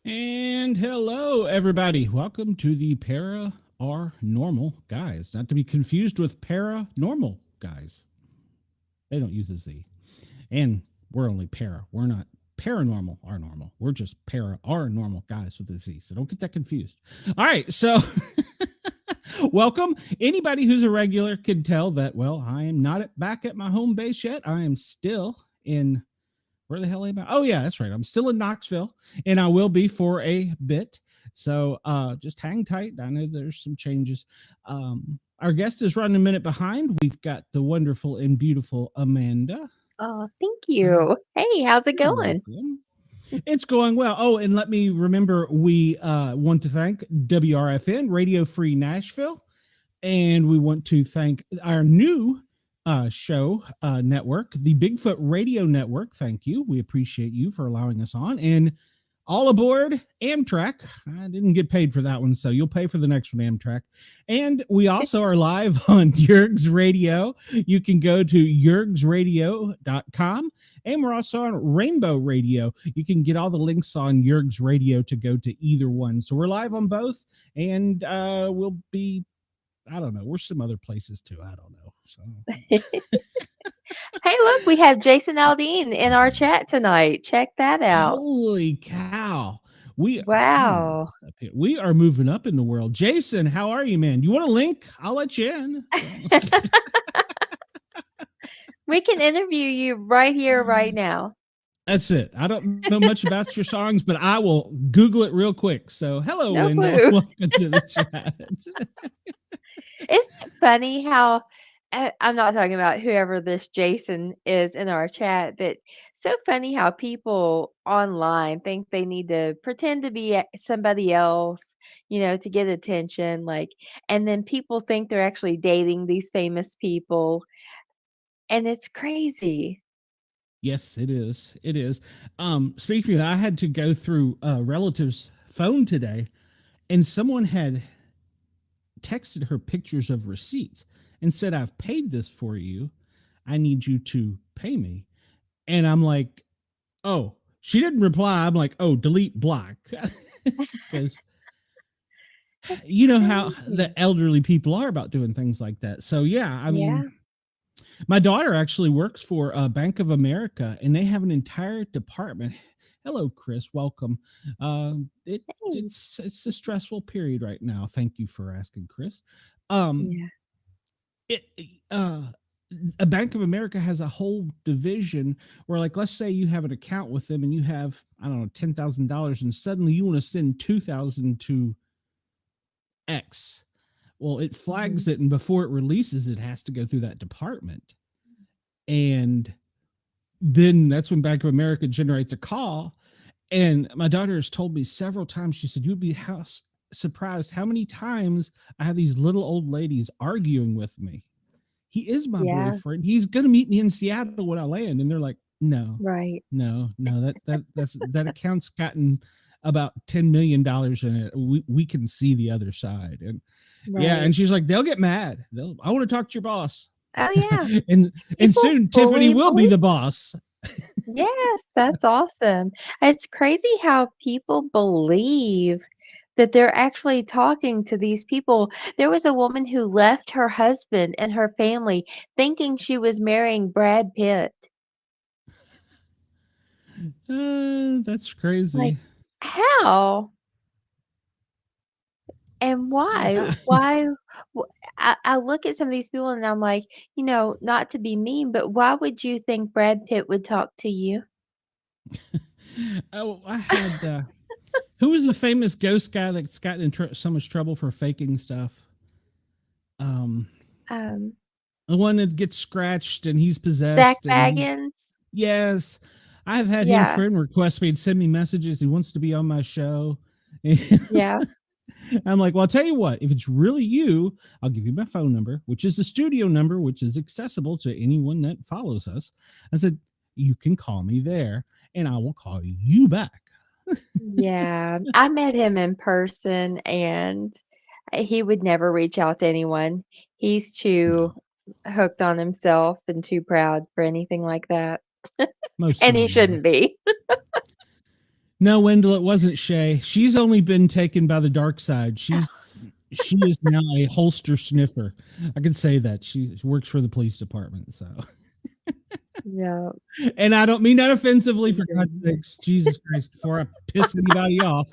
And hello, everybody. Welcome to the Paranormal Guyz. Not to be confused with Paranormal Guyz. They don't use a Z. And we're only para. We're not paranormal or normal. We're just normal guys with a Z. So don't get that confused. All right. So welcome. Anybody who's a regular can tell that, well, I am not back at my home base yet. I am still in... Where the hell am I? Oh, yeah, that's right. I'm still in Knoxville, and I will be for a bit. So just hang tight. I know there's some changes. Our guest is running a minute behind. We've got the wonderful and beautiful Amanda. Oh, thank you. Hey, how's it going? It's going well. Oh, and let me remember, we want to thank WRFN, Radio Free Nashville, and we want to thank our new show network, the Bigfoot Radio Network. Thank you. We appreciate you for allowing us on. And all aboard Amtrak. I didn't get paid for that one, so you'll pay for the next one, Amtrak. And we also are live on Yerg's Radio. You can go to yergsradio.com. And we're also on Rainbow Radio. You can get all the links on Yerg's Radio to go to either one. So we're live on both, and we'll be, I don't know, we're some other places too. I don't know. So. Hey, look, we have Jason Aldean in our chat tonight. Check that out. Holy cow. Wow. We are moving up in the world. Jason, how are you, man? You want a link? I'll let you in. We can interview you right here, right now. That's it. I don't know much about your songs, but I will Google it real quick. So hello, No and welcome to the chat. Isn't it funny how, I'm not talking about whoever this Jason is in our chat, but so funny how people online think they need to pretend to be somebody else, to get attention. And then people think they're actually dating these famous people. And it's crazy. Yes, it is. It is. Speaking of that, I had to go through a relative's phone today, and someone had texted her pictures of receipts and said, I've paid this for you. I need you to pay me. And I'm like, oh, she didn't reply. I'm like, oh, delete block. Because you know how the elderly people are about doing things like that. So, yeah, I mean, my daughter actually works for Bank of America, and they have an entire department. Hello, Chris. Welcome. It's a stressful period right now. Thank you for asking, Chris. A Bank of America has a whole division where, like, let's say you have an account with them and you have, I don't know, $10,000, and suddenly you want to send $2,000 to X. Well, it flags it, and before it releases, it has to go through that department. And then that's when Bank of America generates a call. And my daughter has told me several times, she said, you'd be surprised how many times I have these little old ladies arguing with me. He is my boyfriend. He's going to meet me in Seattle when I land. And they're like, no, right. No, that account's gotten about $10 million in it. We can see the other side. And and she's like, they'll get mad. I want to talk to your boss. Oh yeah. and soon Tiffany will be the boss. Yes, that's awesome. It's crazy how people believe that they're actually talking to these people. There was a woman who left her husband and her family thinking she was marrying Brad Pitt. That's crazy. Like, how? And why? I look at some of these people and I'm like, not to be mean, but why would you think Brad Pitt would talk to you? Oh, I had, who was the famous ghost guy that's gotten in so much trouble for faking stuff? Um, the one that gets scratched and he's Zach possessed and he's Baggins. yes. I've had him Yeah, friend request me and send me messages. He wants to be on my show. yeah, I'm like, well, I'll tell you what, if it's really you, I'll give you my phone number, which is the studio number, which is accessible to anyone that follows us. I said, you can call me there and I will call you back. yeah. I met him in person, and he would never reach out to anyone. He's too No, hooked on himself and too proud for anything like that. most And of he them are. shouldn't be. No, Wendell, it wasn't Shay. She's only been taken by the dark side. She is now a holster sniffer. I can say that. She works for the police department. So, Yeah. and I don't mean that offensively, for God's Mhm. sakes. Jesus Christ, before I piss anybody off.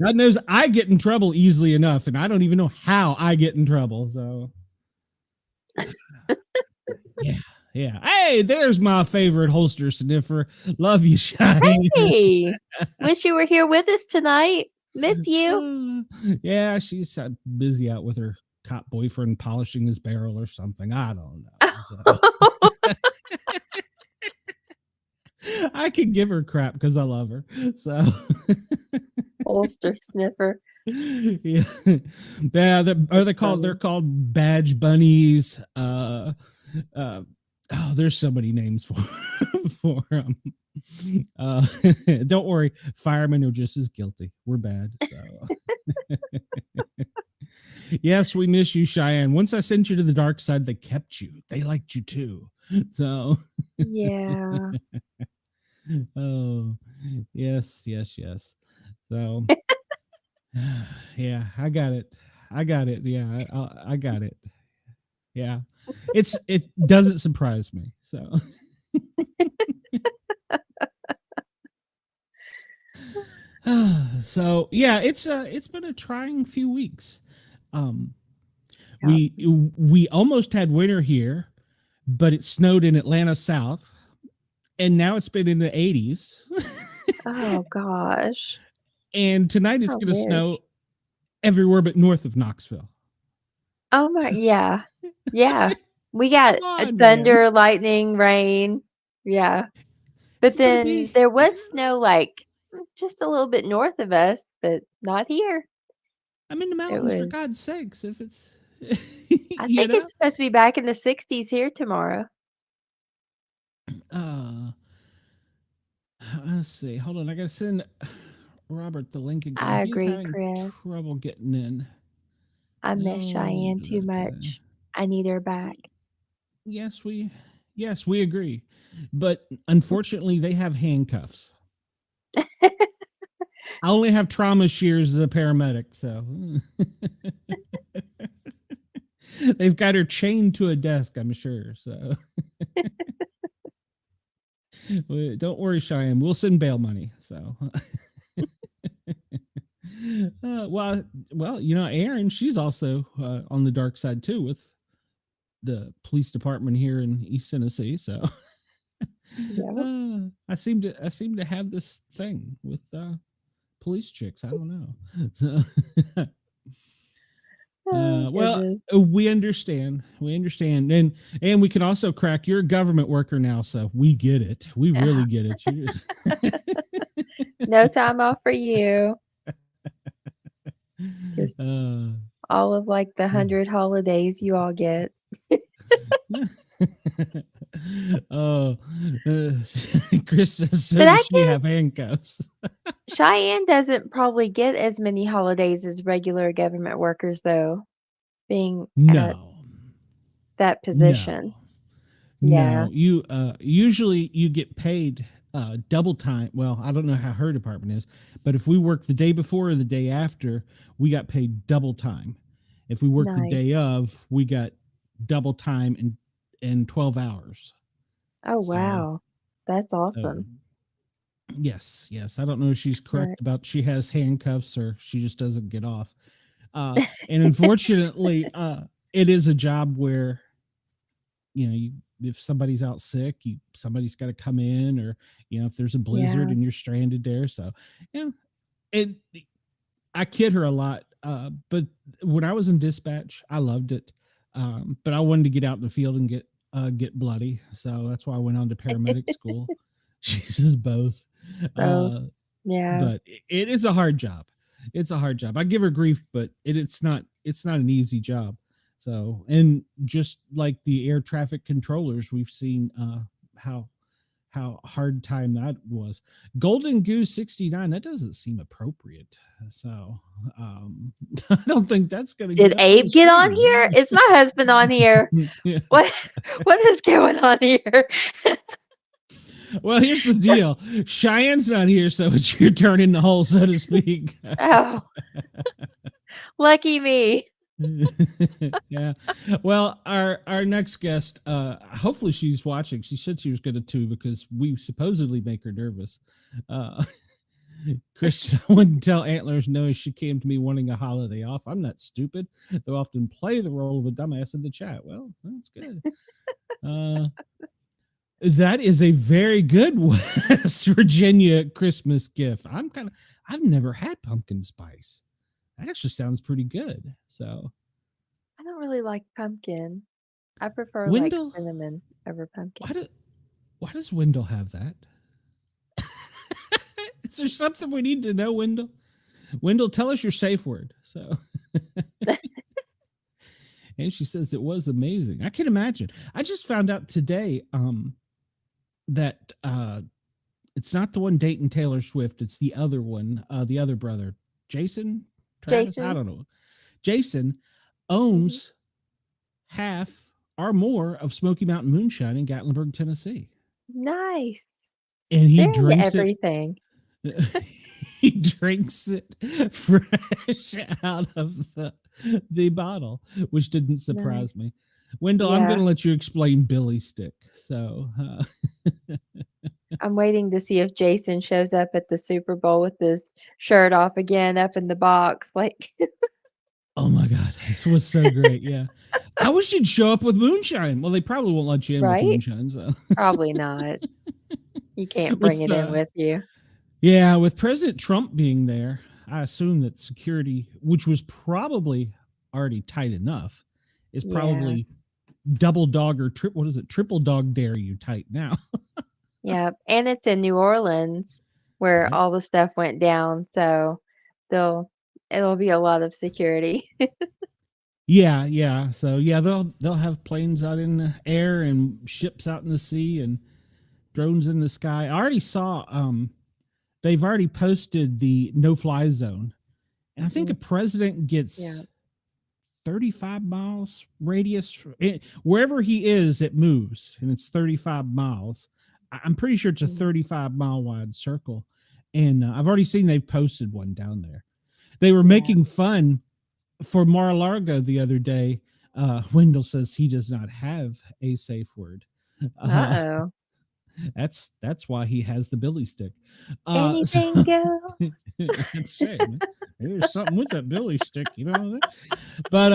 God knows I get in trouble easily enough, and I don't even know how I get in trouble. So, yeah, yeah. Hey, there's my favorite holster sniffer. Love you, Shine. Hey, wish you were here with us tonight. Miss you. Yeah, she's busy out with her cop boyfriend polishing his barrel or something. I don't know. So. I could give her crap because I love her. So. Holster sniffer. Yeah, they're called badge bunnies. Oh, there's so many names for them. Don't worry, firemen are just as guilty. We're bad. So. Yes, we miss you, Cheyenne. Once I sent you to the dark side, they kept you. They liked you too. So. Yeah. Oh, yes. So. Yeah, I got it. Yeah, I got it. Yeah, it doesn't surprise me. So. So yeah, it's been a trying few weeks. Um, Yeah. we almost had winter here, but it snowed in Atlanta South, and now it's been in the 80s. Oh gosh. And tonight it's How going to weird. snow everywhere but north of Knoxville. Oh my, yeah. Yeah. We got Come on, man. thunder, lightning, rain. Yeah. But It's gonna then be. there was snow like just a little bit north of us, but not here. I'm in the It mountains, for was, God's sakes. If it's, I you think know, it's supposed to be back in the 60s here tomorrow. uh, let's see. Hold on, I gotta send Robert the link again. I He's agree, having Chris. trouble getting in. I miss Oh, Cheyenne too much. I need her back. yes, we agree, but unfortunately, they have handcuffs. I only have trauma shears as a paramedic, so they've got her chained to a desk, I'm sure. So don't worry, Cheyenne. We'll send bail money. So, well, Erin, she's also on the dark side too with the police department here in East Tennessee. So, Yeah. I seem to have this thing with police chicks. I don't know. So, Oh, well, goodness. we understand, and we can also crack. You're a government worker now, so we get it. We really get it. No time off for you. Just all of like the 100 holidays you all get. Oh, Chris says, so But I does she have guess handcuffs? Cheyenne doesn't probably get as many holidays as regular government workers, though, being at No, that position. Yeah. no. You usually you get paid double time. Well, I don't know how her department is, but if we work the day before or the day after, we got paid double time. If we work the Nice. day of, we got double time in 12 hours. Oh, So, wow. That's awesome. yes. I don't know if she's correct Right. about she has handcuffs or she just doesn't get off. And unfortunately, it is a job where, if somebody's out sick, somebody's got to come in, or, if there's a blizzard Yeah. and you're stranded there. So, and I kid her a lot. but when I was in dispatch, I loved it. But I wanted to get out in the field and get bloody, so that's why I went on to paramedic school. She says both. Both. Uh, Yeah. but it's a hard job. It's a hard job. I give her grief, but it's not an easy job. So, and just like the air traffic controllers, we've seen how hard time that was. Golden Goose 69, that doesn't seem appropriate. So I don't think that's gonna Did Abe get on here? Is my husband on here? Yeah. What is going on here? Well, here's the deal. Cheyenne's not here, so it's your turn in the hole, so to speak. Oh, lucky me. Yeah. Well, our next guest, hopefully she's watching. She said she was going to too, because we supposedly make her nervous. Chris, I wouldn't tell Antlers no, she came to me wanting a holiday off. I'm not stupid. They'll often play the role of a dumbass in the chat. Well, that's good. That is a very good West Virginia Christmas gift. I've never had pumpkin spice. That actually sounds pretty good. So I don't really like pumpkin. I prefer Wendell, like cinnamon over pumpkin. Why does Wendell have that? Is there something we need to know, Wendell? Wendell, tell us your safe word. So and she says it was amazing. I can imagine. I just found out today that it's not the one dating Taylor Swift. It's the other one, the other brother, Jason. Travis? I don't know. Jason owns half or more of Smoky Mountain Moonshine in Gatlinburg, Tennessee. Nice. And he drinks everything. He drinks it fresh out of the bottle, which didn't surprise me. Wendell, I'm going to let you explain Billy Stick. So I'm waiting to see if Jason shows up at the Super Bowl with his shirt off again up in the box. Like, oh my God, this was so great. Yeah. I wish you'd show up with moonshine. Well, they probably won't let you in with moonshine. So. Probably not. You can't bring it in with you. Yeah. With President Trump being there, I assume that security, which was probably already tight enough, is probably double dog or triple dog dare you tight now. Yeah. And it's in New Orleans where all the stuff went down. So it'll be a lot of security. Yeah. So they'll have planes out in the air and ships out in the sea and drones in the sky. I already saw they've already posted the no-fly zone. And I think a president gets 35 miles radius. Wherever he is, it moves, and it's 35 miles. I'm pretty sure it's a 35-mile wide circle. And I've already seen they've posted one down there. They were making fun for Mar-a-Lago the other day. Wendell says he does not have a safe word. Uh-oh. That's why he has the Billy Stick. Anything goes. That's right. Maybe there's something with that Billy Stick, you know. But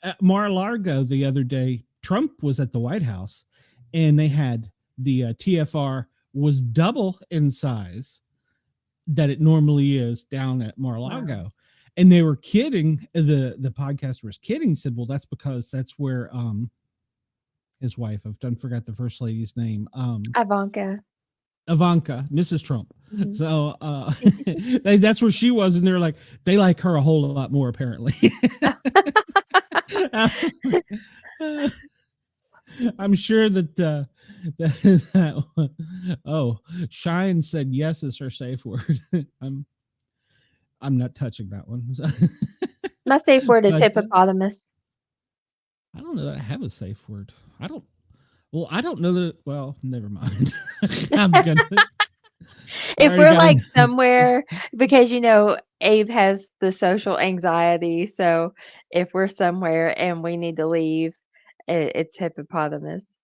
at Mar-a-Lago the other day, Trump was at the White House, and they had the TFR was double in size that it normally is down at Mar-a-Lago. Wow. And they were kidding. The podcaster was kidding, said, well, that's because that's where his wife, forgot the first lady's name. Ivanka, Mrs. Trump. Mm-hmm. So that's where she was, and they're like, they like her a whole lot more, apparently. I'm sure that Shine said yes is her safe word. I'm not touching that one. My safe word is hippopotamus. I don't know that I have a safe word. I don't know that. Well, never mind. I'm gonna. If we're like somewhere, because Abe has the social anxiety, so if we're somewhere and we need to leave, it's hippopotamus.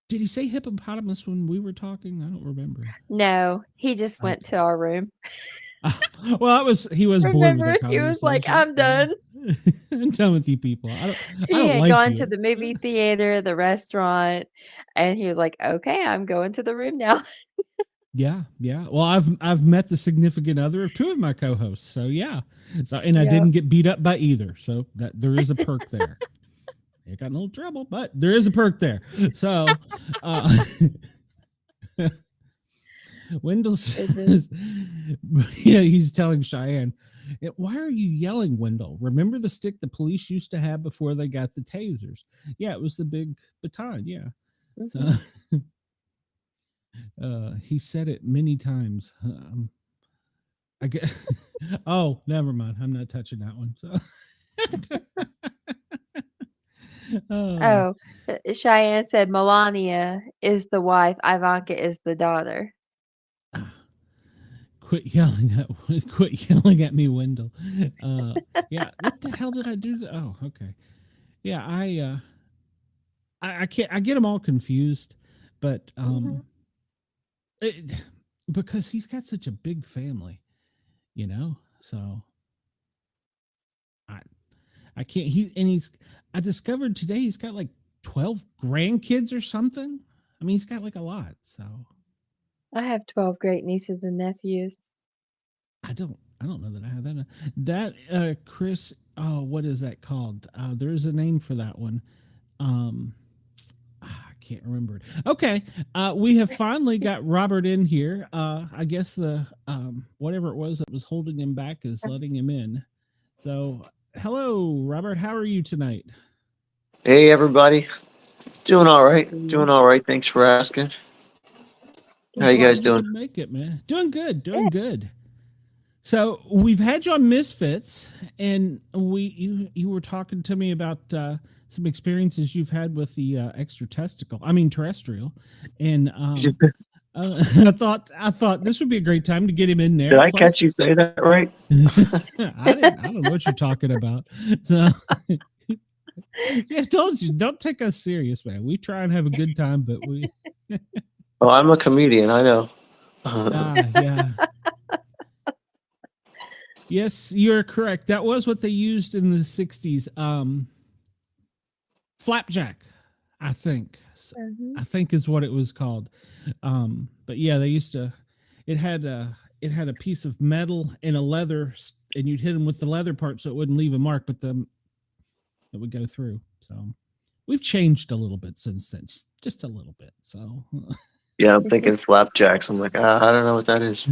Did he say hippopotamus when we were talking? I don't remember. No, he just went to our room. Well, he was bored with the he was like, I'm done. I'm done with you people. He had gone to the movie theater, the restaurant, and he was like, okay, I'm going to the room now. Yeah, yeah. Well, I've met the significant other of two of my co-hosts, so yeah. So and I Yeah. didn't get beat up by either, so that there is a perk there. It got in a little trouble, but there is a perk there. So, uh, Wendell Goodness. says, yeah, he's telling Cheyenne, why are you yelling, Wendell? Remember the stick the police used to have before they got the tasers? Yeah, it was the big baton. Yeah. So Mhm. he said it many times. I get. Oh, never mind. I'm not touching that one. So. Oh, Oh, Cheyenne said Melania is the wife, Ivanka is the daughter. quit yelling at me, Wendell. Uh, yeah. What the hell did I do? Oh, okay. Yeah, I can't. I get them all confused, but Mhm. it, because he's got such a big family, So I I can't. I discovered today he's got like 12 grandkids or something. I mean, he's got like a lot. So I have 12 great nieces and nephews. I don't know that I have that. Chris. Oh, what is that called? There's a name for that one. Um, I can't remember it. Okay, we have finally got Robert in here. I guess the whatever it was that was holding him back is letting him in. So, hello, Robert. How are you tonight? Hey everybody, doing all right. Mhm. Doing all right. Thanks for asking. Well, How you guys glad you doing? could make it, man. Doing good. Yeah. Doing good. So we've had you on Misfits, and you were talking to me about some experiences you've had with the terrestrial, and Did I thought this would be a great time to get him in there. I catch Plus, you say that right? I don't know what you're talking about. So, see, I told you, don't take us serious, man. We try and have a good time, but we, Oh, I'm a comedian. I know. yeah. Yes, you're correct. That was what they used in the 60s. Flapjack, I think. Mhm. I think is what it was called. But yeah, they used to. It had a piece of metal and a leather, and you'd hit them with the leather part so it wouldn't leave a mark, but it would go through. So we've changed a little bit since then, just a little bit. So Yeah, I'm thinking flapjacks. I'm like, I don't know what that is.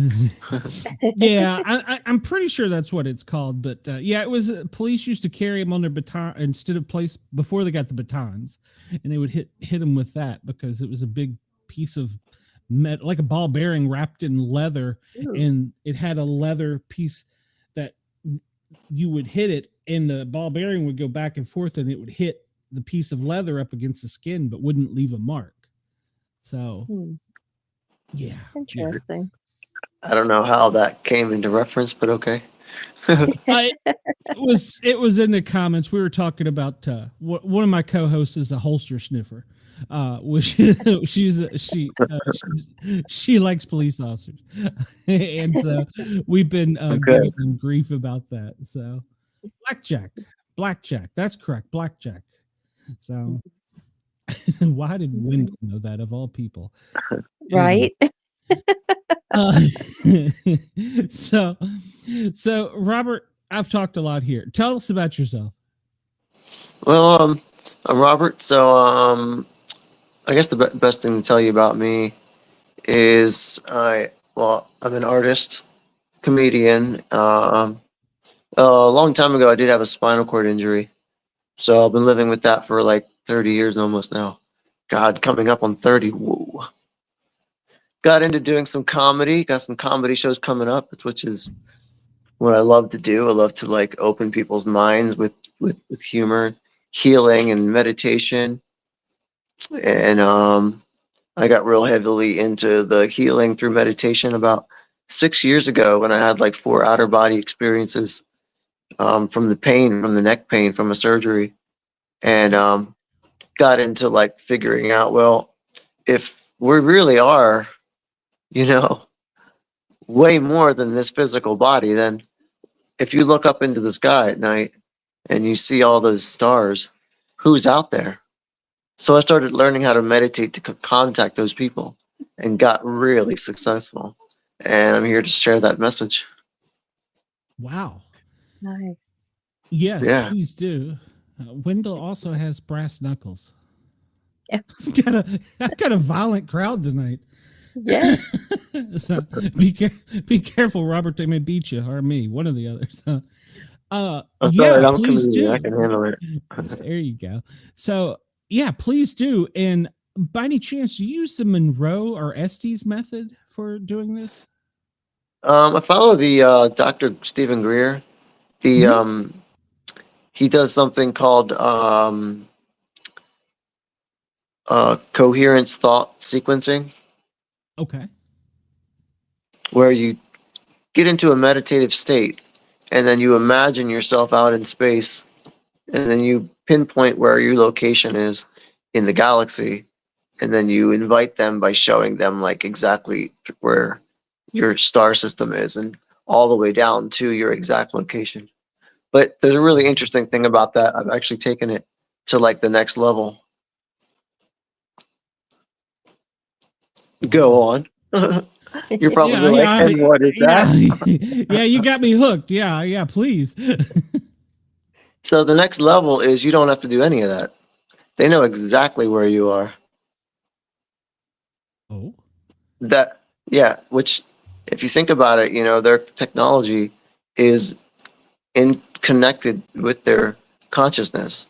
yeah, I'm pretty sure that's what it's called. But yeah, it was police used to carry them on their baton instead of place before they got the batons, and they would hit them with that because it was a big piece of metal, like a ball bearing wrapped in leather, Ooh. and it had a leather piece that you would hit it, and the ball bearing would go back and forth, and it would hit the piece of leather up against the skin, but wouldn't leave a mark. So Hmm. yeah, yeah. Interesting. I don't know how that came into reference, but okay. I it was in the comments. We were talking about one of my co-hosts is a holster sniffer, which she likes police officers, and so we've been Okay. giving them grief about that. So blackjack, that's correct, blackjack. So why did Mhm. Wendell know that of all people? Anyway, Right? uh, so Robert, I've talked a lot here. Tell us about yourself. Well, I'm Robert. So, I guess the best thing to tell you about me is I'm an artist, comedian. A long time ago, I did have a spinal cord injury. So I've been living with that for like 30 years almost now. God, coming up on 30. Whoa. Got into doing some comedy, got some comedy shows coming up, which is what I love to do. I love to like open people's minds with humor, healing and meditation. And I got real heavily into the healing through meditation about 6 years ago when I had like 4 outer body experiences from the pain, from the neck pain from a surgery. And got into like figuring out, well, if we really are, you know, way more than this physical body, then if you look up into the sky at night and you see all those stars, who's out there? So I started learning how to meditate to contact those people. and got really successful. And I'm here to share that message. Wow. Nice. Yes, Yeah. please do. Wendell also has brass knuckles. Yeah. I've got a violent crowd tonight. Yeah. So be careful, Robert. They may beat you or me, one or the other. So, I'm sorry, I'm please comedian. do. I can handle it. There you go. So, yeah, please do. And by any chance, do you use the Monroe or Estes method for doing this? I follow the Dr. Stephen Greer. The he does something called coherence thought sequencing, Okay. where you get into a meditative state and then you imagine yourself out in space and then you pinpoint where your location is in the galaxy and then you invite them by showing them like exactly where your star system is and all the way down to your exact location. But there's a really interesting thing about that. I've actually taken it to like the next level. Go on. You're probably like, and what is that? Yeah, you got me hooked. Yeah, please. So the next level is you don't have to do any of that. They know exactly where you are. Oh. Which if you think about it, their technology is connected with their consciousness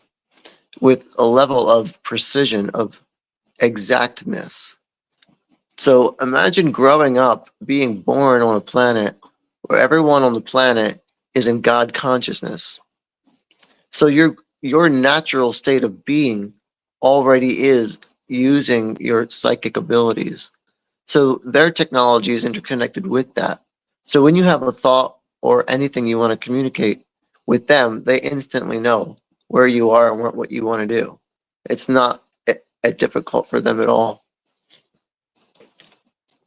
with a level of precision, of exactness. So imagine growing up, being born on a planet where everyone on the planet is in God consciousness. So your natural state of being already is using your psychic abilities. So their technology is interconnected with that. So when you have a thought or anything you want to communicate with them, they instantly know where you are and what you want to do. It's not difficult for them at all.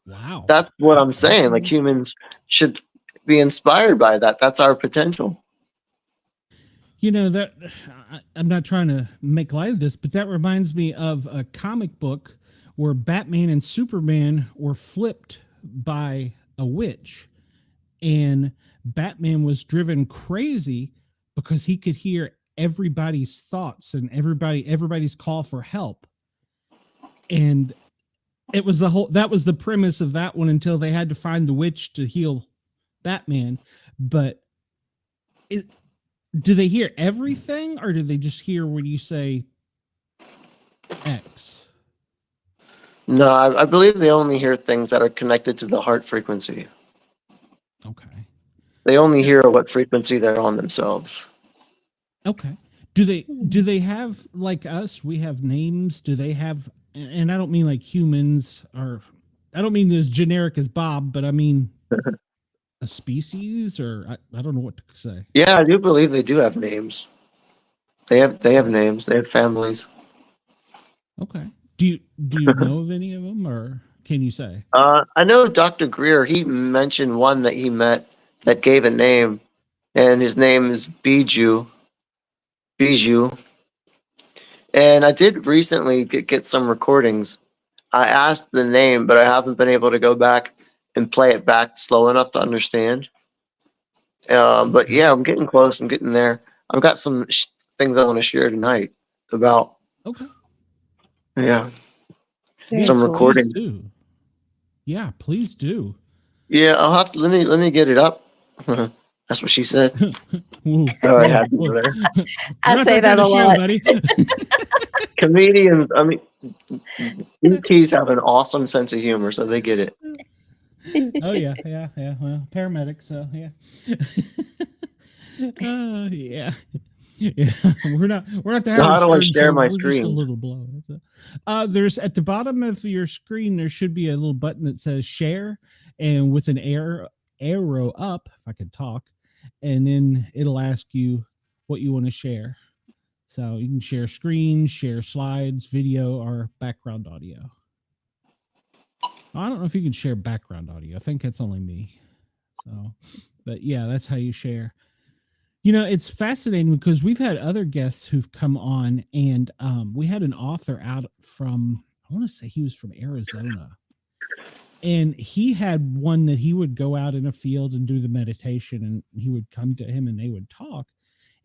Wow. That's what I'm saying. Like humans should be inspired by that. That's our potential. That I'm not trying to make light of this, but that reminds me of a comic book where Batman and Superman were flipped by a witch, and Batman was driven crazy because he could hear everybody's thoughts and everybody's call for help. And it was that was the premise of that one until they had to find the witch to heal Batman. But do they hear everything, or do they just hear when you say X? No, I believe they only hear things that are connected to the heart frequency. Okay. They only hear what frequency they're on themselves. Okay. Do they have, like us, we have names? Do they have, and I don't mean like humans, or I don't mean as generic as Bob, but I mean a species, or I don't know what to say. Yeah, I do believe they do have names. They have names. They have families. Okay. Do you know of any of them, or can you say? I know Dr. Greer. He mentioned one that he met that gave a name, and his name is Bijou. And I did recently get some recordings. I asked the name, but I haven't been able to go back and play it back slow enough to understand. But yeah, I'm getting close. I'm getting there. I've got some things I want to share tonight about. Okay. Yeah. Very Some cool. recordings. Please do. Yeah, please do. Yeah, I'll have to let me get it up. That's what she said. Ooh, Sorry, I whoa, had to whoa. go there. I We're not say that that a kind of show, lot. buddy. Comedians, I mean, ETs have an awesome sense of humor, so they get it. Oh yeah. Well, paramedics, so yeah. Yeah. We're not the So how do I Stern share show. my We're just a screen? little blow. There's at the bottom of your screen there should be a little button that says share, and with an arrow up, if I could talk, and then it'll ask you what you want to share. So you can share screens, share slides, video, or background audio. I don't know if you can share background audio. I think that's only me. So, but yeah, that's how you share. It's fascinating because we've had other guests who've come on, and we had an author out from, I want to say he was from Arizona, And he had one that he would go out in a field and do the meditation, and he would come to him and they would talk,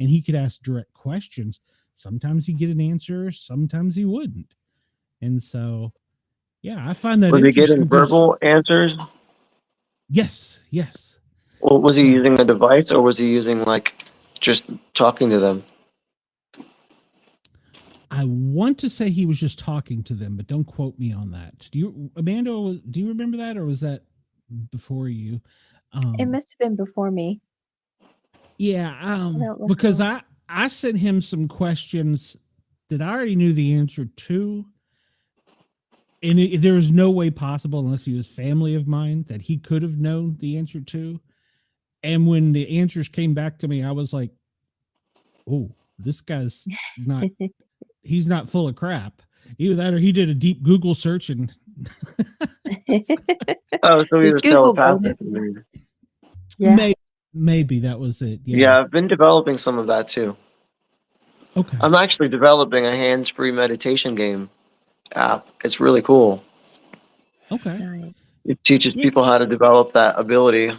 and he could ask direct questions. Sometimes he'd get an answer, sometimes he wouldn't. And so, yeah, I find that Was he interesting. getting verbal answers? Yes. Or was he Yeah. using a device, or was he using like just talking to them? I want to say he was just talking to them, but don't quote me on that. Amanda, do you remember that, or was that before you? It must have been before me. Yeah, don't because recall. I sent him some questions that I already knew the answer to, and there was no way possible, unless he was family of mine, that he could have known the answer to. And when the answers came back to me, I was like, "Oh, this guy's not." He's not full of crap. Either that or he did a deep Google search and Oh, so he Just was Google telepathic. it. Yeah. maybe that was it. Yeah, I've been developing some of that too. Okay. I'm actually developing a hands-free meditation game app. It's really cool. Okay. Nice. It teaches people how to develop that ability.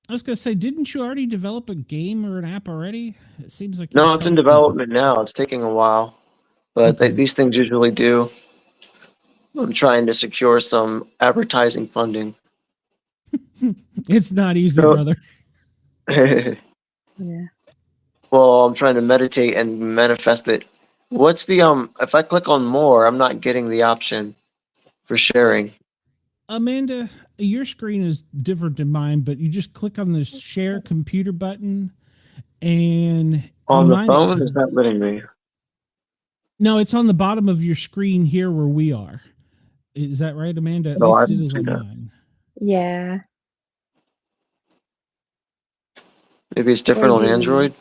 I was gonna say, didn't you already develop a game or an app already? It seems like No, it's in development now. It's taking a while, but Okay. these things usually do. I'm trying to secure some advertising funding. It's not easy, So- brother. Yeah. Well, I'm trying to meditate and manifest it. What's the if I click on more, I'm not getting the option for sharing. Amanda, your screen is different than mine, but you just click on the share computer button, and On the mine, phone, it's not letting me. no, it's on the bottom of your screen here where we are. Is that right, Amanda? At No, I least it didn't is see on that. mine. Yeah. Maybe it's different on Maybe. Android.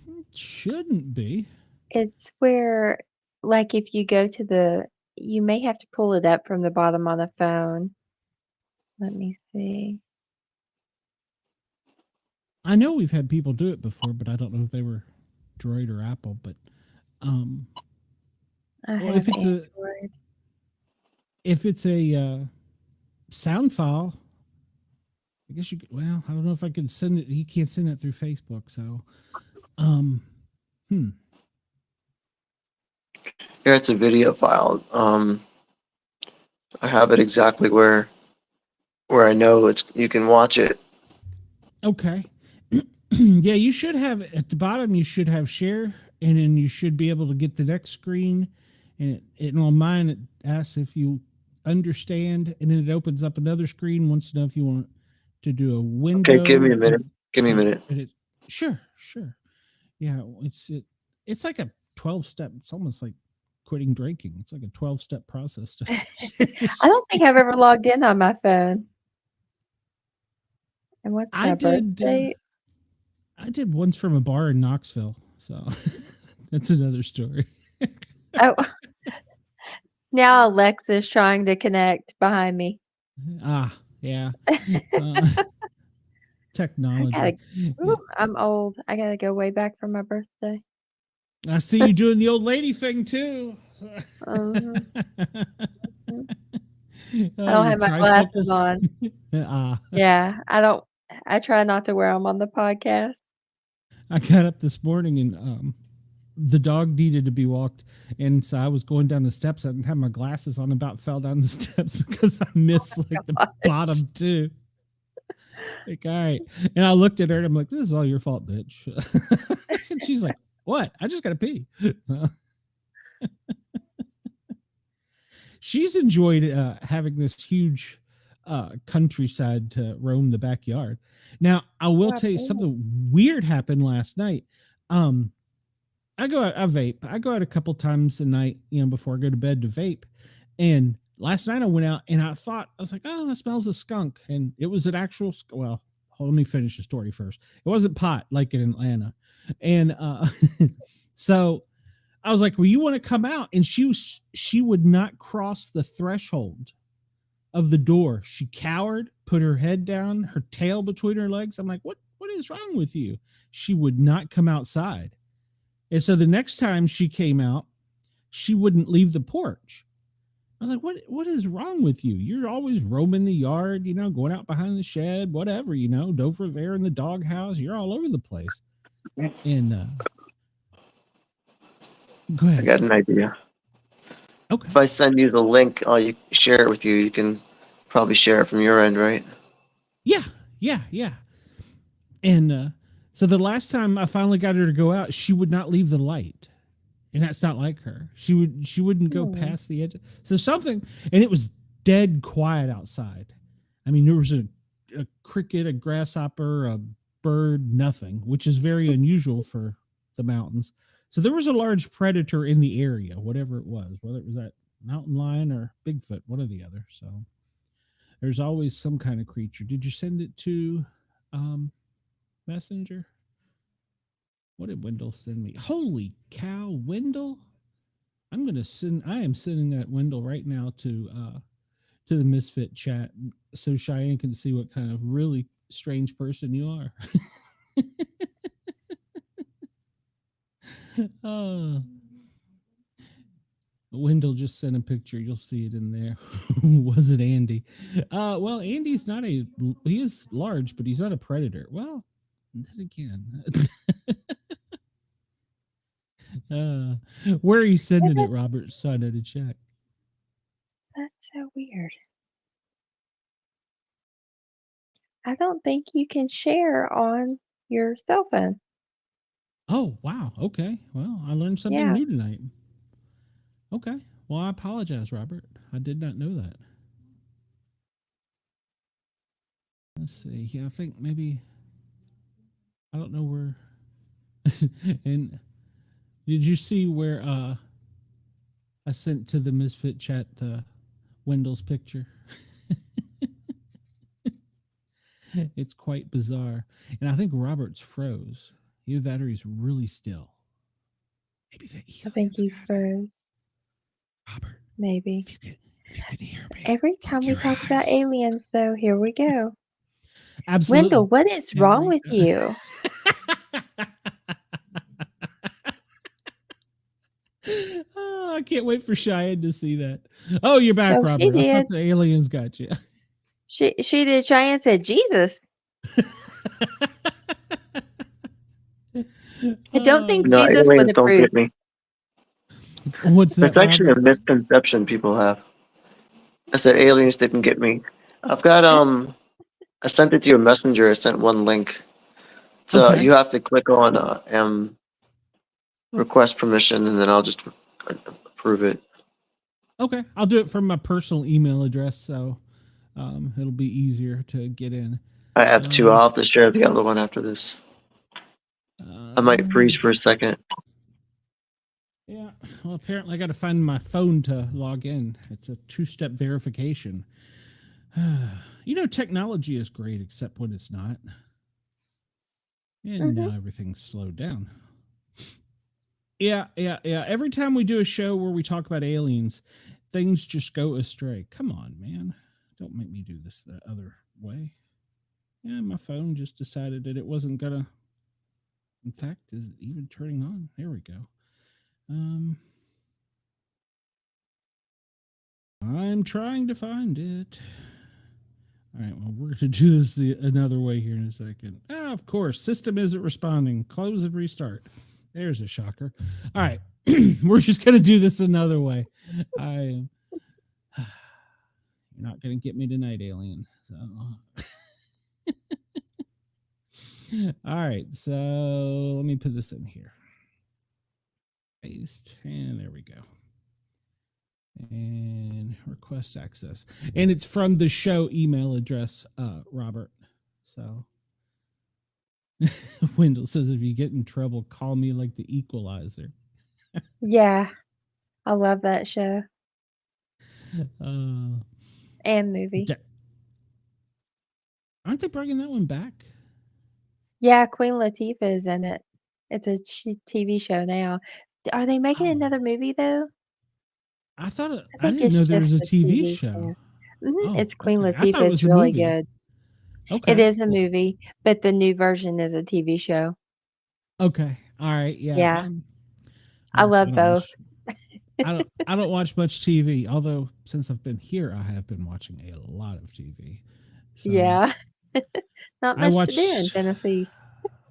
It shouldn't be. It's where, like, if you go to you may have to pull it up from the bottom on a phone. Let me see. I know we've had people do it before, but I don't know if they were Droid or Apple. But I Well, have if it's a- Android. if it's a sound file, I guess you could, well, I don't know if I can send it. You can't send it through Facebook. So, Here, it's a video file. I have it exactly where I know you can watch it. okay. Yeah, you should have at the bottom, you should have share, and then you should be able to get the next screen. And on mine, it asks if you understand, and then it opens up another screen, wants to know if you want to do a window. Okay, give me a minute. Give me a minute. Sure. Yeah, it's like a 12-step. It's almost like quitting drinking. It's like a 12-step process. I don't think I've ever logged in on my phone. And what's my birthday? I did once from a bar in Knoxville, so that's another story. Oh, now Alexa's trying to connect behind me. Yeah. Technology. Ooh, I'm old. I gotta go way back from my birthday. I see you doing the old lady thing too. I don't have my glasses on. Yeah, I try not to wear them on the podcast. I got up this morning and the dog needed to be walked, and so I was going down the steps. I didn't have my glasses on, about fell down the steps because I missed the bottom two. Like, all right. And I looked at her and I'm like, this is all your fault, bitch. And she's like, what? I just gotta pee. So she's enjoyed having this huge countryside to roam the backyard. Now, I will tell you something weird happened last night. I vape. I go out a couple times a night, before I go to bed to vape. And last night I went out and I was like, oh, that smells of skunk. And it was an actual, well, let me finish the story first. It wasn't pot like in Atlanta. And so I was like, well, you want to come out? And she would not cross the threshold of the door. She cowered, put her head down, her tail between her legs. I'm like, what is wrong with you? She would not come outside. And so the next time she came out, she wouldn't leave the porch. I was like, what is wrong with you? You're always roaming the yard, going out behind the shed, whatever, over there in the doghouse. You're all over the place. And go I ahead. got an idea. Okay. If I send you the link, I'll share it with you. You can probably share it from your end, right? Yeah. And so the last time I finally got her to go out, she would not leave the light. And that's not like her. She wouldn't go past the edge. So something, and it was dead quiet outside. I mean, there was a cricket, a grasshopper, a bird, nothing, which is very unusual for the mountains. So there was a large predator in the area, whatever it was, whether it was that mountain lion or Bigfoot, one or the other. So there's always some kind of creature. Did you send it to Messenger? What did Wendell send me? Holy cow, Wendell! I am sending that Wendell right now to the Misfit chat so Cheyenne can see what kind of really strange person you are. Wendell just sent a picture. You'll see it in there. Was it Andy? Well, Andy's not he is large, but he's not a predator. Well, then again. Where are you sending it, Robert? So I know to check. That's so weird. I don't think you can share on your cell phone. Oh, wow. Okay. Well, I learned something new tonight. Okay. Well, I apologize, Robert. I did not know that. Let's see. Yeah, I think maybe, I don't know where. And did you see where I sent to the Misfit chat Wendell's picture? It's quite bizarre. And I think Robert's froze. Either that or he's really still. Maybe I think he's froze. Robert. Maybe. If you could hear me. Every time we talk about aliens, though, here we go. Absolutely. Wendell, what is wrong with you? Oh, I can't wait for Cheyenne to see that. Oh, you're back, Oh, Robert. I thought the aliens got you. She did. Cheyenne said, Jesus. I don't think Jesus would approve. Don't get me. What's that? That's actually a misconception people have. I said aliens didn't get me. I've got I sent it to your messenger. I sent one link. So you have to click on request permission, and then I'll just approve it. Okay, I'll do it from my personal email address, so it'll be easier to get in. I have two. I'll have to share the other one after this. I might freeze for a second. Yeah, well, apparently I got to find my phone to log in. It's a two-step verification. Technology is great, except when it's not. And now everything's slowed down. Yeah. Every time we do a show where we talk about aliens, things just go astray. Come on, man. Don't make me do this the other way. Yeah, my phone just decided that it wasn't gonna. In fact, is it even turning on? There we go. I'm trying to find it. All right, well, we're going to do this another way here in a second. Of course, system isn't responding. Close and restart. There's a shocker. All right, we're just going to do this another way. You're not going to get me tonight, alien. So. All right, so let me put this in here. Paste, and there we go. And request access. And it's from the show email address, Robert. So Wendell says, if you get in trouble, call me like the Equalizer. Yeah, I love that show. And movie. Aren't they bringing that one back? Yeah, Queen Latifah is in it. It's a TV show now. Are they making another movie, though? I didn't know there was a TV show. It's Queen Latifah. It's really good. Okay. It is a movie, but the new version is a TV show. Okay. All right. Yeah. Yeah. I love both. I don't watch much TV. Although since I've been here, I have been watching a lot of TV. So Yeah. Not I much to do in watched Tennessee.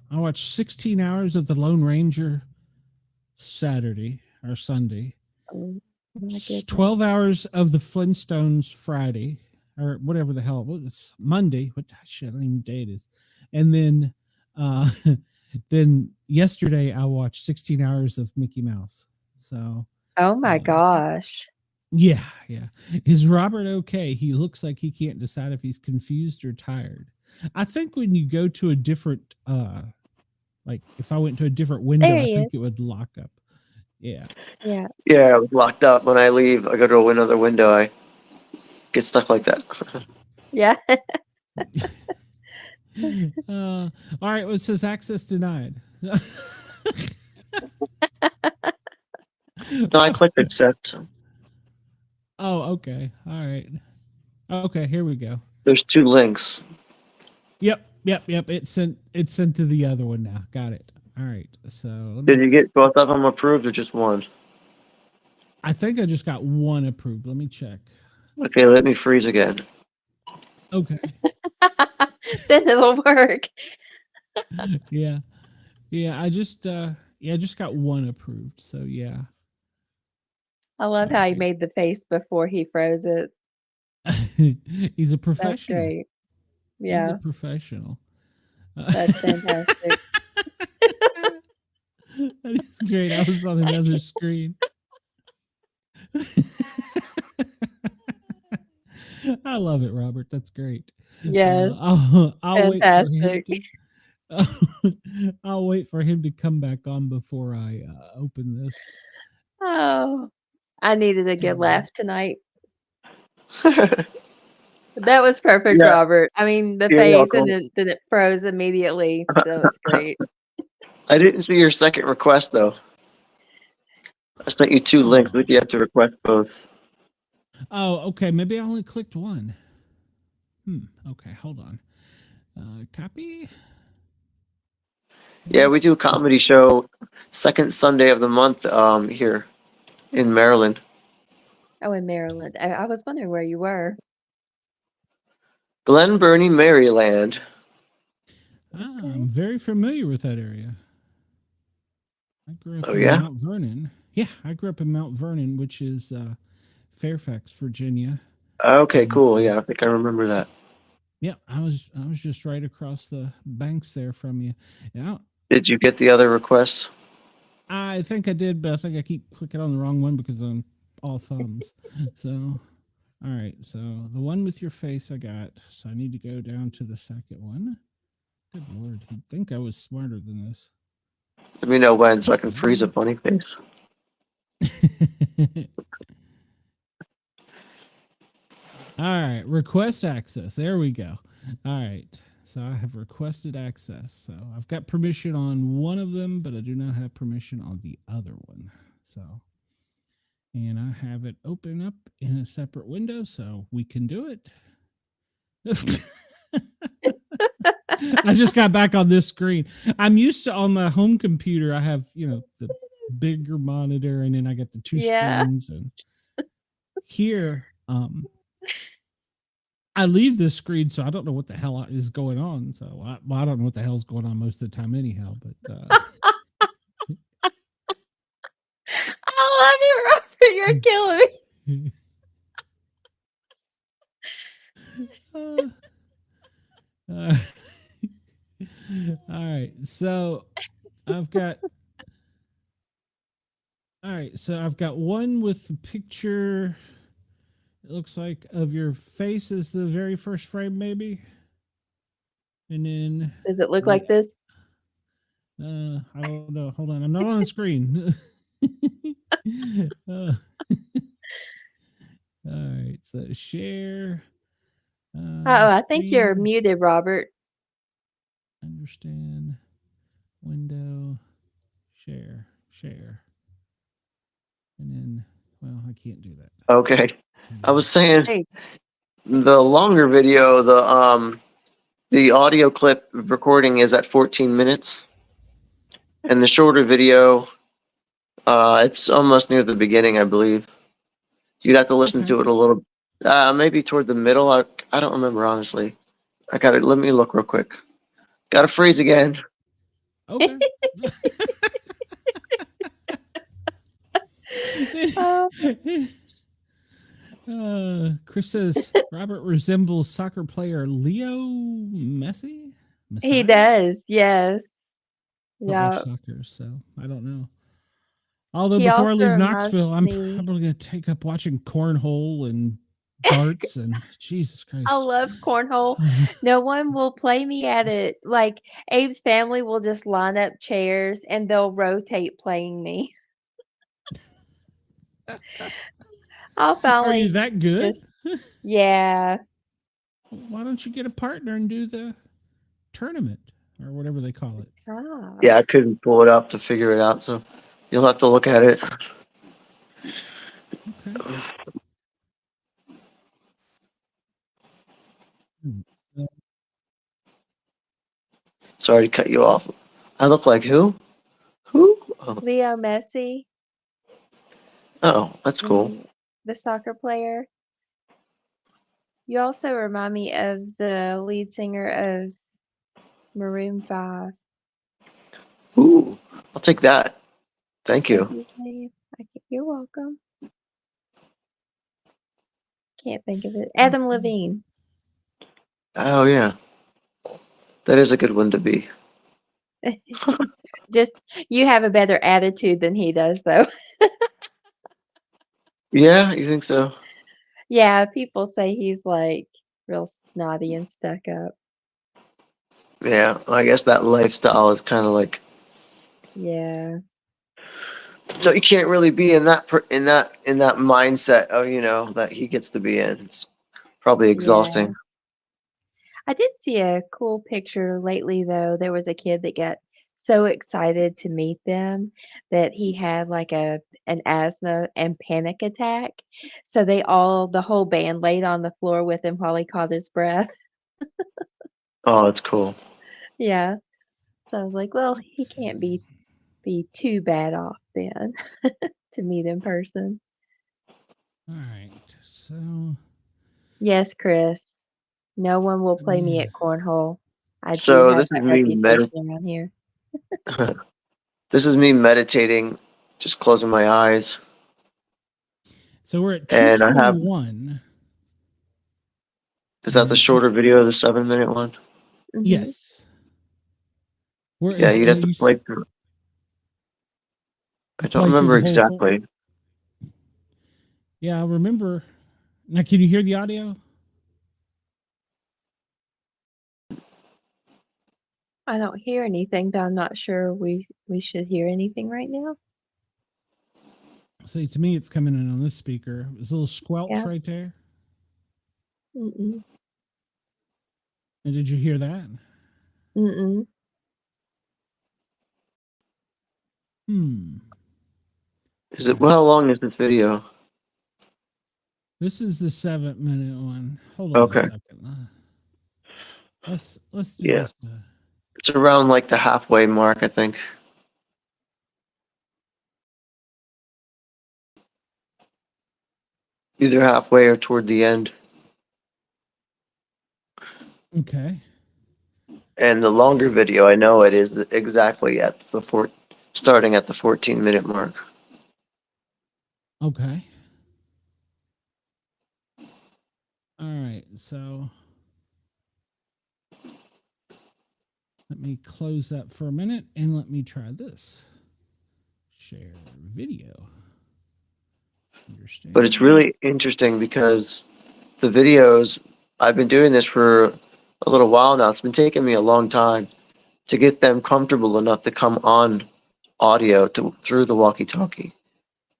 I watched 16 hours of The Lone Ranger Saturday or Sunday. Oh, my goodness. 12 hours of the Flintstones Friday or whatever the hell. Well, it's Monday. What shit? I don't even know what day it is. And then, then yesterday I watched 16 hours of Mickey Mouse. So, Oh my gosh. yeah. Is Robert okay? He looks like he can't decide if he's confused or tired. I think when you go to a different, like if I went to a different window, There I he think is. it would lock up. Yeah. Yeah. Yeah, I was locked up. When I leave, I go to another window. I get stuck like that. Yeah. All right. Well, it says access denied. No, I clicked accept. Oh, okay. All right. Okay, here we go. There's 2 links. Yep. It's sent to the other one now. Got it. All right. So Did you get both of them approved or just one? I think I just got one approved. Let me check. Okay, let me freeze again. Okay. Then it'll work. Yeah. I just got one approved. So yeah. I love how he Okay. made the face before he froze it. He's a That's professional. great. He's Yeah, a professional. that's fantastic. That is great. I was on another screen. I love it, Robert. That's great. Yes, I'll wait for him fantastic. to. I'll wait for him to come back on before I open this. Oh, I needed a good laugh tonight. That was perfect, Yeah. Robert. I mean, the You're face welcome. and then it froze immediately. That was great. I didn't see your second request though. I sent you 2 links. I think you have to request both. Oh, okay. Maybe I only clicked one. Okay, hold on. Copy. Yeah, we do a comedy show second Sunday of the month here in Maryland. Oh, in Maryland. I was wondering where you were. Glen Burnie, Maryland. I'm very familiar with that area. I grew up Oh, in yeah? Mount Vernon. Yeah, I grew up in Mount Vernon, which is Fairfax, Virginia. Okay, cool. Yeah, I think I remember that. Yeah, I was just right across the banks there from you. Yeah, Did you get the other requests? I think I did, but I think I keep clicking on the wrong one because I'm all thumbs. So, all right. So the one with your face I got. So I need to go down to the second one. Good Lord. You'd think I was smarter than this. Let me know when so I can freeze a funny face. All right. Request access. There we go. All right. So I have requested access. So I've got permission on one of them, but I do not have permission on the other one. So, and I have it open up in a separate window so we can do it. I just got back on this screen. I'm used to on my home computer. I have, the bigger monitor and then I got the 2 screens, and here, I leave this screen, so I don't know what the hell is going on. So I don't know what the hell's going on most of the time anyhow, but I love you, Robert. You're killing me. All right. So I've got one with the picture, it looks like, of your face as the very first frame, maybe. And then Does it look like this? I don't know. Hold on. I'm not on the screen. All right. So share. I think you're screen. muted, Robert. Understand. Window. Share. And then, well, I can't do that. Okay. I was saying Hey. the longer video, the audio clip recording is at 14 minutes. And the shorter video, It's almost near the beginning, I believe. You'd have to listen Okay. to it a little, maybe toward the middle. I don't remember honestly. Let me look real quick. Gotta freeze again. Okay. Oh, Chris says Robert resembles soccer player Leo Messi. he Messi? does, yes. I don't watch Yeah. soccer, so I don't know. Although He before I also leave reminds Knoxville, I'm me. probably going to take up watching cornhole and darts and Jesus I Christ. love cornhole. No one will play me at it. Like Abe's family will just line up chairs and they'll rotate playing me. I'll Are you finally that good? just yeah. Why don't you get a partner and do the tournament or whatever they call it? Ah. Yeah, I couldn't pull it up to figure it out, so you'll have to look at it. Okay. Sorry to cut you off. I look like who? Who? Leo Messi, That's cool. the soccer player. You also remind me of the lead singer of Maroon 5. Ooh, I'll take that. Thank What's you. his name? You're welcome. Can't think of it. Adam Levine. Oh yeah, that is a good one to be. Just you have a better attitude than he does, though. Yeah, you think so? Yeah, people say he's like real snotty and stuck up. Yeah, I guess that lifestyle is kind of like, Yeah. so you can't really be in that mindset of that he gets to be in. It's probably Yeah. exhausting. I did see a cool picture lately, though. There was a kid that got so excited to meet them that he had like an asthma and panic attack. So the whole band laid on the floor with him while he caught his breath. Oh, it's cool. Yeah. So I was like, well, he can't be too bad off then to meet in person. All right. So Yes, Chris. No one will play me at cornhole. I do So have this is that me reputation around here. this is me meditating, just closing my eyes, so we're at and I have. 221. Is that the shorter video, the 7-minute one? Mhm. Yes. Where Yeah, is you'd have to you play through. I don't play through remember the whole thing? exactly. Yeah, I remember. Now, can you hear the audio? I don't hear anything, but I'm not sure we should hear anything right now. See, to me, it's coming in on this speaker. There's a little squelch Yeah. right there. Mm-mm. And did you hear that? Mm-mm. Is it? Well, how long is this video? This is the 7-minute one. Hold on Okay. a second. Let's do Yeah. this. It's around like the halfway mark, I think. Either halfway or toward the end. Okay. And the longer video, I know it is exactly at starting at the 14-minute mark. Okay. All right. So let me close that for a minute and let me try this. Share video. Understand. But it's really interesting because the videos, I've been doing this for a little while now. It's been taking me a long time to get them comfortable enough to come on audio through the walkie-talkie,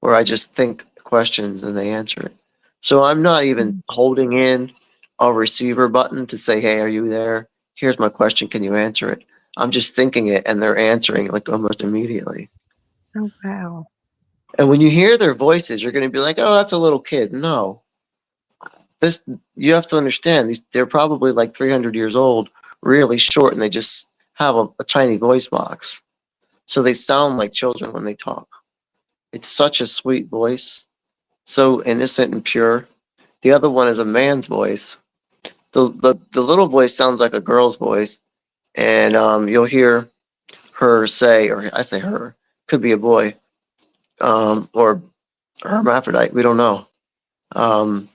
where I just think questions and they answer it. So I'm not even holding in a receiver button to say, "Hey, are you there? Here's my question. Can you answer it?" I'm just thinking it, and they're answering it like almost immediately. Oh wow. And when you hear their voices, you're going to be like, "Oh, that's a little kid." No, you have to understand. They're probably like 300 years old, really short, and they just have a tiny voice box, so they sound like children when they talk. it's such a sweet voice, so innocent and pure. The other one is a man's voice. The little voice sounds like a girl's voice, and you'll hear her say, or I say her, could be a boy, or hermaphrodite. We don't know. Um,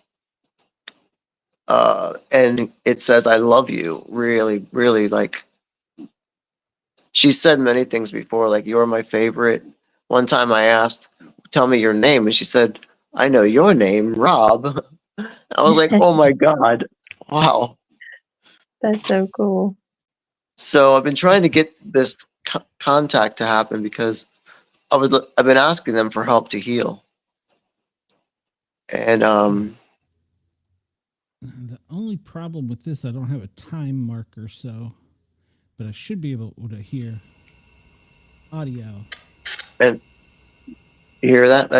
and it says, "I love you." Really, really, like she said many things before, like "You're my favorite." One time I asked, "Tell me your name," and she said, "I know your name, Rob." I was like, "Oh my god, wow!" That's so cool. So I've been trying to get this contact to happen because I've been asking them for help to heal, and The only problem with this, I don't have a time marker, but I should be able to hear audio. and you hear that?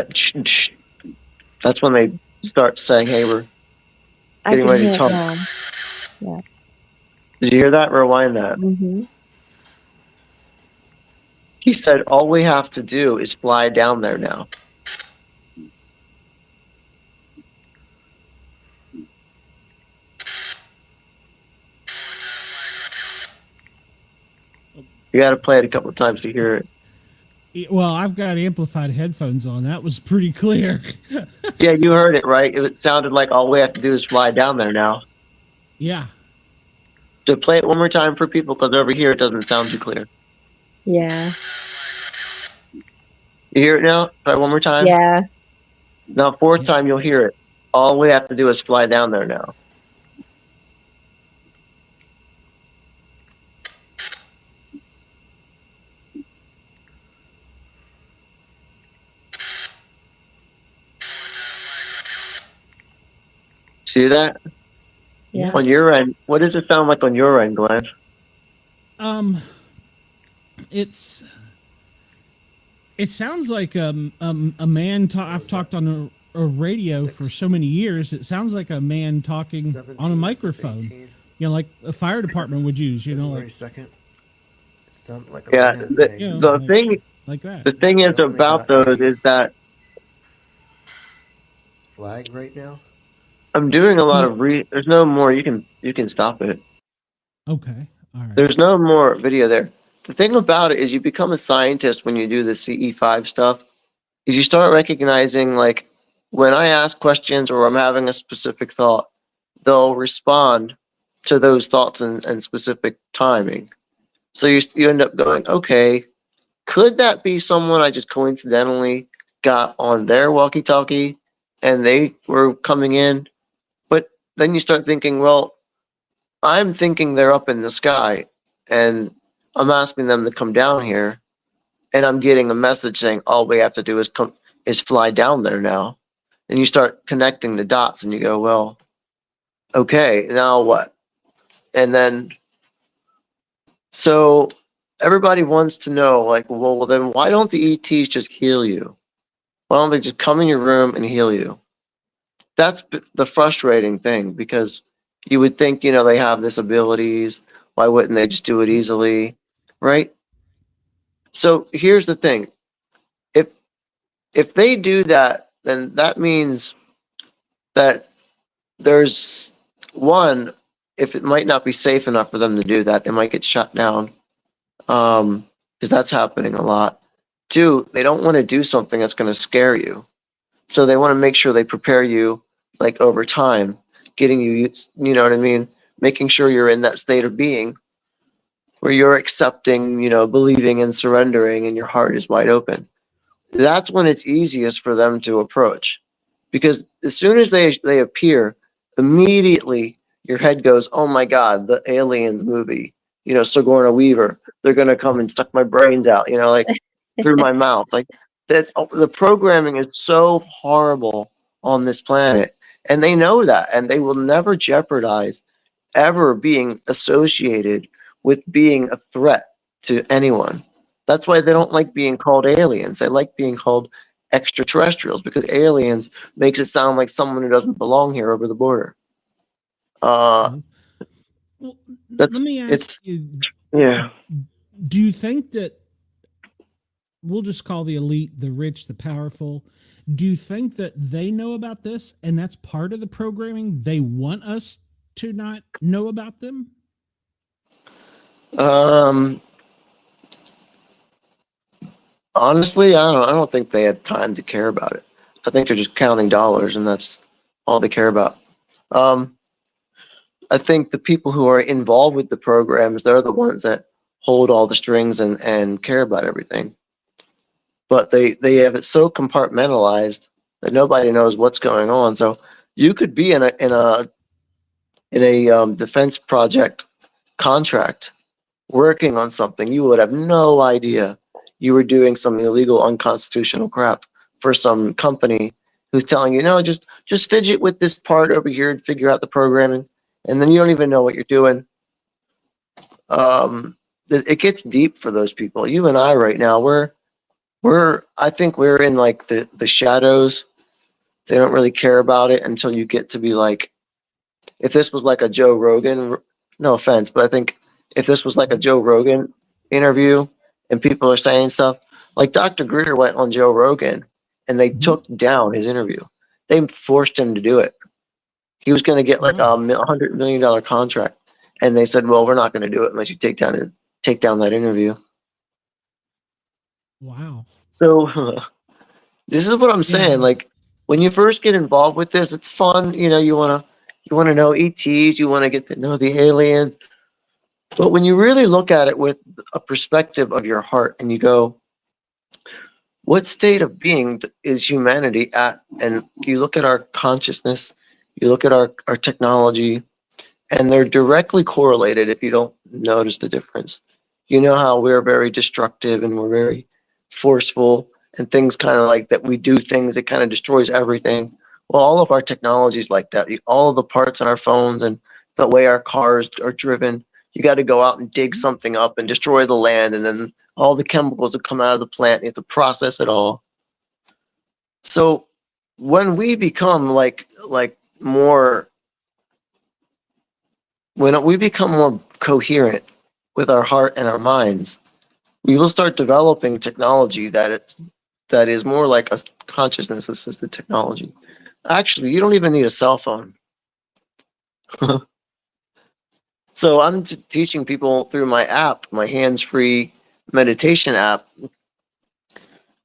That's when they start saying, "Hey, we're I getting can ready to hear it talk." now. Yeah. Did you hear that? Rewind that. Mm-hmm. He said, "All we have to do is fly down there now." You got to play it a couple of times to hear it. Well, I've got amplified headphones on. That was pretty clear. Yeah, you heard it right. It sounded like all we have to do is fly down there now. Yeah. So play it one more time for people because over here it doesn't sound too clear. Yeah. You hear it now? Try one more time. Yeah. Now, fourth Yeah. time you'll hear it. All we have to do is fly down there now. See that? Yeah. On your end, what does it sound like on your end, Glenn? It sounds like a man. I've talked on a radio for so many years. It sounds like a man talking on a microphone. 18, You know, like a fire department would use. You know, February like 2nd. It sounded like a Yeah, man saying, you know, the like, thing like that. the thing is We only about got those a- is that flag right now. I'm doing a lot of there's no more. You can stop it. Okay. All right. There's no more video there. The thing about it is you become a scientist when you do the CE5 stuff. Is you start recognizing, like, when I ask questions or I'm having a specific thought, they'll respond to those thoughts and specific timing. So you end up going, okay, could that be someone I just coincidentally got on their walkie-talkie and they were coming in? But then you start thinking, well, I'm thinking they're up in the sky and I'm asking them to come down here and I'm getting a message saying all we have to do is fly down there now. And you start connecting the dots and you go, well, okay, now what? And then so everybody wants to know, like, well, then why don't the ETs just heal you? Why don't they just come in your room and heal you? That's the frustrating thing because you would think, they have this abilities. Why wouldn't they just do it easily? Right? So here's the thing. If if they do that, then that means that there's one, if it might not be safe enough for them to do that, they might get shut down. Because that's happening a lot. Two, they don't want to do something that's going to scare you. So they want to make sure they prepare you like over time, getting you, you know what I mean? Making sure you're in that state of being where you're accepting, believing and surrendering and your heart is wide open. That's when it's easiest for them to approach. Because as soon as they appear, immediately your head goes, oh my God, the Aliens movie, Sigourney Weaver, they're going to come and suck my brains out, like through my mouth. Like that, the programming is so horrible on this planet. And they know that, and they will never jeopardize ever being associated with being a threat to anyone. That's why they don't like being called aliens. They like being called extraterrestrials because aliens makes it sound like someone who doesn't belong here over the border. Well, That's let me ask it's you: yeah. do you think that we'll just call the elite, the rich, the powerful. Do you think that they know about this and that's part of the programming? They want us to not know about them? Honestly, I don't think they had time to care about it. I think they're just counting dollars, and that's all they care about. Um, I think the people who are involved with the programs, they're the ones that hold all the strings and care about everything. But they have it so compartmentalized that nobody knows what's going on. So you could be in a defense project contract working on something, you would have no idea you were doing some illegal, unconstitutional crap for some company who's telling you, no, just fidget with this part over here and figure out the programming, and then you don't even know what you're doing. It gets deep for those people. You and I right now, I think we're in like the shadows. They don't really care about it until you get to be like, if this was like a Joe Rogan, no offense, but I think if this was like a Joe Rogan interview and people are saying stuff, like Dr. Greer went on Joe Rogan and they took down his interview. They forced him to do it. He was going to get like $100 million contract, and they said, "Well, we're not going to do it unless you take down that interview." Wow. So this is what I'm saying. Like when you first get involved with this, it's fun. You know, you want to know ETs, you want to get to know the aliens. But when you really look at it with a perspective of your heart and you go, what state of being is humanity at? And you look at our consciousness, you look at our technology, and they're directly correlated if you don't notice the difference. You know how we're very destructive and we're very forceful and things kind of like that. We do things that kind of destroys everything. Well, all of our technologies like that, all of the parts on our phones and the way our cars are driven, you got to go out and dig something up and destroy the land, and then all the chemicals that come out of the plant, you have to process it all. So when we become more coherent with our heart and our minds, we will start developing technology that is more like a consciousness assisted technology. Actually, you don't even need a cell phone. So I'm teaching people through my app, my hands-free meditation app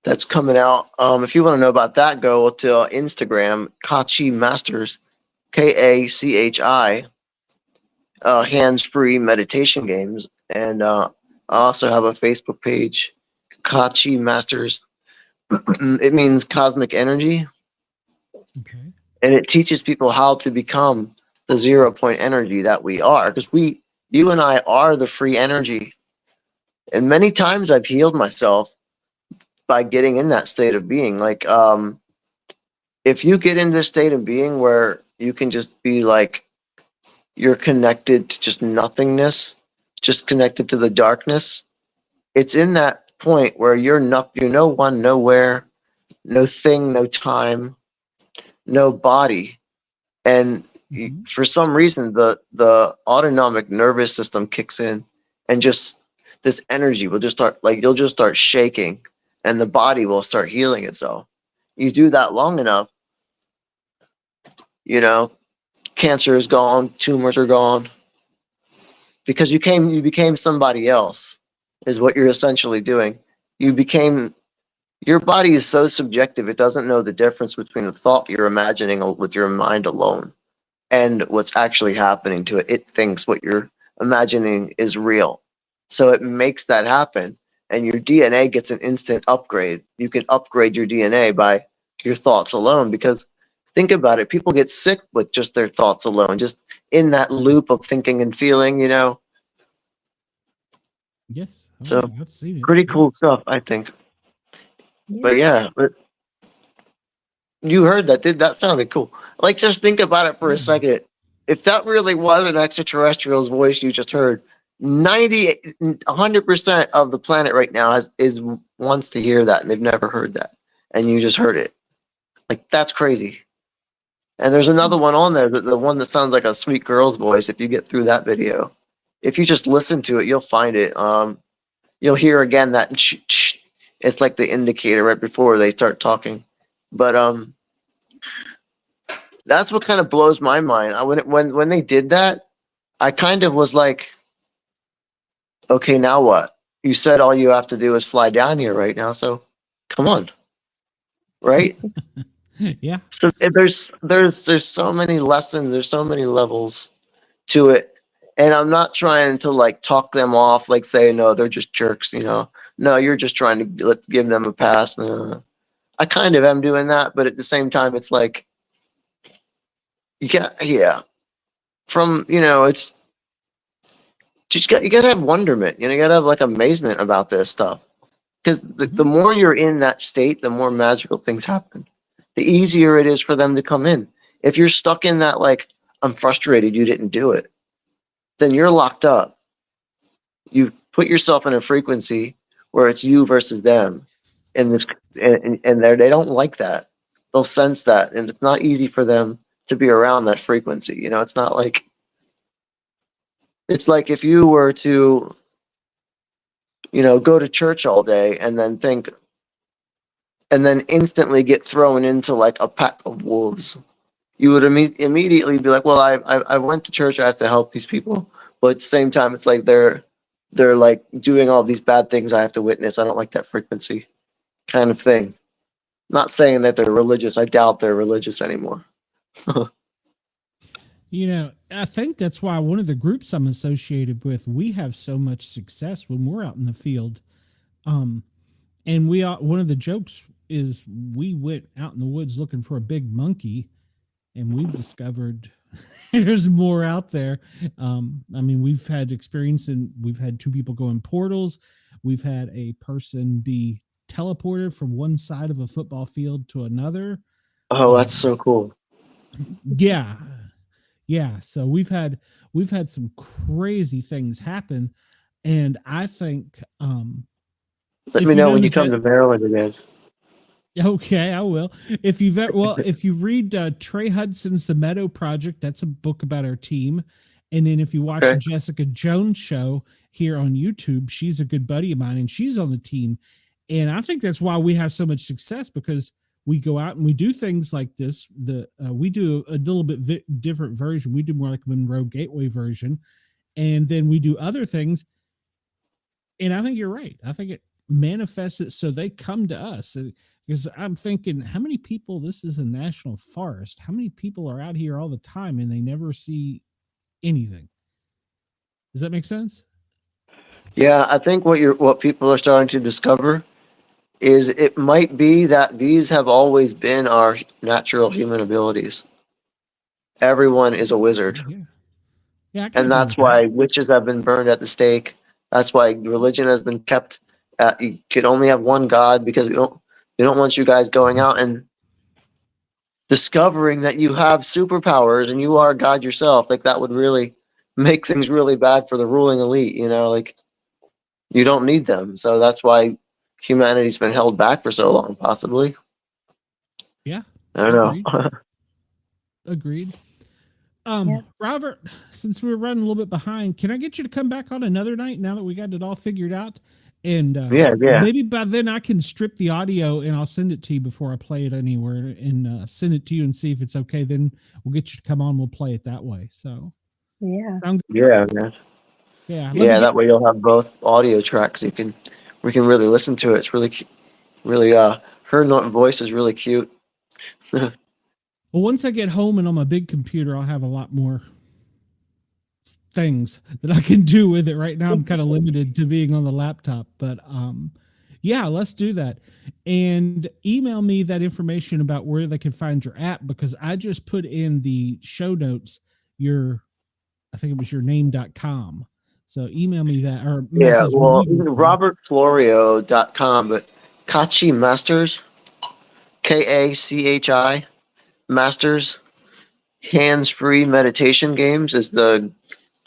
that's coming out. If you want to know about that, go to Instagram, Kachi Masters, KACHI, hands-free meditation games. And I also have a Facebook page, Kachi Masters. It means cosmic energy. Okay. And it teaches people how to become the 0 point energy that we are, because you and I are the free energy. And many times I've healed myself by getting in that state of being. Like, if you get in this state of being where you can just be like, you're connected to just nothingness, just connected to the darkness, it's in that point where you're no one, nowhere, no thing, no time, no body. And for some reason, the autonomic nervous system kicks in, and just this energy will just start, like, you'll just start shaking, and the body will start healing itself. You do that long enough, cancer is gone, tumors are gone, because you became somebody else, is what you're essentially doing. Your body is so subjective, it doesn't know the difference between the thought you're imagining with your mind alone and what's actually happening to it. It thinks what you're imagining is real. So it makes that happen, and your DNA gets an instant upgrade. You can upgrade your DNA by your thoughts alone, because think about it, people get sick with just their thoughts alone, just in that loop of thinking and feeling, Yes. So I've seen it. pretty cool stuff, I think. But yeah, but you heard that. That sounded cool. Like, just think about it for a second. If that really was an extraterrestrial's voice you just heard, 100% of the planet right now wants to hear that, and they've never heard that, and you just heard it. Like, that's crazy. And there's another one on there, the one that sounds like a sweet girl's voice. If you get through that video, if you just listen to it, you'll find it. You'll hear again that It's like the indicator right before they start talking. But that's what kind of blows my mind. When they did that, I kind of was like, okay, now what? You said all you have to do is fly down here right now, so come on, right? Yeah. So there's so many lessons, there's so many levels to it, and I'm not trying to like talk them off, like say no, they're just jerks, you know. No, you're just trying to give them a pass. I kind of am doing that, but at the same time, it's like, yeah, from it's just you gotta have wonderment, you gotta have like amazement about this stuff, because the more you're in that state, the more magical things happen. The easier it is for them to come in. If you're stuck in that, like, I'm frustrated you didn't do it, then you're locked up. You put yourself in a frequency where it's you versus them, and they don't like that. They'll sense that, and it's not easy for them to be around that frequency. It's not like, it's like if you were to go to church all day and then instantly get thrown into like a pack of wolves. You would immediately be like, well, I went to church, I have to help these people, but at the same time, it's like they're like doing all these bad things I have to witness. I don't like that frequency kind of thing. Not saying that they're religious. I doubt they're religious anymore. I think that's why one of the groups I'm associated with, we have so much success when we're out in the field. And one of the jokes is we went out in the woods looking for a big monkey, and we've discovered there's more out there. We've had experience, and we've had 2 people go in portals. We've had a person be teleported from one side of a football field to another. Oh, that's so cool. Yeah. So we've had some crazy things happen, and I think let me know when you come to Maryland again. Okay, I will. If you read Trey Hudson's The Meadow Project, that's a book about our team. And then if you watch the Jessica Jones show here on YouTube, she's a good buddy of mine, and she's on the team. And I think that's why we have so much success, because we go out and we do things like this. We do a little bit different version. We do more like a Monroe Gateway version, and then we do other things. And I think you're right. I think it manifests it so they come to us. Because I'm thinking, how many people, this is a national forest, how many people are out here all the time and they never see anything? Does that make sense? Yeah, I think what people are starting to discover is it might be that these have always been our natural human abilities. Everyone is a wizard. Yeah. And that's why witches have been burned at the stake. That's why religion has been kept at, you could only have one God, because we don't want you guys going out and discovering that you have superpowers and you are God yourself. Like, that would really make things really bad for the ruling elite, like you don't need them. So that's why humanity's been held back for so long, possibly. Yeah. I don't know. Agreed. Robert, since we're running a little bit behind, can I get you to come back on another night now that we got it all figured out? And yeah. Maybe by then I can strip the audio and I'll send it to you before I play it anywhere, and send it to you and see if it's okay. Then we'll get you to come on. We'll play it that way. So yeah, yeah, man. Yeah. That way you'll have both audio tracks. We can really listen to it. It's really her voice is really cute. Well, once I get home and on my big computer, I'll have a lot more things that I can do with it. Right now, I'm kind of limited to being on the laptop, but yeah, let's do that. And email me that information about where they can find your app, because I just put in the show notes I think it was your name.com. So email me that, or RobertFlorio.com, but Kachi Masters, Kachi Masters, hands-free meditation games is the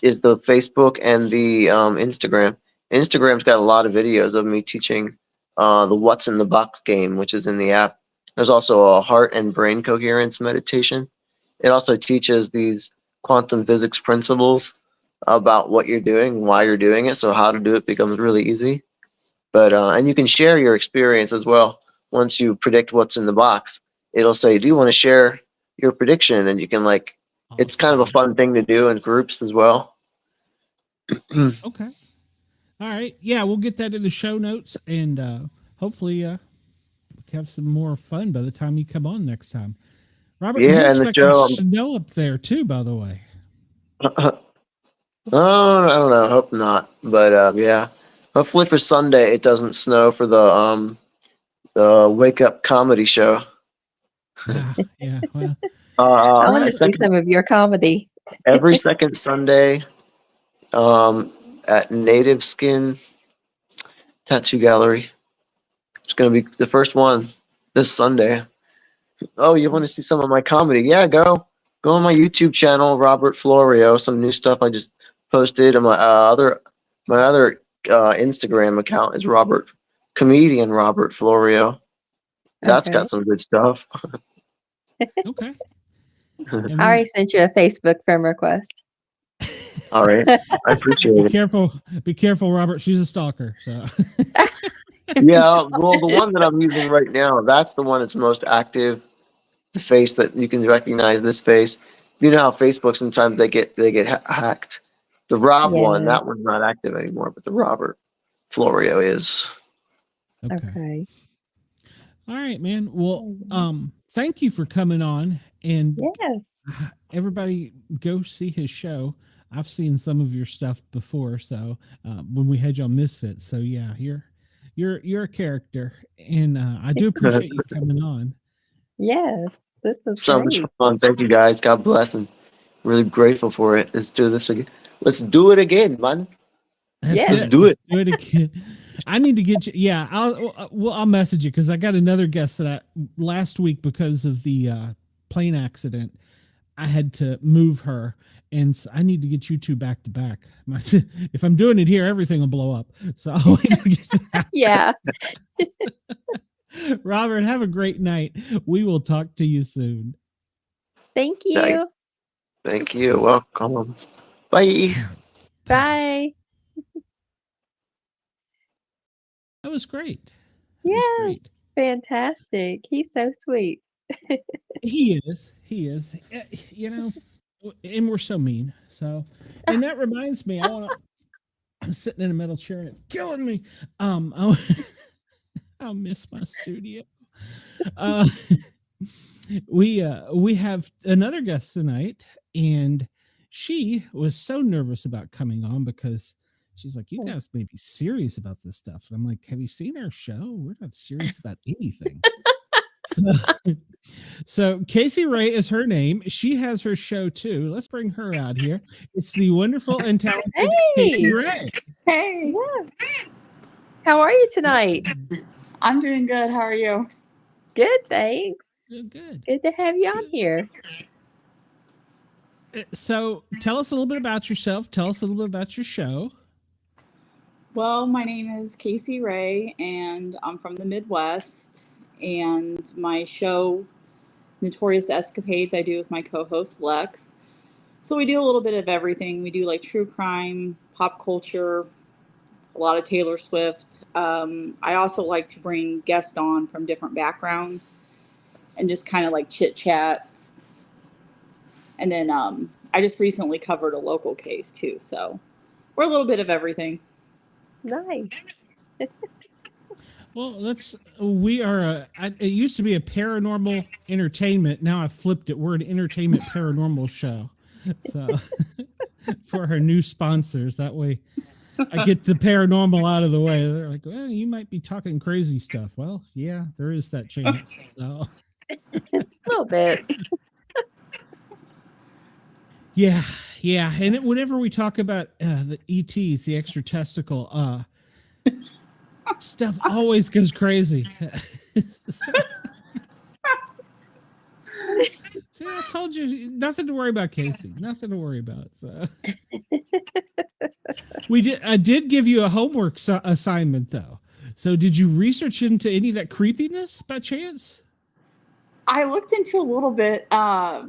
Facebook and the Instagram. Instagram's got a lot of videos of me teaching the What's in the Box game, which is in the app. There's also a heart and brain coherence meditation. It also teaches these quantum physics principles about what you're doing, why you're doing it, so how to do it becomes really easy. But and you can share your experience as well. Once you predict what's in the box, it'll say, "Do you want to share your prediction?" And you can like, it's kind of a Awesome. fun thing to do in groups as well. Okay. All right. Yeah, we'll get that in the show notes, and hopefully we can have some more fun by the time you come on next time. Robert, Yeah, you're and the expecting show. snow up there too, by the way. Oh, I don't know. Hope not. But yeah, hopefully for Sunday it doesn't snow for the wake up comedy show. Yeah. Well, I want to see Second, some of your comedy. every second Sunday, at Native Skin Tattoo Gallery. It's gonna be the first one this Sunday. Oh, you want to see some of my comedy? Yeah, go on my YouTube channel, Robert Florio. Some new stuff I just posted. And my other Instagram account is comedian Robert Florio. That's Okay. got some good stuff. okay. I already sent you a Facebook friend request. All right, I appreciate Be it. careful, Robert. She's a stalker. So Yeah, well, the one that I'm using right now, that's the one that's most active. The face that you can recognize, this face. You know how Facebook sometimes they get hacked. The Rob one, Yeah. that one's not active anymore, but the Robert Florio is. Okay. All right, man. Well, thank you for coming on, and Yes. everybody go see his show. I've seen some of your stuff before, so when we had you on Misfits. So yeah, you're a character, and I do appreciate you coming on. Yes. This was So much great. fun. Thank you guys. God bless, and really grateful for it. Let's do this again. Let's do it again, man. Yes. Let's do it. Let's do it again. I need to get you. Yeah, I'll message you because I got another guest that last week, because of the plane accident, I had to move her, and so I need to get you two back to back. If I'm doing it here, everything will blow up. So I'll wait to get to that. Yeah. Robert, have a great night. We will talk to you soon. Thank you. Thank you. Welcome. Bye. Bye. That was great. Yes. Fantastic. He's so sweet. He is. You know, and we're so mean. So, and that reminds me, I'm sitting in a metal chair and it's killing me. I'll miss my studio. We have another guest tonight, and she was so nervous about coming on because she's like, "You guys may be serious about this stuff." And I'm like, "Have you seen our show? We're not serious about anything." So Casey Rae is her name. She has her show too. Let's bring her out here. It's the wonderful and talented Casey Rae. Hey, Yes. How are you tonight? I'm doing good. How are you? Good, thanks. Good. Good to have you on here. So tell us a little bit about yourself. Tell us a little bit about your show. Well, my name is Casey Rae, and I'm from the Midwest. And my show, Notorious Escapades, I do with my co-host Lex. So we do a little bit of everything. We do like true crime, pop culture, a lot of Taylor Swift. I also like to bring guests on from different backgrounds and just kind of like chit chat. And then I just recently covered a local case too. So we're a little bit of everything. Nice. Well, we are, it used to be a paranormal entertainment. Now I've flipped it. We're an entertainment paranormal show. So for our new sponsors, that way I get the paranormal out of the way. They're like, well, you might be talking crazy stuff. Well, yeah, there is that chance. So A little bit. yeah. And whenever we talk about the ETs, the extra testicle, stuff always goes crazy. See, I told you, nothing to worry about, Casey. Nothing to worry about. So I did give you a homework assignment though. So did you research into any of that creepiness by chance? I looked into a little bit. Why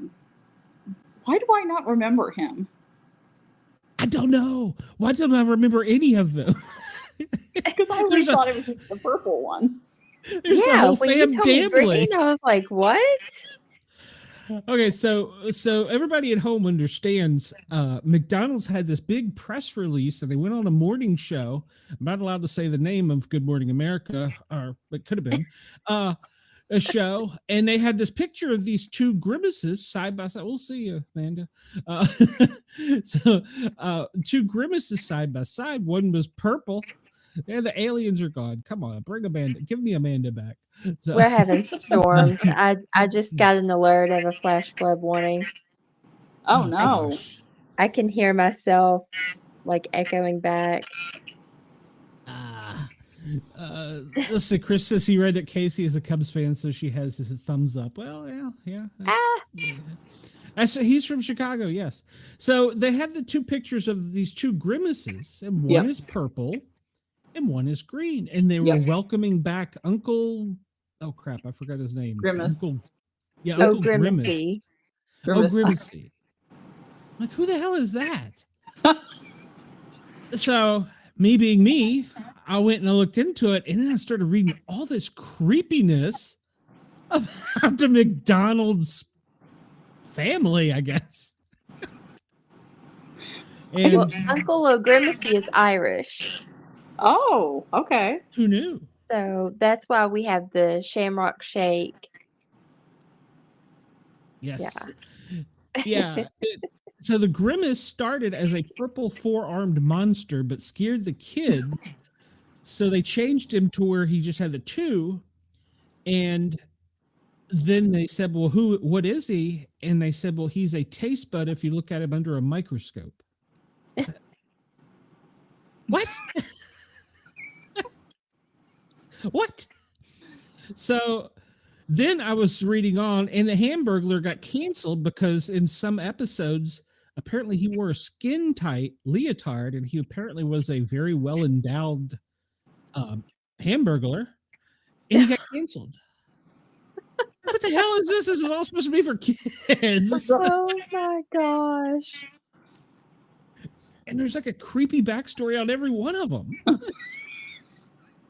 do I not remember him? I don't know. Why don't I remember any of them? Because I always thought it was just the purple one. There's the Yeah, whole when you fam told me gambling. green, I was like, what? Okay, so everybody at home understands. McDonald's had this big press release, and they went on a morning show. I'm not allowed to say the name of Good Morning America, or it could have been a show, and they had this picture of these two grimaces side by side. We'll see you, Amanda. Two grimaces side by side. One was purple. Yeah, the aliens are gone. Come on, bring Amanda. Give me Amanda back. So, We're having storms. I just got an alert of a flash flood warning. Oh no. gosh. I can hear myself like echoing back. Let's see. Chris says he read that Casey is a Cubs fan, so she has his thumbs up. Well, yeah. He's from Chicago, yes. So they have the two pictures of these two grimaces, and one is purple and one is green, and they were welcoming back Uncle. Oh crap! I forgot his name. Grimace. Uncle Grimace. Grimacy. Oh, Grimacy. Like, who the hell is that? So, me being me, I went and I looked into it, and then I started reading all this creepiness about the McDonald's family, I guess. And Well, Uncle O'Grimacy is Irish. Oh, okay. who knew? So that's why we have the Shamrock Shake. Yes. Yeah. So the grimace started as a purple four-armed monster, but scared the kids. So they changed him to where he just had the two. And then they said, well, what is he? And they said, well, he's a taste bud if you look at him under a microscope. What? What? So then I was reading on, and the Hamburglar got canceled because in some episodes, apparently he wore a skin tight leotard, and he apparently was a very well endowed Hamburglar, and he got canceled. What the hell is this? This is all supposed to be for kids. Oh my gosh. And there's like a creepy backstory on every one of them.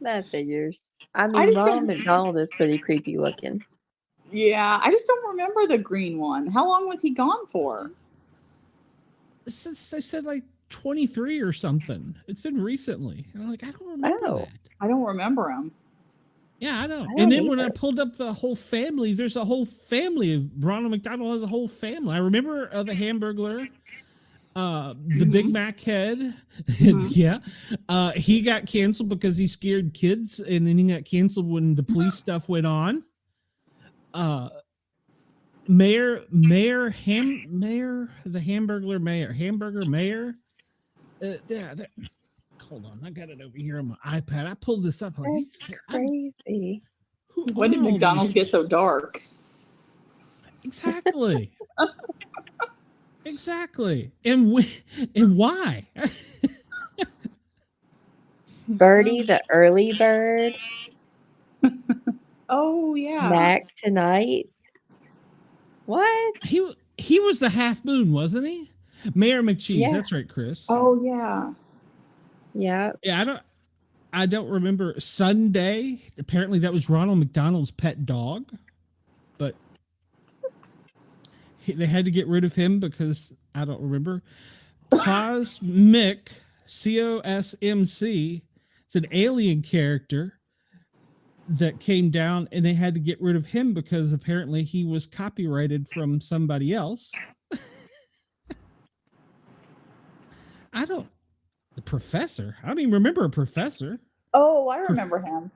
That figures. I I mean, just Ronald don't- McDonald is pretty creepy looking. Yeah, I just don't remember the green one. How long was he gone for? Since they said like 23 or something. It's been recently. And I'm like, I don't remember Oh. that. I don't remember him. Yeah, I know. I And don't then when I either. pulled up the whole family, there's a whole family of Ronald McDonald has a whole family. I remember the Hamburglar, the Big Mac head. Yeah. He got canceled because he scared kids, and then he got canceled when the police stuff went on. Hamburger Mayor. Hold on, I got it over here on my iPad. I pulled this up. Like, That's crazy. When did are all McDonald's these- get so dark? Exactly. Exactly. And why? Birdie, the early bird. Oh yeah. Mac tonight. What? He was the half moon, wasn't he? Mayor McCheese. Yeah. That's right, Chris. Oh yeah. Yeah. Yeah, I don't remember Sunday. Apparently that was Ronald McDonald's pet dog, but they had to get rid of him because I don't remember. Cosmic, COSMC. It's an alien character that came down, and they had to get rid of him because apparently he was copyrighted from somebody else. The professor? I don't even remember a professor. Oh, I remember him.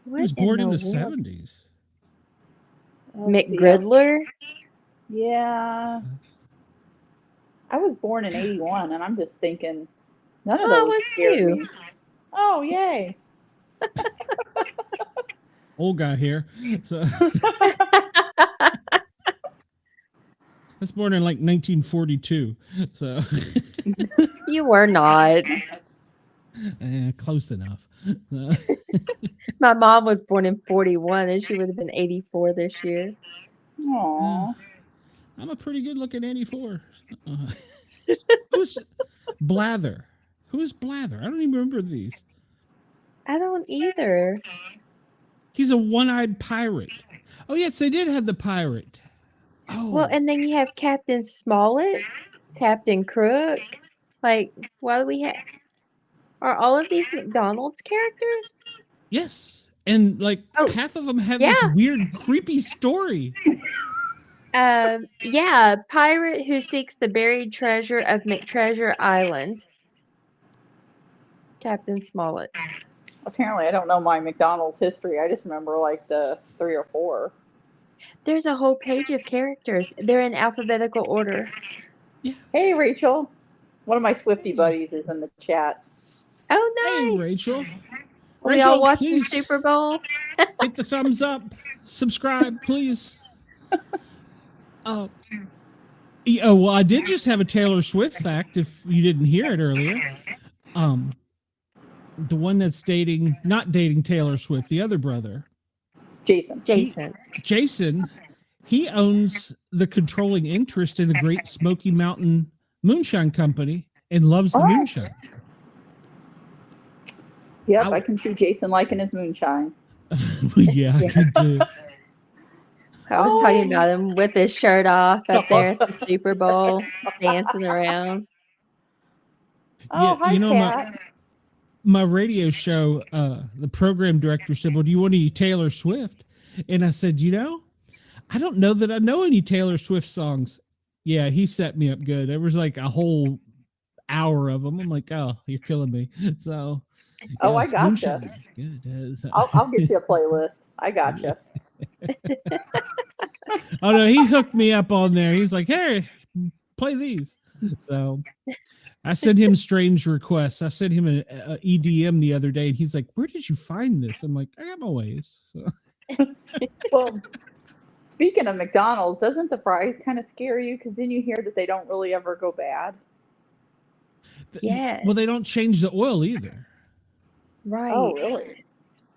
He was born in the 70s. Let's see. McGriddler. Yeah. I was born in 81, and I'm just thinking none of Oh, I those was scared too. me. Oh, yay. Old guy here. So I was born in like 1942. So You were not. close enough. My mom was born in 41 and she would have been 84 this year. Aw. I'm a pretty good looking 84. Who's Blather? Who's Blather? I don't even remember these. I don't either. He's a one-eyed pirate. Oh, yes, they did have the pirate. Oh, Well, and then you have Captain Smollett, Captain Crook. Like, why do we have? Are all of these McDonald's characters? yes. And like Oh, half of them have yeah. this weird, creepy story. Yeah, pirate who seeks the buried treasure of McTreasure Island. Captain Smollett. Apparently, I don't know my McDonald's history. I just remember like the 3 or 4. There's a whole page of characters. They're in alphabetical order. Hey, Rachel. One of my Swiftie buddies is in the chat. Oh, Hey, nice. Rachel. We all Rachel, watching please Super Bowl. hit the thumbs up. Subscribe, please. Yeah, well, I did just have a Taylor Swift fact. If you didn't hear it earlier, the one that's not dating Taylor Swift, the other brother, Jason. Jason. He owns the controlling interest in the Great Smoky Mountain Moonshine Company and loves the Oh. moonshine. Yep, Ow. I can see Jason liking his moonshine. Yeah, I could do. I was talking about him with his shirt off up there at the Super Bowl, dancing around. Oh, hi, you know, Kat. my radio show, the program director said, well, do you want any Taylor Swift? And I said, I don't know that I know any Taylor Swift songs. Yeah, he set me up good. There was like a whole hour of them. I'm like, oh, you're killing me. So, Oh, I yes, gotcha. Moonshine is good. So- I'll get you a playlist. I gotcha. Oh, no, he hooked me up on there. He's like, hey, play these. So I sent him strange requests. I sent him an EDM the other day, and he's like, where did you find this? I'm like, I got my ways. So. Well, speaking of McDonald's, doesn't the fries kind of scare you? Because didn't you hear that they don't really ever go bad? Yes. Well, they don't change the oil either. Right. Oh, really?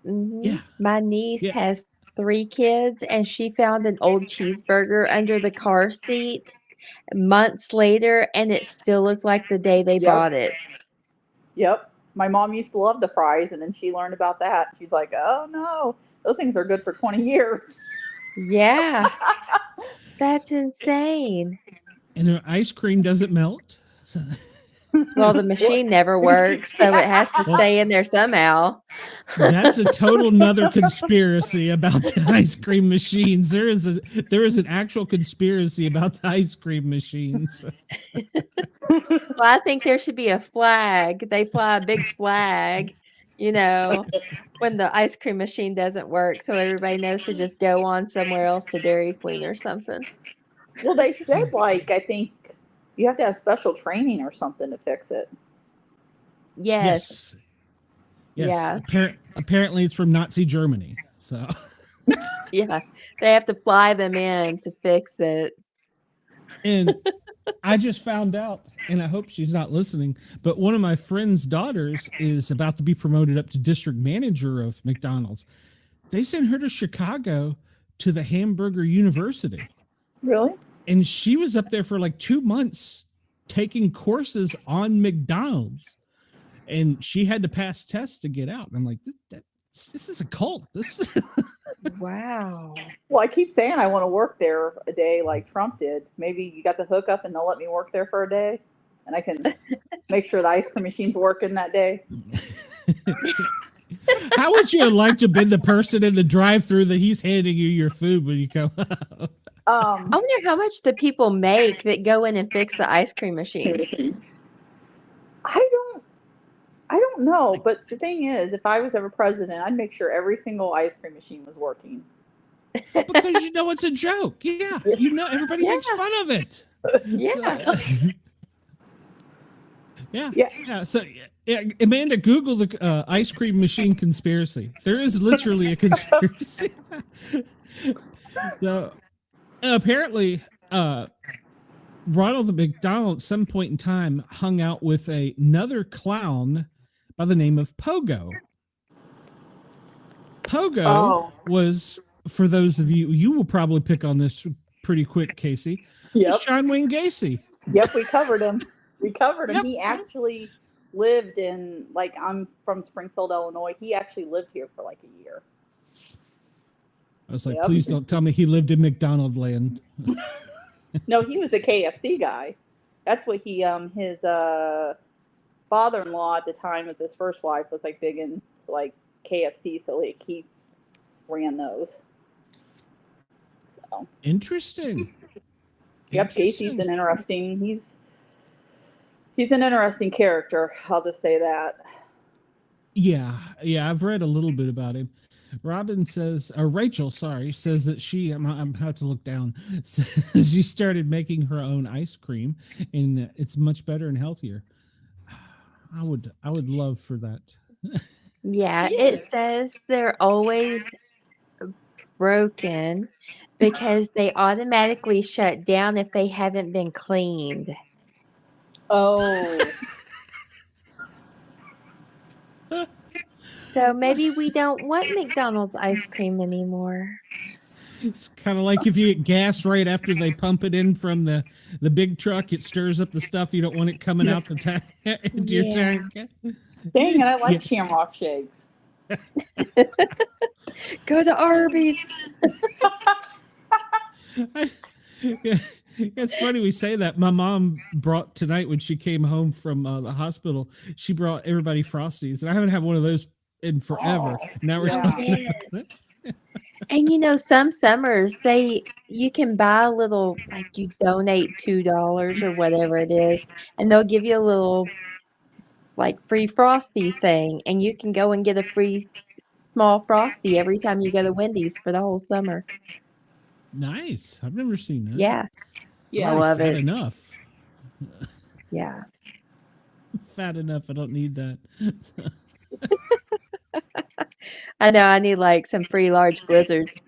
Mhm. Yeah. My niece Yeah. has 3 kids, and she found an old cheeseburger under the car seat months later, and it still looked like the day they Yep. bought it. Yep. My mom used to love the fries, and then she learned about that. She's like, oh, no, those things are good for 20 years. Yeah. That's insane. And their ice cream doesn't melt. So- Well, the machine never works, so it has to stay in there somehow. That's a total nother conspiracy about the ice cream machines. There is an actual conspiracy about the ice cream machines. Well, I think there should be a flag. They fly a big flag, when the ice cream machine doesn't work, so everybody knows to just go on somewhere else to Dairy Queen or something. Well, they said, I think you have to have special training or something to fix it. Yes. Yes. Yeah. Apparently it's from Nazi Germany. So Yeah. They have to fly them in to fix it. and I just found out, and I hope she's not listening, but one of my friend's daughters is about to be promoted up to district manager of McDonald's. They sent her to Chicago to the Hamburger University. Really? And she was up there for like 2 months taking courses on McDonald's. And she had to pass tests to get out. And I'm like, this is a cult. This Wow. Well, I keep saying I want to work there a day like Trump did. Maybe you got the hookup and they'll let me work there for a day. And I can make sure the ice cream machine's working that day. How would you have liked to have been the person in the drive-thru that he's handing you your food when you come out? I wonder how much the people make that go in and fix the ice cream machine. I don't know, but the thing is, if I was ever president, I'd make sure every single ice cream machine was working. Because it's a joke. Yeah. Everybody makes fun of it. Yeah. Yeah. So, Amanda, Google the ice cream machine conspiracy. There is literally a conspiracy. So, apparently, Ronald McDonald at some point in time hung out with another clown by the name of Pogo. Pogo was, for those of you will probably pick on this pretty quick, Casey. Yep. John Wayne Gacy. Yep, we covered him. Yep. Yep. He actually lived in, like, I'm from Springfield, Illinois. He actually lived here for like a year. I was like, Yep. please don't tell me he lived in McDonald land. No, he was the KFC guy. That's what he, his father-in-law at the time of his first wife was like big into like KFC, so like he ran those. So Interesting. yep, Casey's an interesting. He's an interesting character. I'll just say that. Yeah, I've read a little bit about him. Robin says, or Rachel, sorry, says that I'm about to look down. Says she started making her own ice cream, and it's much better and healthier. I would love for that. Yeah, it says they're always broken because they automatically shut down if they haven't been cleaned. Oh. So maybe we don't want McDonald's ice cream anymore. It's kind of like if you get gas right after they pump it in from the big truck, it stirs up the stuff. You don't want it coming out the tank into your tank. Dang it, I like Shamrock Shakes. Go to Arby's. It's funny we say that. My mom brought tonight when she came home from the hosptal, she brought everybody Frosties, and I haven't had one of those in forever. Now we're talking about that. And you know, some summers you can buy a little, like you donate $2 or whatever it is, and they'll give you a little like free Frosty thing, and you can go and get a free small Frosty every time you go to Wendy's for the whole summer. Nice. I've never seen that. Yeah. Yeah, I love fat it. enough. Yeah. Fat enough. I don't need that. I know. I need like some free large blizzards.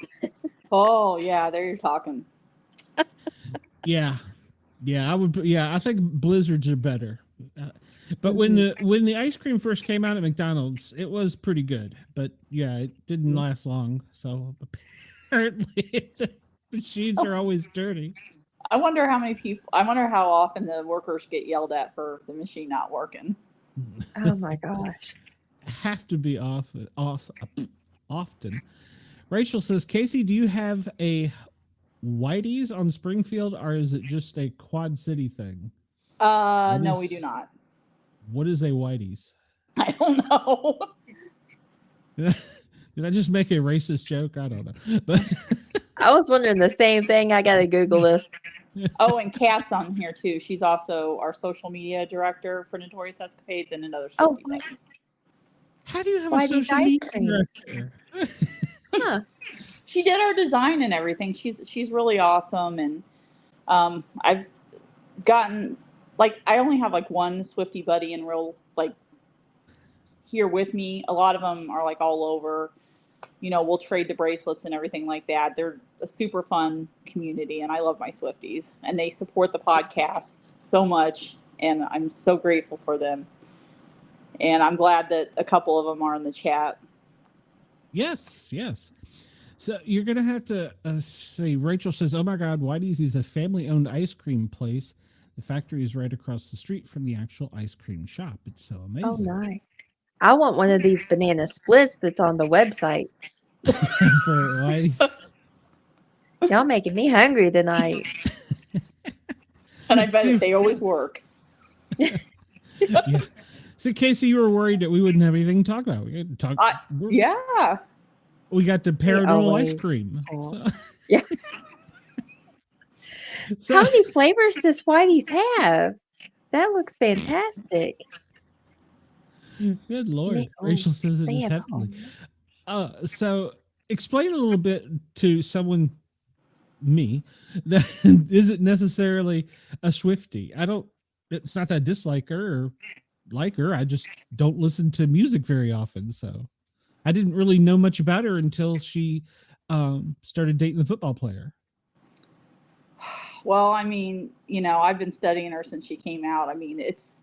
Oh yeah, there you're talking. Yeah, I would. Yeah, I think blizzards are better. But when the ice cream first came out at McDonald's, it was pretty good. But yeah, it didn't last long. So apparently the machines are always dirty. I wonder how often the workers get yelled at for the machine not working. Oh my gosh. Have to be often. Rachel says, Casey, do you have a Whitey's on Springfield, or is it just a Quad City thing? No, we do not. What is a Whitey's? I don't know. Did I just make a racist joke? I don't know. But I was wondering the same thing. I got to Google this. Oh, and Kat's on here too. She's also our social media director for Notorious Escapades and another. Oh, Swiftie. How do you have Whitey's a social ice media cream. director? Huh. She did our design and everything. She's really awesome, and I've gotten I only have like one Swiftie buddy in real here with me. A lot of them are like all over. You know, we'll trade the bracelets and everything like that. They're a super fun community, and I love my Swifties, and they support the podcast so much, and I'm so grateful for them. And I'm glad that a couple of them are in the chat. Yes. So you're going to have to say, Rachel says, oh my God, Whitey's is a family-owned ice cream place. The factory is right across the street from the actual ice cream shop. It's so amazing. Oh, nice. I want one of these banana splits that's on the website. For Whitey's. Y'all making me hungry tonight. And I bet they always work. Yeah. So, Casey, you were worried that we wouldn't have anything to talk about. We had to talk. Yeah. We got the paranormal ice always cream. are. So, Yeah. so, How many flavors does Whitey's have? That looks fantastic. good Lord. Rachel says it is heavenly. So explain a little bit to someone, me, that isn't necessarily a Swiftie. It's not that I dislike her or like her. I just don't listen to music very often. So I didn't really know much about her until she started dating the football player. Well, I mean, you know, I've been studying her since she came out. I mean, it's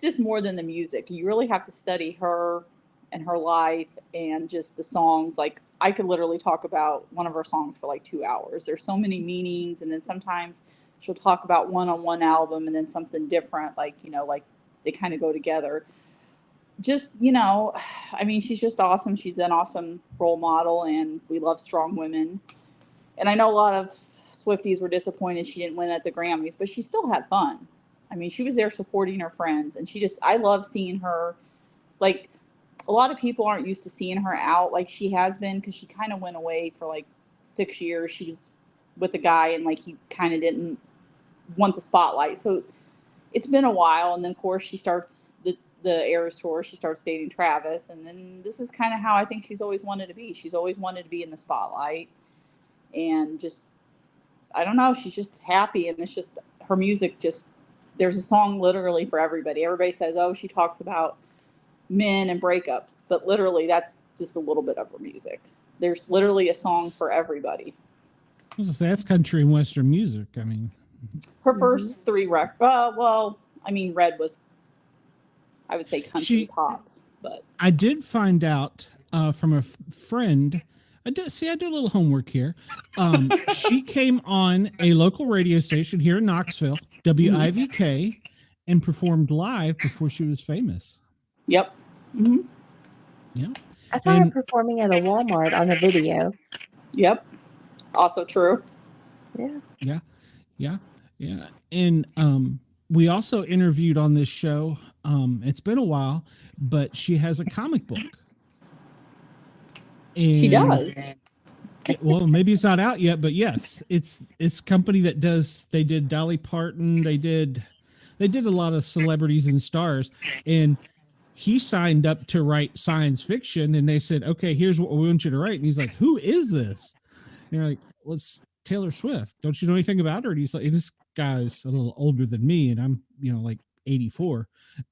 just more than the music. You really have to study her and her life and just the songs. Like, I could literally talk about one of her songs for like 2 hours. There's so many meanings. And then sometimes she'll talk about one on one album and then something different. Like, you know, like they kind of go together. Just, you know, I mean, she's just awesome. She's an awesome role model, and we love strong women. And I know a lot of Swifties were disappointed she didn't win at the Grammys, but she still had fun. I mean, she was there supporting her friends, and I love seeing her. Like, a lot of people aren't used to seeing her out like she has been, because she kind of went away for like 6 years. She was with a guy, and like he kind of didn't want the spotlight. So it's been a while, and then of course she starts the Eras tour. She starts dating Travis, and then this is kind of how I think she's always wanted to be. She's always wanted to be in the spotlight, and just, I don't know, she's just happy, and it's just her music. Just, there's a song literally for everybody. Everybody says, oh, she talks about men and breakups, but literally that's just a little bit of her music. There's literally a song for everybody. I was gonna say, that's country and western music. I mean, her first 3 records. Well, I mean, Red was, I would say, country pop. But I did find out from a friend. I do a little homework here. She came on a local radio station here in Knoxville, WIVK, and performed live before she was famous. Yep. Mm-hmm. Yeah. I saw her performing at a Walmart on a video. Yep. Also true. Yeah. And we also interviewed on this show. It's been a while, but she has a comic book. And she does. Well, maybe it's not out yet, but yes, it's company that does. They did Dolly Parton. They did a lot of celebrities and stars, and he signed up to write science fiction, and they said, okay, here's what we want you to write. And he's like, who is this? And you're like, well, it's Taylor Swift. Don't you know anything about her? And he's like, this guy's a little older than me, and I'm, like 84.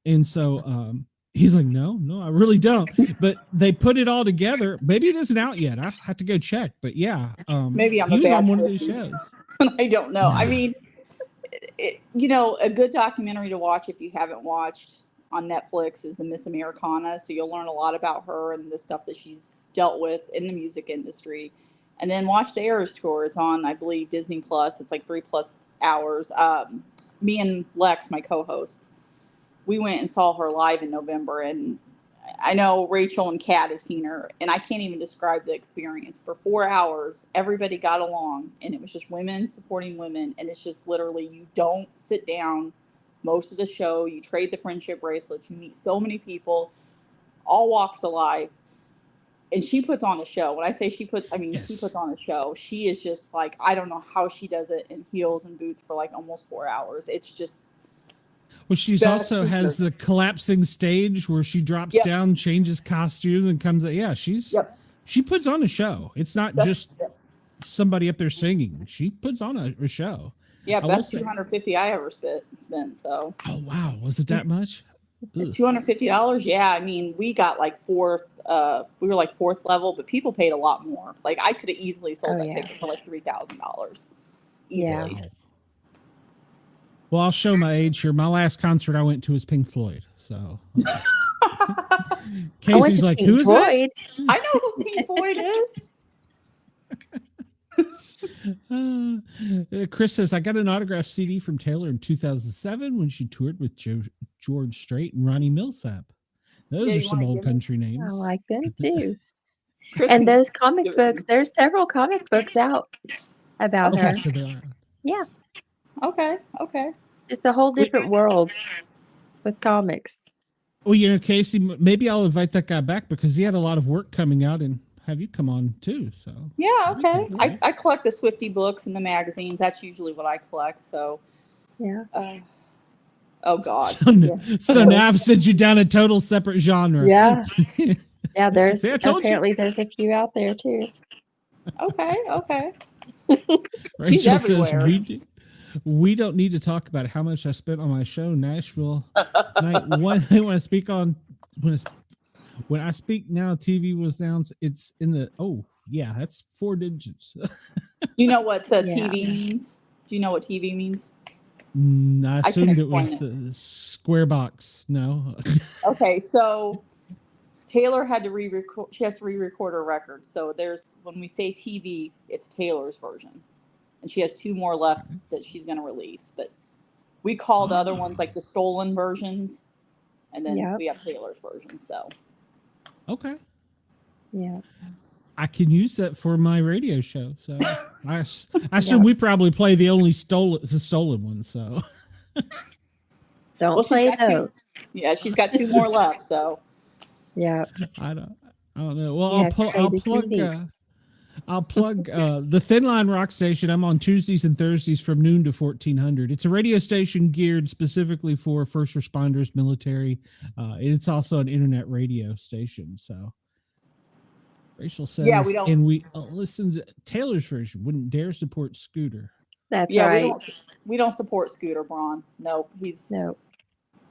And so he's like, no, I really don't. But they put it all together. Maybe it isn't out yet. I have to go check. But yeah, maybe he was on one of these shows. I don't know. I mean, a good documentary to watch if you haven't watched on Netflix is the Miss Americana. So you'll learn a lot about her and the stuff that she's dealt with in the music industry. And then watch the Eras tour. It's on, I believe, Disney Plus. It's like 3+ hours. Me and Lex, my co-host, we went and saw her live in November. And I know Rachel and Kat have seen her, and I can't even describe the experience. For 4 hours, everybody got along, and it was just women supporting women. And it's just literally, you don't sit down most of the show. You trade the friendship bracelets. You meet so many people, all walks of life. And she puts on a show. When I say she puts on a show. She is just like, I don't know how she does it in heels and boots for like almost 4 hours. It's just. Well, she's also has the collapsing stage where she drops down, changes costume, and comes. Yeah, she puts on a show. It's not just somebody up there singing. She puts on a show. Yeah, best $250 I ever spent. So. Oh wow, was it that much? $250? Yeah, I mean, we got like fourth. We were like 4th level, but people paid a lot more. Like, I could have easily sold that ticket for like $3,000 easily. Yeah. Well, I'll show my age here. My last concert I went to was Pink Floyd. So Casey's like, who is that? I know who Pink Floyd is. Chris says, I got an autographed CD from Taylor in 2007 when she toured with George Strait and Ronnie Millsap. Those are some old country names. I like them too. And those comic books, there's several comic books out about her. So there are. Yeah. Okay. Just a whole different world with comics. Well, Casey, maybe I'll invite that guy back because he had a lot of work coming out and have you come on too. So yeah, okay. I collect the Swiftie books and the magazines. That's usually what I collect. So yeah. Oh God. So now I've sent you down a total separate genre. Yeah. Yeah, there's apparently there's a few out there too. Okay. Rachel says we don't need to talk about how much I spent on my show Nashville night. When I speak now, TV was down. It's in the that's 4 digits. Do you know what the TV means? Do you know what TV means? I assumed it was the square box. No. Okay, so Taylor had to re-record. She has to re-record her record. So when we say TV, it's Taylor's version, and she has 2 more left that she's going to release. But we call the other ones like the stolen versions. and then Yep. we have Taylor's version. So Okay. Yeah. I can use that for my radio show. So I assume we probably play the only stolen one. So Don't well, she's play got two. those. Yeah, she's got 2 more left. So Yeah. I don't know. Well, You have to pay the TV. I'll plug the Thin Line Rock Station. I'm on Tuesdays and Thursdays from noon to 1400. It's a radio station geared specifically for first responders, military. It's also an internet radio station. So Rachel says, yeah, we don't. and we listen to Taylor's version. Wouldn't dare support Scooter. That's Yeah, right. we don't support Scooter Braun. Nope, he's No.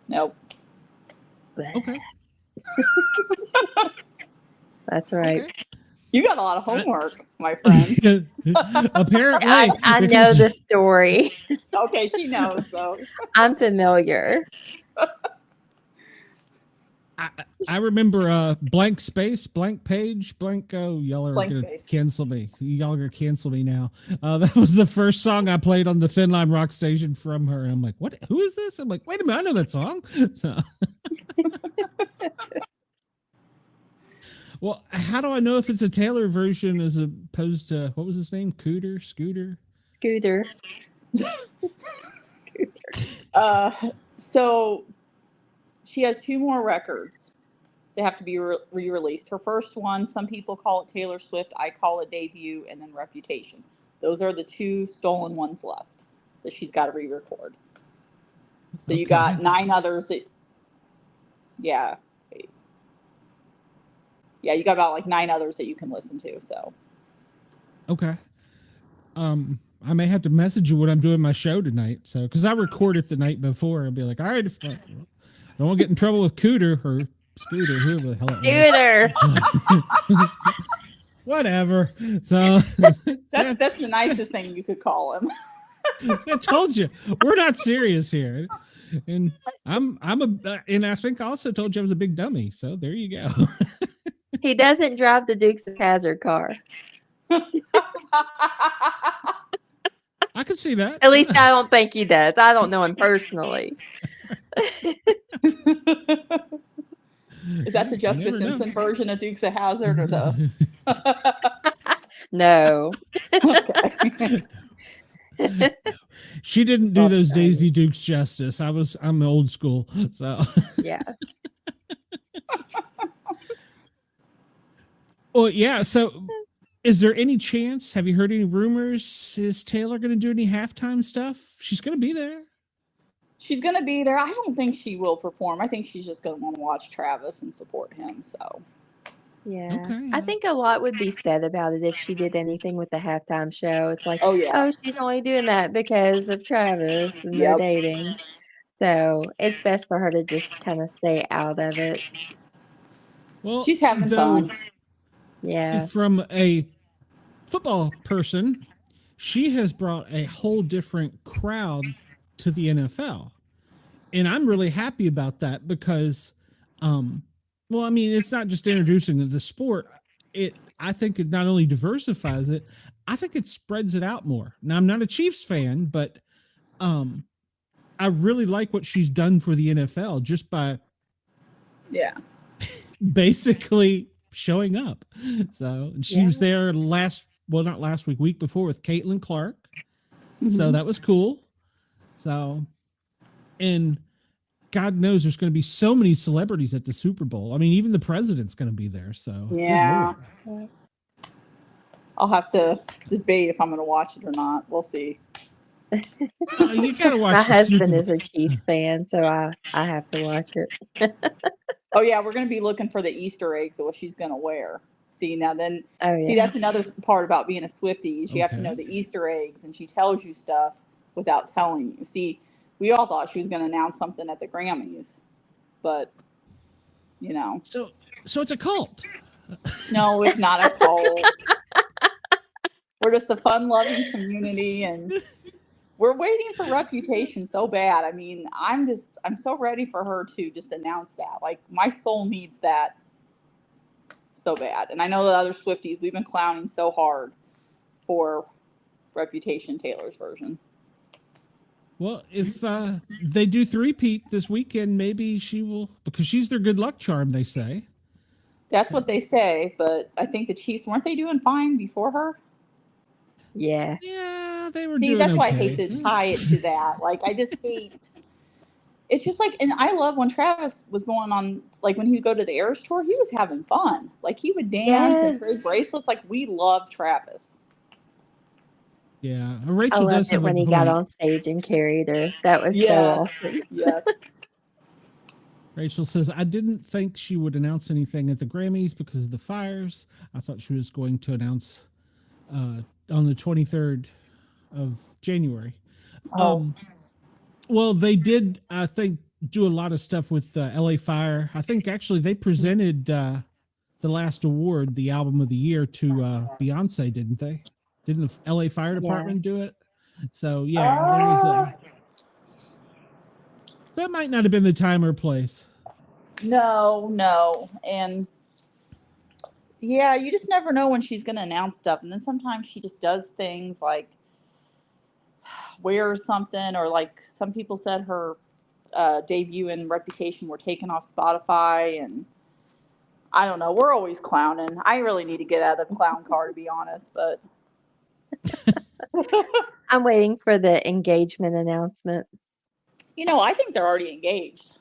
nope. Okay. That's right. Okay. You got a lot of homework, my friend. Apparently, I know because the story. Okay, she knows. So I'm familiar. I remember blank space, blank page, blank. Oh, y'all are Blank gonna space. cancel me. Y'all are gonna cancel me now. That was the first song I played on the Thin Line Rock Station from her, and I'm like, "What? Who is this?" I'm like, "Wait a minute, I know that song." So, well, how do I know if it's a Taylor version as opposed to what was his name? Scooter. So she has 2 more records. They have to be re-released. Her first one, some people call it Taylor Swift. I call it Debut, and then Reputation. Those are the 2 stolen ones left that she's got to re-record. So you got 9 others that, yeah, you got about like 9 others that you can listen to. So Okay. I may have to message you when I'm doing my show tonight. So, because I record it the night before, I'll be like, all right, if I don't want to get in trouble with Cooter or Scooter, whoever the hell it is. Whatever. So that's the nicest thing you could call him. I told you, we're not serious here. And and I think I also told you I was a big dummy. So there you go. He doesn't drive the Dukes of Hazzard car. I can see that. At least I don't think he does. I don't know him personally. Is that the Jessica Simpson version of Dukes of Hazzard or the? No. She didn't do those Daisy Dukes justice. I'm old school. So Yeah. Well, yeah. So is there any chance? Have you heard any rumors? Is Taylor going to do any halftime stuff? She's going to be there. She's going to be there. I don't think she will perform. I think she's just going to want to watch Travis and support him. So, Yeah. Okay. I think a lot would be said about it if she did anything with the halftime show. It's like, oh yeah, she's only doing that because of Travis and they're Yep. dating. So it's best for her to just kind of stay out of it. Well, she's having fun. Yeah. From a football person, she has brought a whole different crowd to the NFL. And I'm really happy about that because, well, I mean, it's not just introducing the sport. I think it not only diversifies it, I think it spreads it out more. Now, I'm not a Chiefs fan, but I really like what she's done for the NFL just by basically showing up. So she was there not last week before with Caitlin Clark. Mm-hmm. So that was cool. So, and God knows there's going to be so many celebrities at the Super Bowl. I mean, even the president's going to be there. So Yeah. I'll have to debate if I'm going to watch it or not. We'll see. You got to watch. My husband is a Chiefs fan, so I have to watch it. Oh yeah, we're going to be looking for the Easter eggs of what she's going to wear. See, now then, see, that's another part about being a Swiftie is you have to know the Easter eggs, and she tells you stuff without telling you. See, we all thought she was going to announce something at the Grammys, but you know. So it's a cult. No, it's not a cult. We're just a fun-loving community, and we're waiting for Reputation so bad. I mean, I'm so ready for her to just announce that. Like, my soul needs that so bad. And I know the other Swifties, we've been clowning so hard for Reputation, Taylor's version. Well, if they do three-peat this weekend, maybe she will, because she's their good luck charm, they say. That's what they say, but I think the Chiefs, weren't they doing fine before her? Yeah. Yeah, they were See, doing that's okay. why I hate to tie it to that. Like, I just hate. It's just like, and I love when Travis was going on, like when he would go to the Eras tour, he was having fun. Like he would dance and trade bracelets. Like we love Travis. Yeah, I Rachel does loved it have when a he got point. on stage and carried her. That was so Yeah. awesome. Yes. Rachel says, I didn't think she would announce anything at the Grammys because of the fires. I thought she was going to announce on the 23rd of January. Oh. Well, they did, I think, do a lot of stuff with LA Fire. I think actually they presented the last award, the album of the year, to Beyonce, didn't they? Didn't the LA Fire Department do it? So, yeah, there was that might not have been the time or place. No. And yeah, you just never know when she's going to announce stuff. And then sometimes she just does things like wears something, or like some people said her debut and Reputation were taken off Spotify. And I don't know. We're always clowning. I really need to get out of the clown car, to be honest. But I'm waiting for the engagement announcement. I think they're already engaged.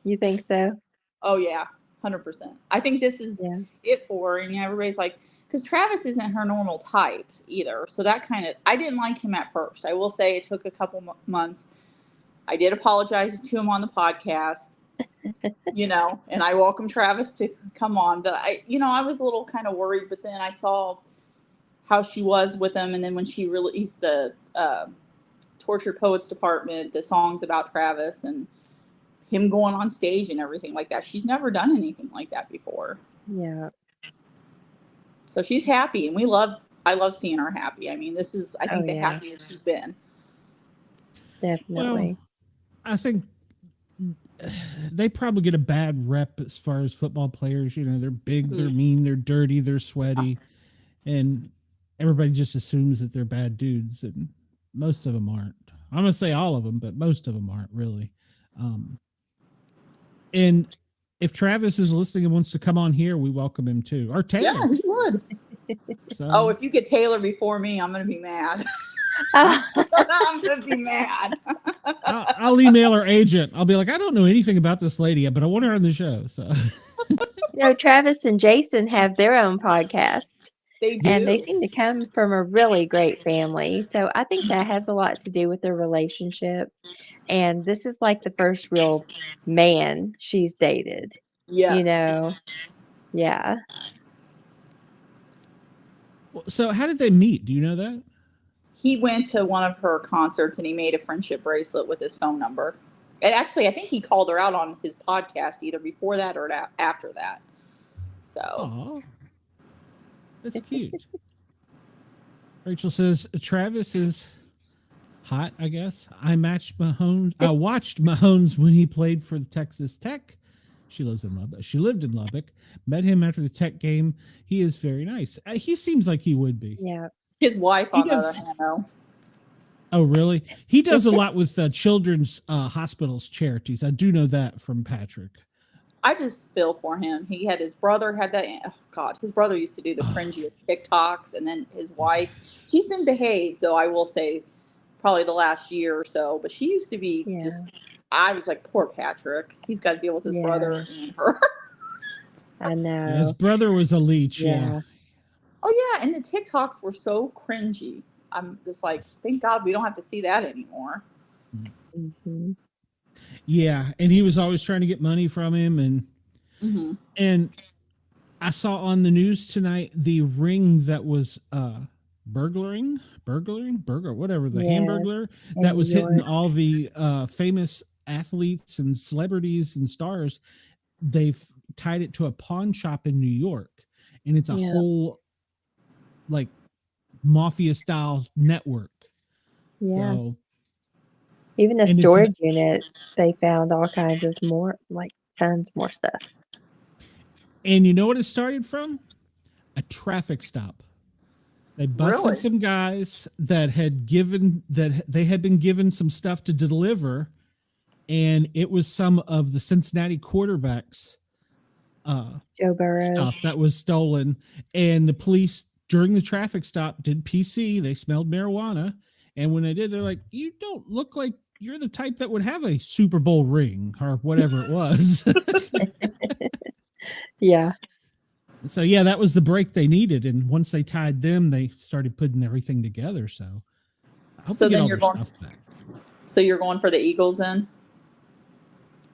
You think so? Oh, yeah, 100%. I think this is it for her. And everybody's like, because Travis isn't her normal type either. So that kind of, I didn't like him at first. I will say it took a couple months. I did apologize to him on the podcast, and I welcome Travis to come on. But I was a little kind of worried, but then I saw how she was with him. And then when she released the Tortured Poets Department, the songs about Travis and him going on stage and everything like that, she's never done anything like that before. Yeah. So she's happy, and I love seeing her happy. I mean, this is, I think, the happiest she's been. Definitely. Well, I think they probably get a bad rep as far as football players. They're big, they're mean, they're dirty, they're sweaty, and everybody just assumes that they're bad dudes, and most of them aren't. I'm going to say all of them, but most of them aren't really. And if Travis is listening and wants to come on here, we welcome him too. Or Taylor. Yeah, he would. So, if you get Taylor before me, I'm going to be mad. I'm going to be mad. I'll email her agent. I'll be like, I don't know anything about this lady, but I want her on the show. So, Travis and Jason have their own podcast. They do. And they seem to come from a really great family. So I think that has a lot to do with their relationship. And this is like the first real man she's dated. Yes. Yeah. So how did they meet? Do you know that? He went to one of her concerts and he made a friendship bracelet with his phone number. And actually, I think he called her out on his podcast either before that or after that. So. Aww. That's cute. Rachel says Travis is hot, I guess. I watched Mahomes when he played for Texas Tech. She lives in Lubbock. She lived in Lubbock. Met him after the Tech game. He is very nice. He seems like he would be. Yeah. His wife, on the other hand, though. Oh, really? He does a lot with children's hospitals charities. I do know that from Patrick. I just feel for him. His brother had that. Oh God, his brother used to do the cringiest TikToks, and then his wife. She's been behaved, though. I will say, probably the last year or so. But she used to be just. I was like, poor Patrick. He's got to deal with his brother and her. I know. Yeah, his brother was a leech. Yeah. Oh yeah, and the TikToks were so cringy. I'm just like, thank God we don't have to see that anymore. Mm-hmm. Yeah, and he was always trying to get money from him, and I saw on the news tonight the ring that was burglar, whatever, the Hamburglar that was hitting all the famous athletes and celebrities and stars. They've tied it to a pawn shop in New York, and it's a whole like mafia style network. Yeah. So, even a storage unit, they found all kinds of tons more stuff. And you know what it started from? A traffic stop. They busted Really? some guys that they had been given some stuff to deliver, and it was some of the Cincinnati quarterbacks Joe Burrow. stuff that was stolen. And the police during the traffic stop did PC. They smelled marijuana, and when they did, they're like, "You don't look like you're the type that would have a Super Bowl ring or whatever it was." Yeah. So yeah, that was the break they needed. And once they tied them, they started putting everything together. So I hope So they get then all you're their going- stuff back. So you're going for the Eagles then?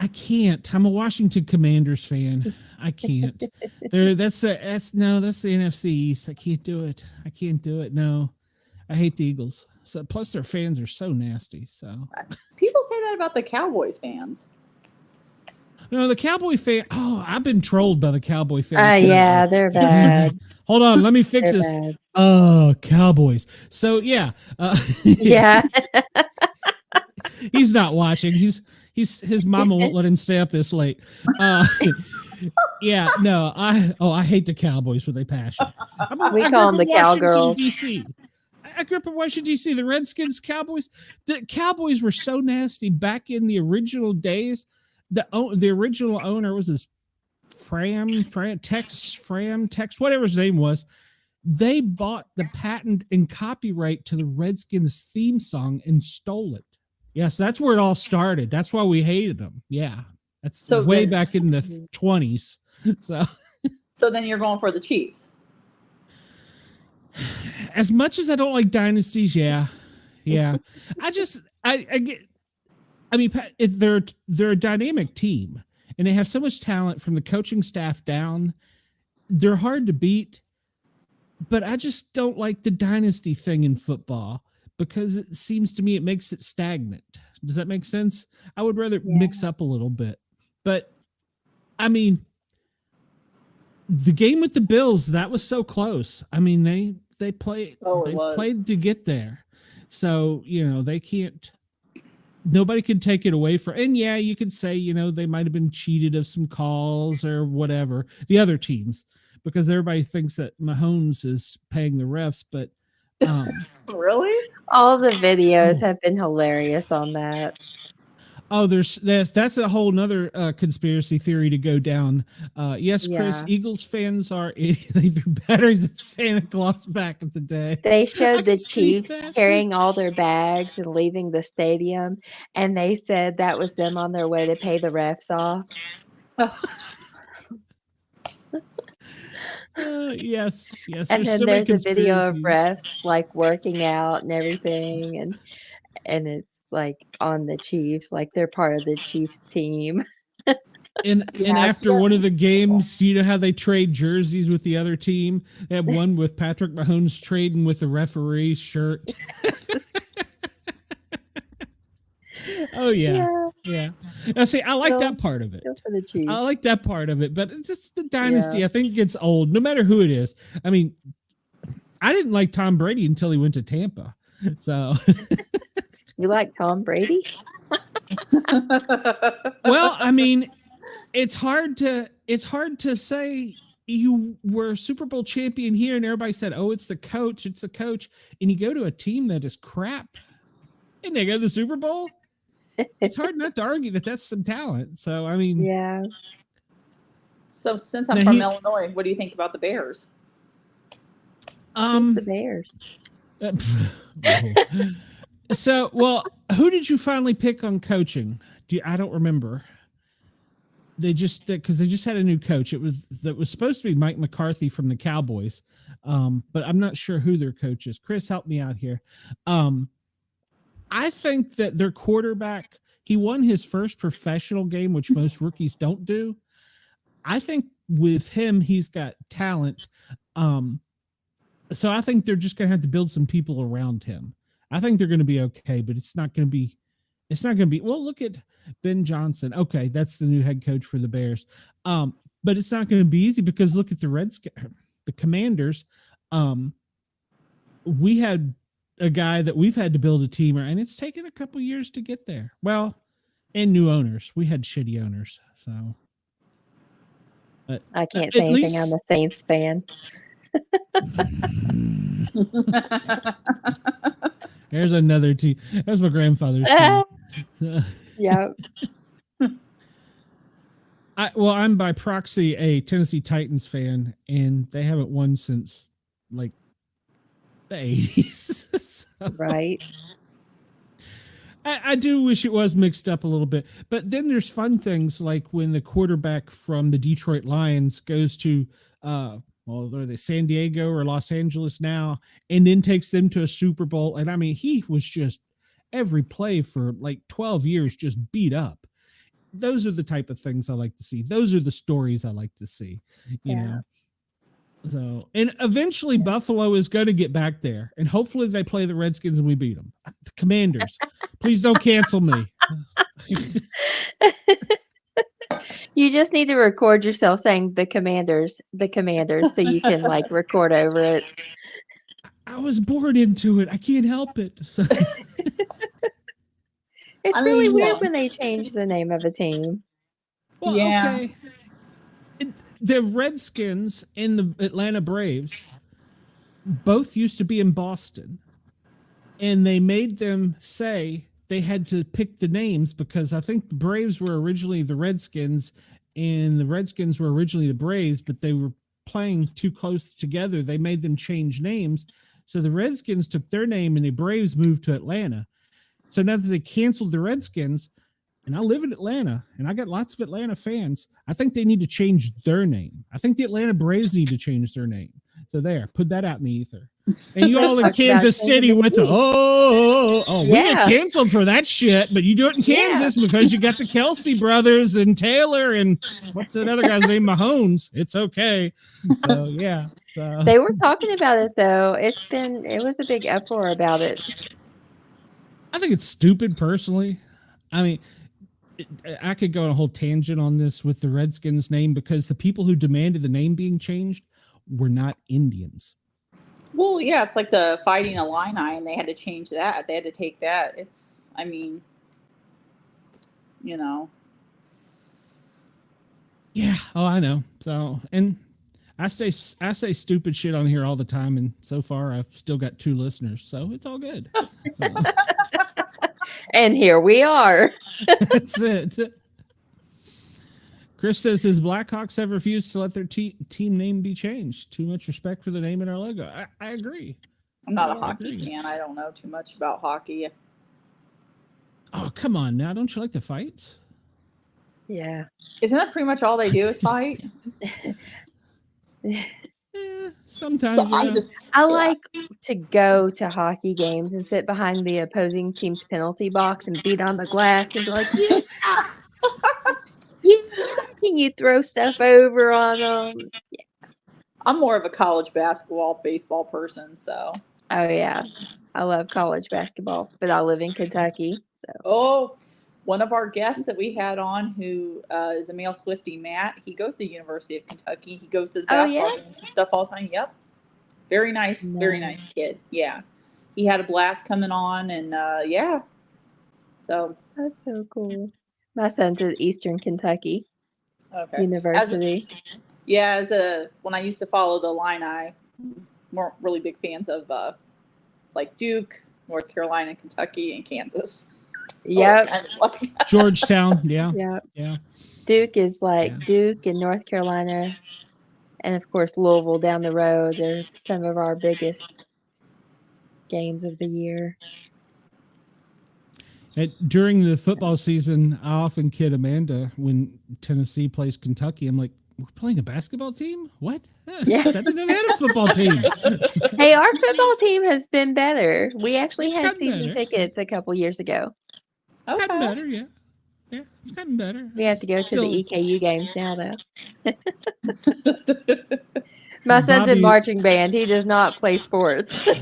I can't. I'm a Washington Commanders fan. I can't. That's the NFC East. I can't do it. No, I hate the Eagles. So plus their fans are so nasty. So People say that about the Cowboys fans. no, the Cowboy fan. Oh, I've been trolled by the Cowboy fans. Yeah, they're bad. Hold on, let me fix They're this. bad. Oh, Cowboys. So yeah, Yeah. he's not watching. His mama won't let him stay up this late. Yeah, no, I hate the Cowboys with a passion. We I call grew them up the in Washington, Cowgirls. DC. I grew up in Washington, D.C. The Redskins, Cowboys. The Cowboys were so nasty back in the original days. The original owner was this Tex, whatever his name was. They bought the patent and copyright to the Redskins theme song and stole it. Yes, that's where it all started. That's why we hated them. Yeah, that's So way then- back in the 20s. So then you're going for the Chiefs. As much as I don't like dynasties, yeah. I get. I mean, they're a dynamic team, and they have so much talent from the coaching staff down. They're hard to beat, but I just don't like the dynasty thing in football because it seems to me it makes it stagnant. Does that make sense? I would rather mix up a little bit, but I mean, the game with the Bills, that was so close. I mean, they played to get there. So, they can't, nobody can take it away from, and yeah, you could say, they might've been cheated of some calls or whatever, the other teams, because everybody thinks that Mahomes is paying the refs, but Really? All the videos have been hilarious on that. oh, that's a whole nother conspiracy theory to go down. Yes, Chris, Yeah. Eagles fans they threw batteries at Santa Claus back in the day. They showed the can see Chiefs that. carrying all their bags and leaving the stadium, and they said that was them on their way to pay the refs off. Yes. And then so many there's a video of conspiracies. refs like working out and everything, and it's like on the Chiefs, like they're part of the Chiefs team. And after one of the games, you know how they trade jerseys with the other team? They have one with Patrick Mahomes trading with the referee's shirt. Oh yeah. Now see, I like that part of it. Go for the Chiefs. I like that part of it, but it's just the dynasty. I think gets old, no matter who it is. I mean, I didn't like Tom Brady until he went to Tampa. So, You like Tom Brady? well, I mean, it's hard to say you were Super Bowl champion here, and everybody said, "Oh, it's the coach, and you go to a team that is crap, and they go to the Super Bowl. It's hard not to argue that that's some talent. So, I mean, Yeah. So since I'm Now from Illinois, what do you think about the Bears? Who's the Bears? So, well, who did you finally pick on coaching? I don't remember. Because they just had a new coach. That was supposed to be Mike McCarthy from the Cowboys, but I'm not sure who their coach is. Chris, help me out here. I think that their quarterback, he won his first professional game, which most rookies don't do. I think with him, he's got talent. So I think they're just going to have to build some people around him. I think they're going to be okay, but it's not going to be, well, look at Ben Johnson. Okay. That's the new head coach for the Bears. But it's not going to be easy because look at the Commanders. We had a guy that we've had to build a team, and it's taken a couple years to get there. Well, and new owners. We had shitty owners. So. But I can't say anything. I'm a Saints fan. There's another team. That's my grandfather's team. Yep. I'm by proxy a Tennessee Titans fan, and they haven't won since like the 80s. So, Right. I do wish it was mixed up a little bit, but then there's fun things like when the quarterback from the Detroit Lions goes to, are they San Diego or Los Angeles now, and then takes them to a Super Bowl. And I mean, he was just every play for like 12 years, just beat up. Those are the type of things I like to see. Those are the stories I like to see, you know? So, and eventually Buffalo is going to get back there, and hopefully they play the Redskins and we beat them. The Commanders, please don't cancel me. You just need to record yourself saying the Commanders, so you can like record over it. I was born into it. I can't help it. So. It's really weird when they change the name of a team. Well, okay. The Redskins and the Atlanta Braves both used to be in Boston, and they made them say they had to pick the names because I think the Braves were originally the Redskins and the Redskins were originally the Braves, but they were playing too close together. They made them change names. So the Redskins took their name and the Braves moved to Atlanta. So now that they canceled the Redskins, and I live in Atlanta, and I got lots of Atlanta fans, I think they need to change their name. I think the Atlanta Braves need to change their name. So there, put that out in the ether. And you all in Kansas City with the, we get canceled for that shit, but you do it in Kansas because you got the Kelsey brothers and Taylor and what's that other guy's name? Mahomes. It's okay. So, yeah. So They were talking about it, though. It was a big uproar about it. I think it's stupid, personally. I mean, I could go on a whole tangent on this with the Redskins name because the people who demanded the name being changed were not Indians. Well, yeah, it's like the Fighting Illini, and they had to change that. They had to take that. It's, I mean, you know. Yeah. Oh, I know. So, and I say stupid shit on here all the time, and so far I've still got 2 listeners, so it's all good. So. And here we are. That's it. Chris says, his Blackhawks have refused to let their team name be changed. Too much respect for the name in our logo. I agree. I'm not a hockey fan. I don't know too much about hockey. Oh, come on now. Don't you like the fights? Yeah. Isn't that pretty much all they do is fight? Sometimes. So I like to go to hockey games and sit behind the opposing team's penalty box and beat on the glass and be like, you stop. You throw stuff over on them. Yeah. I'm more of a college basketball, baseball person, so. Oh, yeah. I love college basketball, but I live in Kentucky. So. Oh, one of our guests that we had on who is a male Swiftie, Matt, he goes to the University of Kentucky. He goes to the basketball games and stuff all the time. Yep. Very nice kid. Yeah. He had a blast coming on, and yeah. So. That's so cool. My son's at Eastern Kentucky University. When I used to follow the Illini, weren't really big fans of like Duke, North Carolina, Kentucky, and Kansas. Yep. Georgetown. Yeah. Yeah. Duke is like Duke and North Carolina. And of course, Louisville down the road. They're some of our biggest games of the year. During the football season, I often kid Amanda when Tennessee plays Kentucky. I'm like, we're playing a basketball team? What? Yeah. I didn't know they had a football team. Hey, our football team has been better. We actually had season tickets a couple years ago. It's gotten better, yeah. Yeah, it's gotten better. We have to go to the EKU games now, though. My son's in marching band. He does not play sports. Hey,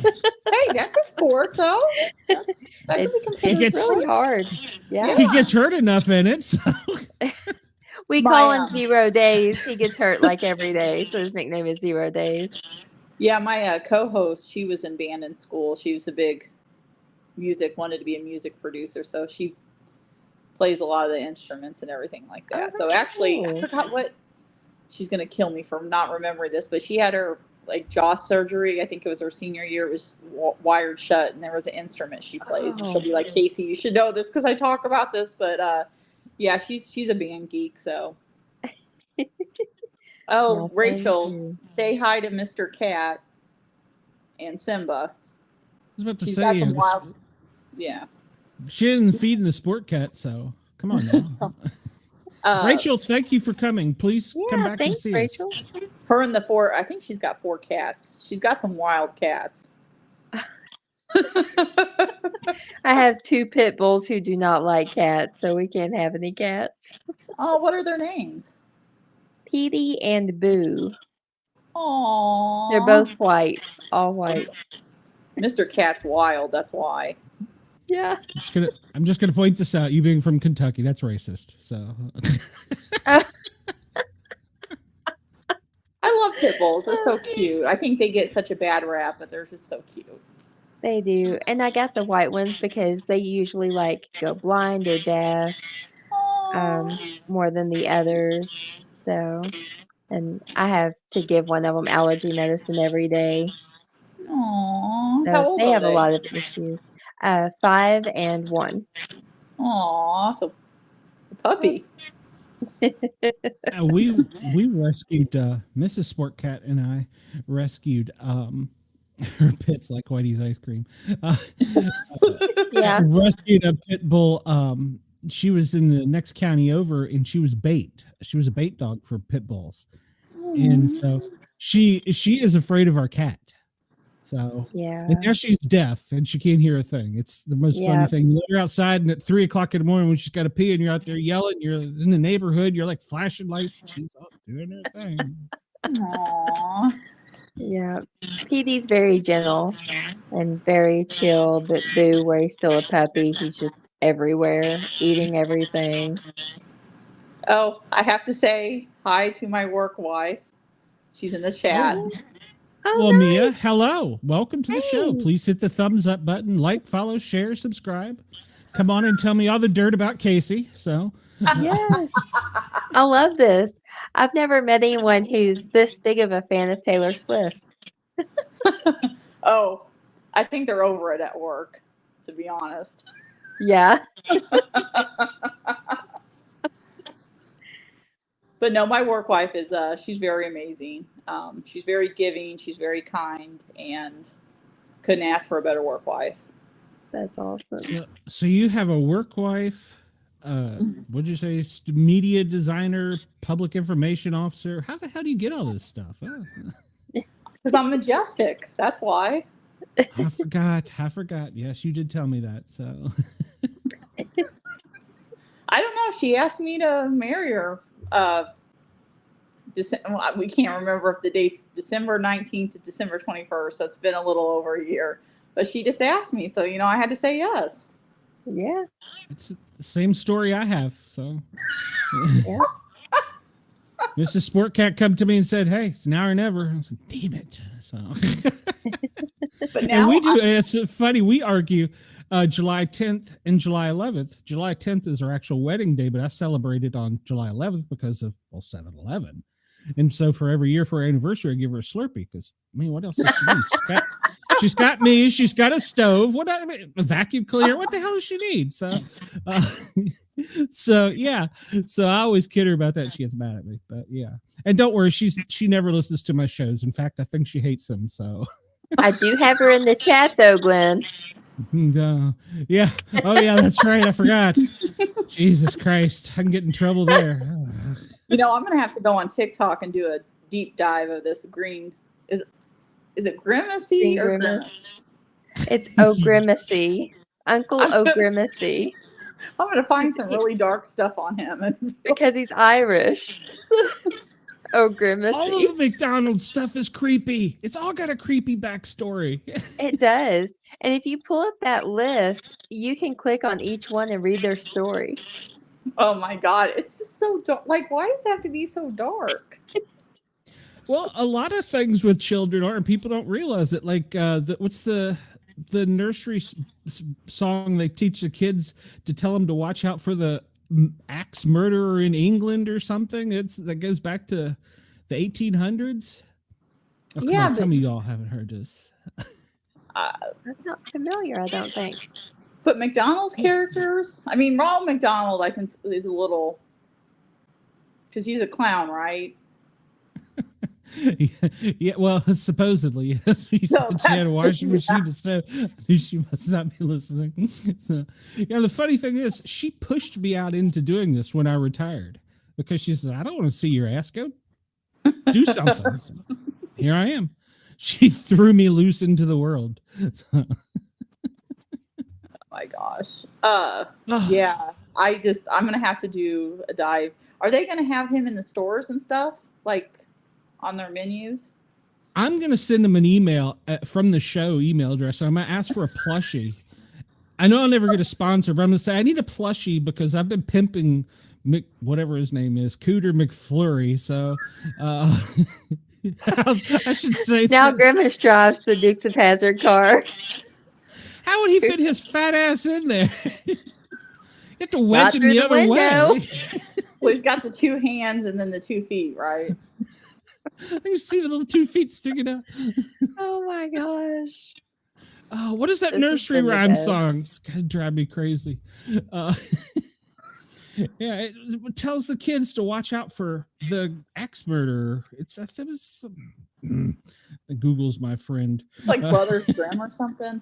that's a sport, though. It's really hard. Yeah. He gets hurt enough in it. So. We call him 0 Days. He gets hurt like every day, so his nickname is 0 Days. Yeah, my co-host, she was in band in school. She was a big wanted to be a music producer, so she plays a lot of the instruments and everything like that. So actually, cool. I forgot what, she's going to kill me for not remembering this, but she had her like jaw surgery. I think it was her senior year. It was wired shut, and there was an instrument she plays. And she'll be like, Casey, you should know this because I talk about this. But yeah, she's a band geek. So, Well, thank Rachel, you. say hi to Mr. Cat and Simba. I was about to She's got say, some wild. Yeah. she didn't feed in the sport cat, so come on now. Rachel, thank you for coming. Please come back and Thanks, see Rachel. us. Her and the 4, I think she's got 4 cats. She's got some wild cats. I have 2 pit bulls who do not like cats, so we can't have any cats. Oh, what are their names? Petey and Boo. Aww. They're both white, all white. Mr. Cat's wild, that's why. Yeah. I'm just gonna point this out. You being from Kentucky, that's racist. So I love pit bulls. They're so cute. I think they get such a bad rap, but they're just so cute. They do. And I got the white ones because they usually like go blind or deaf more than the others. So, and I have to give one of them allergy medicine every day. Aww. So How old they are have they? a lot of issues. 5 and 1. Aww. So, a puppy. we rescued Mrs. Sport Cat and I rescued her pits like Whitey's ice cream. Yeah. Rescued a pit bull. She was in the next county over, and she was bait. She was a bait dog for pit bulls, and so she is afraid of our cat. So Yeah. and now she's deaf and she can't hear a thing. It's the most funny thing. You let her outside, and at 3:00 in the morning when she's got to pee, and you're out there yelling. You're in the neighborhood. You're like flashing lights. And she's out doing her thing. Aww. Yeah. Petey's very gentle and very chill, but Boo, where he's still a puppy, he's just everywhere, eating everything. Oh, I have to say hi to my work wife. She's in the chat. Oh, Well, nice. Mia, hello. Welcome to the show. Hey. Please hit the thumbs up button, like, follow, share, subscribe. Come on and tell me all the dirt about Casey. So, Yes. I love this. I've never met anyone who's this big of a fan of Taylor Swift. Oh, I think they're over it at work, to be honest. Yeah. But no, my work wife is, she's very amazing. She's very giving. She's very kind, and couldn't ask for a better work wife. That's awesome. so you have a work wife, what'd you say, media designer, public information officer. How the hell do you get all this stuff? Because I'm majestic. That's why. I forgot. Yes, you did tell me that. So I don't know. She asked me to marry her. We can't remember if the date's December 19th to December 21st. So it's been a little over a year. But she just asked me. So, I had to say yes. Yeah. it's the same story I have. So Yeah. Mrs. Sport Cat come to me and said, "Hey, it's now or never." I was like, "Damn it!" So, But and now we do. It's funny. We argue July 10th and July 11th. July 10th is our actual wedding day, but I celebrated on July 11th because of 7-Eleven. And so for every year for our anniversary, I give her a Slurpee because what else does she need? She's got me. She's got a stove. A vacuum cleaner. What the hell does she need? So, yeah. So I always kid her about that. She gets mad at me, but yeah. And don't worry, she never listens to my shows. In fact, I think she hates them. So I do have her in the chat though, Glenn. yeah. Oh yeah, that's right. I forgot. Jesus Christ, I can get in trouble there. I'm going to have to go on TikTok and do a deep dive of this green. Is it Grimacy or Grimace. Grimace? It's O'Grimacy. Uncle O'Grimacy. I'm going to find some really dark stuff on him. Because he's Irish. All of O'Grimacy. the McDonald's stuff is creepy. It's all got a creepy backstory. It does. And if you pull up that list, you can click on each one and read their story. Oh my God. It's just so dark. Like, why does it have to be so dark? Well, a lot of things with children are, and people don't realize it. Like, what's the nursery song they teach the kids to tell them to watch out for the axe murderer in England or something? That goes back to the 1800s. Oh, come Yeah, on, tell but me y'all haven't heard this. That's not familiar, I don't think. but McDonald's characters. I mean, Ronald McDonald, I can is a little because he's a clown, right? Yeah, well, supposedly, yes. She So said she had a washing that's- machine to sew. I knew she must not be listening. So, yeah, the funny thing is, she pushed me out into doing this when I retired because she said, I don't want to see your ass go do something. So, here I am. She threw me loose into the world. So, Oh my gosh. Yeah. I'm gonna have to do a dive. Are they gonna have him in the stores and stuff, like on their menus? I'm going to send them an email from the show email address. I'm going to ask for a plushie. I know I'll never get a sponsor, but I'm going to say I need a plushie because I've been pimping whatever his name is, Cooter McFlurry. So I should say Now that. Grimace drives the Dukes of Hazzard car. How would he fit his fat ass in there? You have to wedge Not him through the the other window. way. Well, he's got the 2 hands and then the 2 feet, right? I can see the little 2 feet sticking out. Oh my gosh. Oh, what is that This is nursery gonna rhyme go. song? It's gonna drive me crazy. Yeah, it tells the kids to watch out for the axe murderer. Google's my friend. Like Brothers Grimm or something.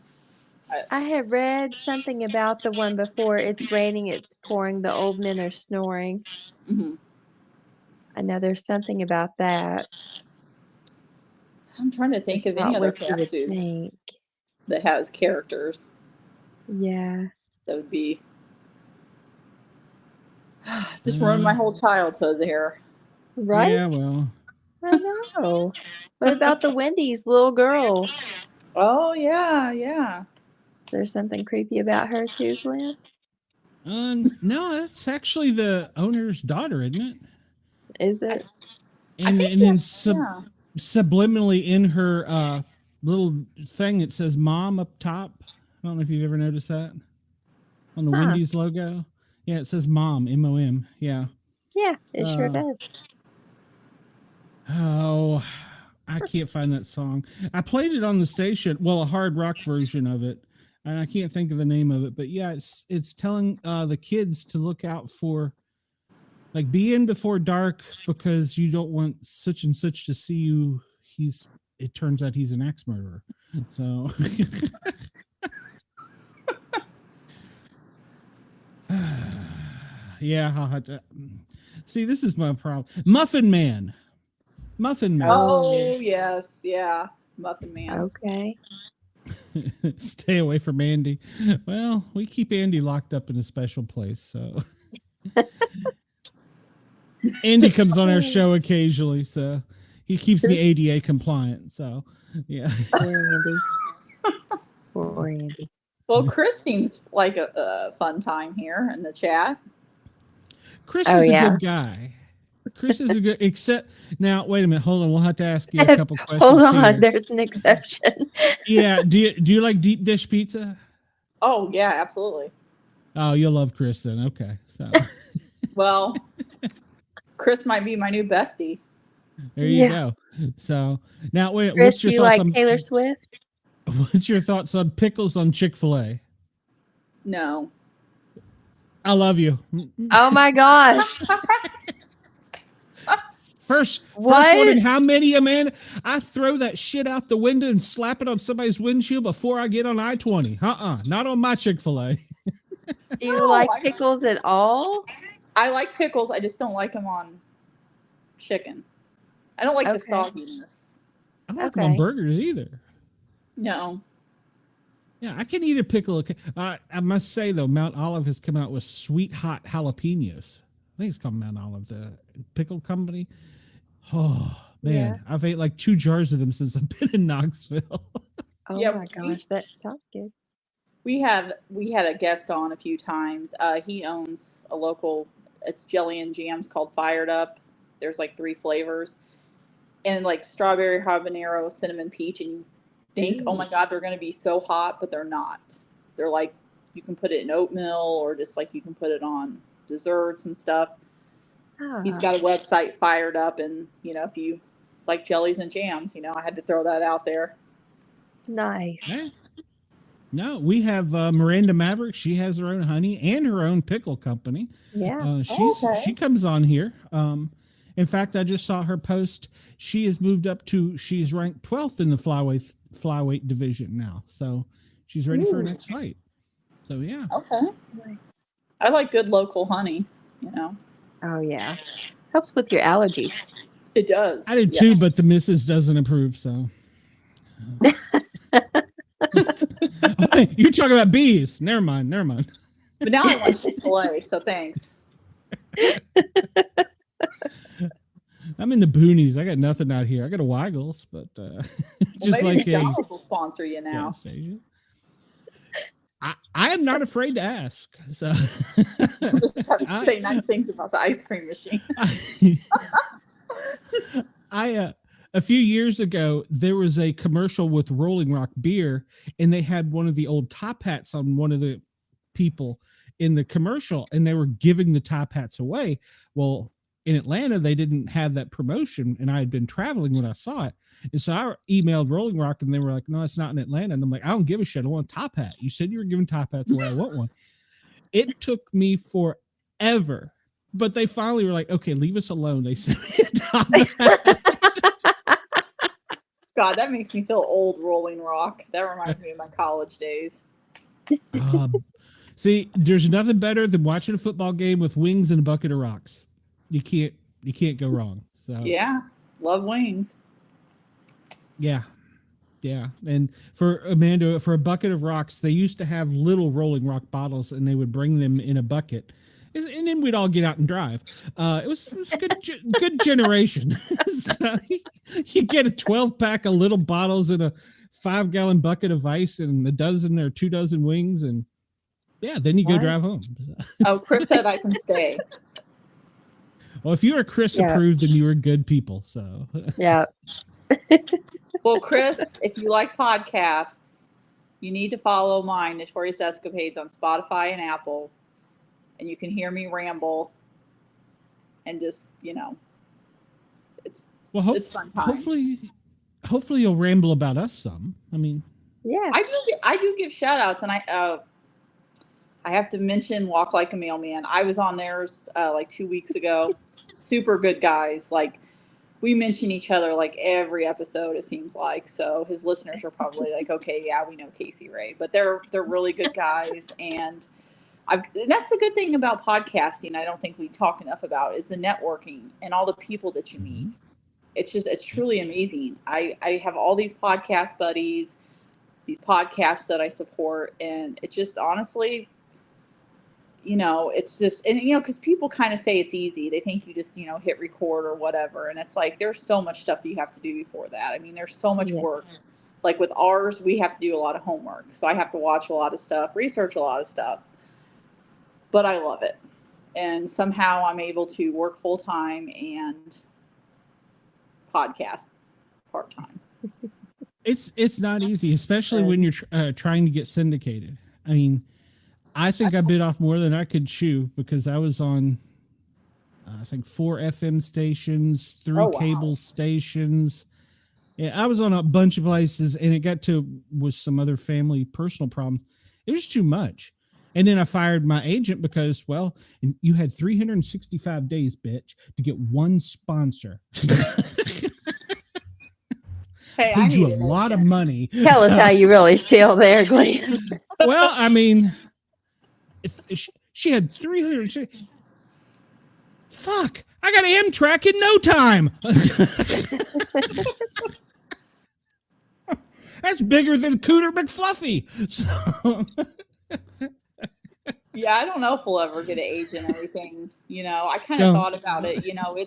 I had read something about the one before. It's raining, it's pouring, the old men are snoring. Mhm. I know there's something about that. I'm trying to think of any Not other what you would fast food think. that has characters. Yeah. That would be just ruined my whole childhood there. Right? Yeah, well, I know. What about the Wendy's little girl? Oh yeah. There's something creepy about her too, Glenn? no, that's actually the owner's daughter, isn't it? Is it? And think then yeah. subliminally in her little thing, it says "Mom" up top. I don't know if you've ever noticed that on the Huh. Wendy's logo. Yeah, it says "Mom," MOM. Yeah. Yeah, it sure Uh, does. Oh, I can't find that song. I played it on the station. Well, a hard rock version of it, and I can't think of the name of it. But yeah, it's telling the kids to look out for, like, be in before dark because you don't want such and such to see you. It turns out he's an axe murderer. So. Yeah, I'll have to see. This is my problem. Muffin Man. Oh yes, yeah. Muffin Man. Okay. Stay away from Andy. Well, we keep Andy locked up in a special place, so Andy comes on our show occasionally, so he keeps me ADA compliant. So yeah. Poor Andy. Poor Andy. Well, Chris seems like a fun time here in the chat. Chris Oh, is yeah. a good guy. Chris is a good, except now. Wait a minute. Hold on. We'll have to ask you a couple questions. Hold on, here. there's an exception. Yeah. Do you like deep dish pizza? Oh yeah, absolutely. Oh, you'll love Chris then. Okay. So Well, Chris might be my new bestie. there you Yeah. go. So now, wait. Chris, What's do your you thoughts like on Taylor Swift? What's your thoughts on pickles on Chick-fil-A? No. I love you. Oh my gosh. First What? one in how many, Amanda? I throw that shit out the window and slap it on somebody's windshield before I get on I-20. Not on my Chick-fil-A. Do you No, like I- pickles at all? I like pickles. I just don't like them on chicken. I don't like the Okay. sogginess. I don't like them on Okay. burgers either. No. Yeah, I can eat a pickle. I must say, though, Mount Olive has come out with sweet hot jalapenos. I think it's called Mount Olive, the pickle company. Oh, man. Yeah. I've ate like 2 jars of them since I've been in Knoxville. Oh Yeah, my gosh, that sounds good. We had a guest on a few times. He owns a local, it's jelly and jams called Fired Up. There's like 3 flavors. And like strawberry, habanero, cinnamon, peach. And you think, oh my God, they're going to be so hot, but they're not. They're like, you can put it in oatmeal or just like you can put it on desserts and stuff. He's Ah, got a website Fired Up. And, you know, if you like jellies and jams. I had to throw that out there. Nice. Yeah. No, we have Miranda Maverick. She has her own honey and her own pickle company. Yeah. She comes on here. In fact, I just saw her post. She has moved up she's ranked 12th in the flyweight division now. So she's ready for her next fight. So yeah. Okay. I like good local honey, Oh yeah. Helps with your allergies. It does. I do too, but the missus doesn't approve. So you're talking about bees. Never mind. But now I want Chick-fil-A, so thanks. I'm in the boonies. I got nothing out here. I got a Weigels, but just maybe like McDonald's will sponsor you now. gas station. I am not afraid to ask. So Say nice things about the ice cream machine. A few years ago, there was a commercial with Rolling Rock beer, and they had one of the old top hats on one of the people in the commercial, and they were giving the top hats away. Well, in Atlanta, they didn't have that promotion, and I had been traveling when I saw it. And so I emailed Rolling Rock, and they were like, no, it's not in Atlanta. And I'm like, I don't give a shit. I want a top hat. You said you were giving top hats away. I want one. It took me forever, but they finally were like, okay, leave us alone. They sent me a top hat. God, that makes me feel old, Rolling Rock. That reminds me of my college days. See, there's nothing better than watching a football game with wings and a bucket of rocks. You can't go wrong. So yeah, love wings. Yeah. And for Amanda, for a bucket of rocks, they used to have little Rolling Rock bottles, and they would bring them in a bucket, and then we'd all get out and drive. It was a good generation. So you get a 12-pack of little bottles in a 5-gallon bucket of ice and a dozen or 2 dozen wings, and yeah, then you go drive home. Oh, Chris said I can stay. Well, if you are Chris approved, then you are good people. So Yeah. Well, Chris, if you like podcasts, you need to follow mine, Notorious Escapades, on Spotify and Apple, and you can hear me ramble and just, it's fun time. Hopefully you'll ramble about us some. I mean, Yeah. I do give shout outs, and I have to mention Walk Like a Mailman. I was on theirs like 2 weeks ago. Super good guys. Like, we mention each other like every episode, it seems like. So his listeners are probably like, okay, yeah, we know Casey Rae, but they're really good guys. And that's the good thing about podcasting. I don't think we talk enough about is the networking and all the people that you meet. It's truly amazing. I have all these podcast buddies, these podcasts that I support, and it just honestly, it's just, and because people kind of say it's easy. They think you just, hit record or whatever. And it's like, there's so much stuff you have to do before that. I mean, there's so much work. Like with ours, we have to do a lot of homework. So I have to watch a lot of stuff, research a lot of stuff, but I love it. And somehow I'm able to work full time and podcast part time. It's not easy, especially when you're trying to get syndicated. I mean, I think I bit off more than I could chew because I was on, I think 4 FM stations, 3 cable stations. Yeah, I was on a bunch of places, and it got to with some other family personal problems. It was too much. And then I fired my agent because, well, and you had 365 days, bitch, to get one sponsor. Hey, paid you a lot of money. Tell us how you really feel there, Glenn. Well, I mean, she had 300. Fuck! I got Amtrak in no time. That's bigger than Cooter McFluffy. So. Yeah, I don't know if we'll ever get an agent or anything. I kind of thought about it. I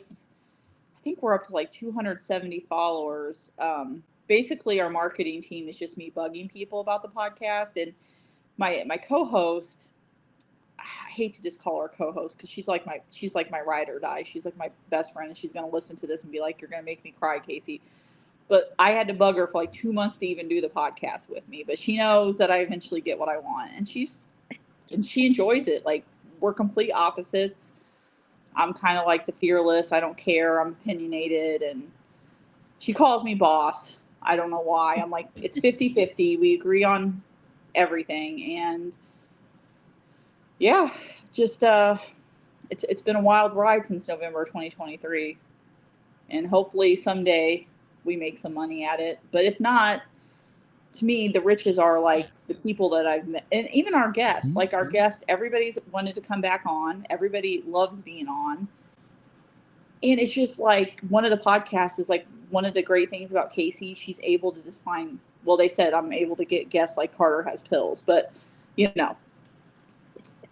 think we're up to like 270 followers. Basically, our marketing team is just me bugging people about the podcast, and my co-host. I hate to just call her co-host because she's like my ride or die. She's like my best friend, and she's gonna listen to this and be like, "You're gonna make me cry, Casey." But I had to bug her for like 2 months to even do the podcast with me. But she knows that I eventually get what I want, and she enjoys it. Like, we're complete opposites. I'm kind of like the fearless. I don't care. I'm opinionated, and she calls me boss. I don't know why. I'm like, it's 50-50. We agree on everything. And yeah, just it's been a wild ride since November 2023. And hopefully someday we make some money at it. But if not, to me, the riches are like the people that I've met, and even our guests. Like our guests, everybody's wanted to come back on. Everybody loves being on. And it's just like one of the podcasts is like one of the great things about Casey. She's able to just find, well, they said I'm able to get guests like Carter has pills, but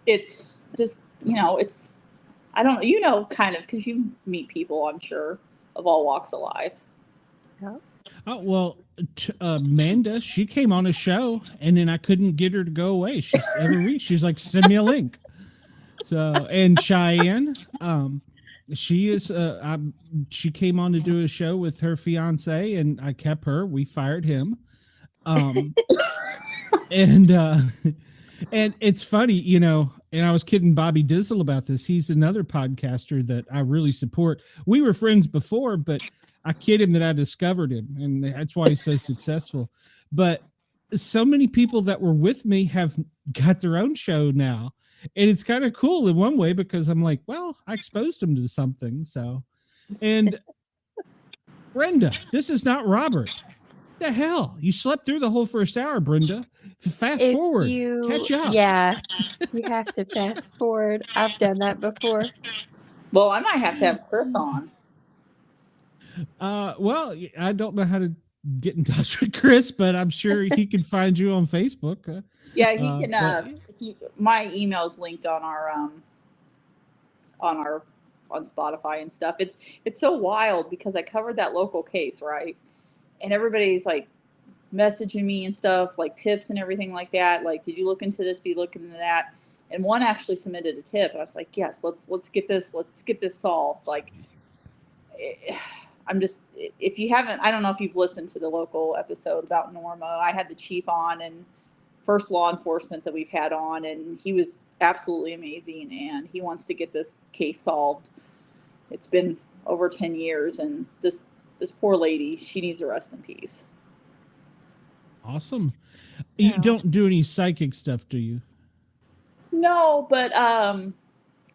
it's just, it's, I don't, kind of, because you meet people, I'm sure, of all walks of life. Yeah. Oh, well, Amanda, she came on a show and then I couldn't get her to go away. She's every week. She's like, send me a link. So, and Cheyenne, she is, she came on to do a show with her fiance and I kept her, we fired him. And it's funny, and I was kidding Bobby Dizzle about this. He's another podcaster that I really support. We were friends before, but I kid him that I discovered him, and that's why he's so successful. But so many people that were with me have got their own show now. And it's kind of cool in one way because I'm like, well, I exposed him to something. So, and Brenda, this is not Robert. The hell? You slept through the whole first hour, Brenda. Fast forward. Catch up. Yeah, you have to fast forward. I've done that before. Well, I might have to have Chris on. Well, I don't know how to get in touch with Chris, but I'm sure he can find you on Facebook. Yeah, he can. My email is linked on our on Spotify and stuff. It's so wild because I covered that local case, right? And everybody's like messaging me and stuff, like tips and everything like that. Like, did you look into this? Do you look into that? And one actually submitted a tip. And I was like, yes, let's get this solved. Like, I'm just, if you haven't, I don't know if you've listened to the local episode about Norma. I had the chief on and first law enforcement that we've had on, and he was absolutely amazing. And he wants to get this case solved. It's been over 10 years, and this poor lady, she needs to rest in peace. Awesome. You don't do any psychic stuff, do you? No, but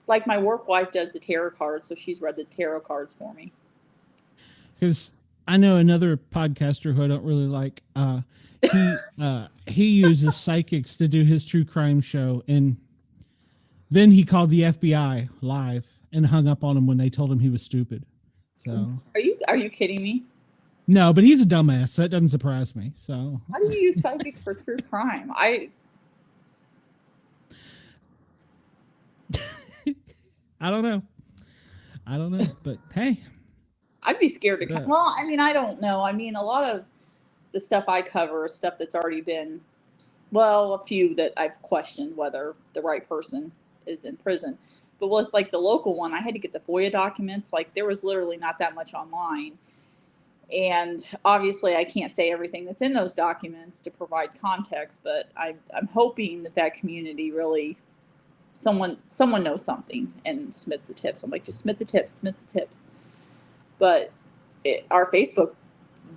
like my work wife does the tarot cards, so she's read the tarot cards for me. Because I know another podcaster who I don't really like. He uses psychics to do his true crime show, and then he called the FBI live and hung up on him when they told him he was stupid. So are you kidding me? No, but he's a dumbass, so that doesn't surprise me. So how do you use psychics for true crime? I don't know, but hey, I'd be scared to come. Well, I mean, I don't know. I mean, a lot of the stuff I cover is stuff that's already been, well, a few that I've questioned whether the right person is in prison. But with like the local one, I had to get the FOIA documents. Like there was literally not that much online. And obviously I can't say everything that's in those documents to provide context, but I'm hoping that community really, someone knows something and submits the tips. I'm like, just submit the tips. But our Facebook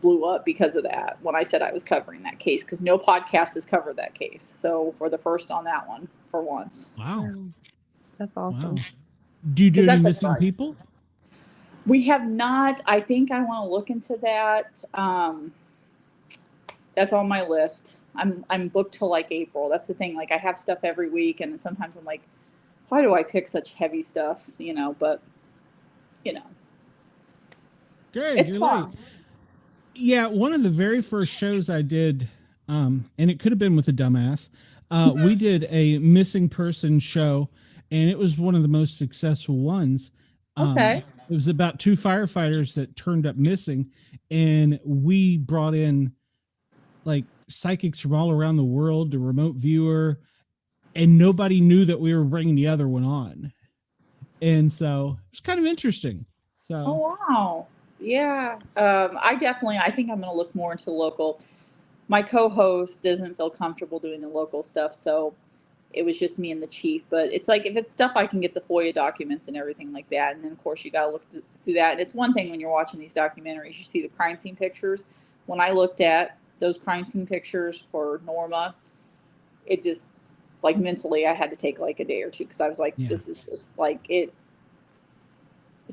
blew up because of that when I said I was covering that case, because no podcast has covered that case. So we're the first on that one for once. Wow. That's awesome. Wow. Do you do any missing people? We have not. I think I want to look into that. That's on my list. I'm booked till like April. That's the thing. Like I have stuff every week, and sometimes I'm like, why do I pick such heavy stuff? But Good. It's fun. Late. Yeah, one of the very first shows I did, and it could have been with a dumbass. We did a missing person show, and it was one of the most successful ones. Okay. It was about 2 firefighters that turned up missing, and we brought in like psychics from all around the world, the remote viewer, and nobody knew that we were bringing the other one on. And so it was kind of interesting. So. Oh, wow. Yeah. I think I'm going to look more into local. My co-host doesn't feel comfortable doing the local stuff. So it was just me and the chief. But it's like, if it's stuff I can get the FOIA documents and everything like that, and then of course you got to look through that. And it's one thing when you're watching these documentaries, you see the crime scene pictures. When I looked at those crime scene pictures for Norma, it just, like, mentally I had to take like a day or two, because I was like, this is just like, it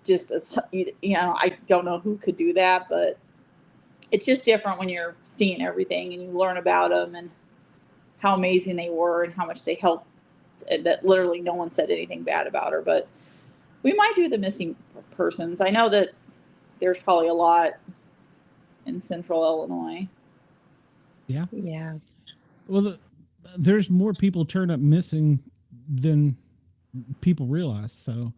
just is, you know, I don't know who could do that, but it's just different when you're seeing everything and you learn about them and how amazing they were and how much they helped, that literally no one said anything bad about her. But we might do the missing persons. I know that there's probably a lot in central Illinois. Yeah. Yeah. Well, there's more people turn up missing than people realize. So,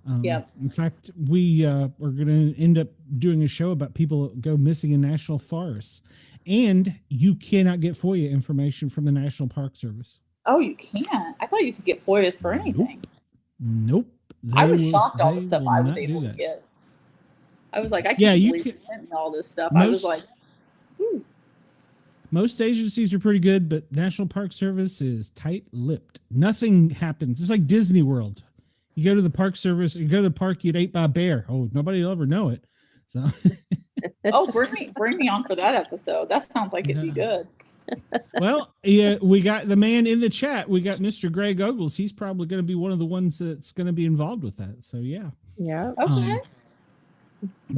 in fact, we are going to end up doing a show about people that go missing in national forests. And you cannot get FOIA information from the National Park Service. Oh, you can't? I thought you could get FOIAs for anything. Nope. I was shocked all the stuff I was able to get. I was like, I can't believe you sent me all this stuff. I was like, most agencies are pretty good, but National Park Service is tight-lipped. Nothing happens. It's like Disney World. You go to the Park Service, you go to the park, you get ate by a bear. Oh, nobody will ever know it. So, oh, bring me on for that episode. That sounds like it'd be good. Well, yeah, we got the man in the chat. We got Mr. Greg Ogles. He's probably going to be one of the ones that's going to be involved with that. So, yeah. Yeah. Okay.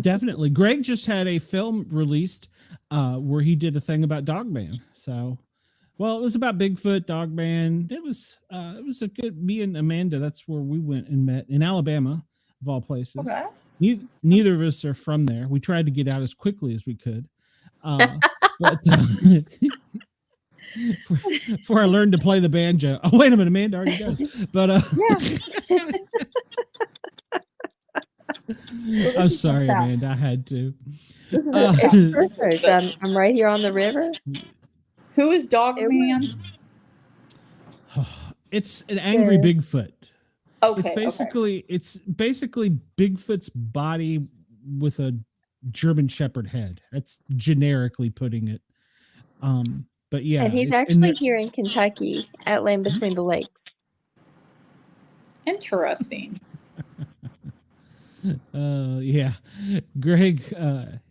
Definitely. Greg just had a film released where he did a thing about Dogman. So, well, it was about Bigfoot, Dogman. It was a good, me and Amanda, that's where we went and met in Alabama, of all places. Okay. Neither of us are from there. We tried to get out as quickly as we could. But before I learned to play the banjo. Oh, wait a minute, Amanda already does. But I'm sorry, Amanda. I had to. This is perfect. I'm right here on the river. Who is Dogman? It's an angry Bigfoot. Okay. It's basically Bigfoot's body with a German Shepherd head. That's generically putting it. But yeah. And he's actually here in Kentucky at Land Between the Lakes. Interesting. Yeah. Greg,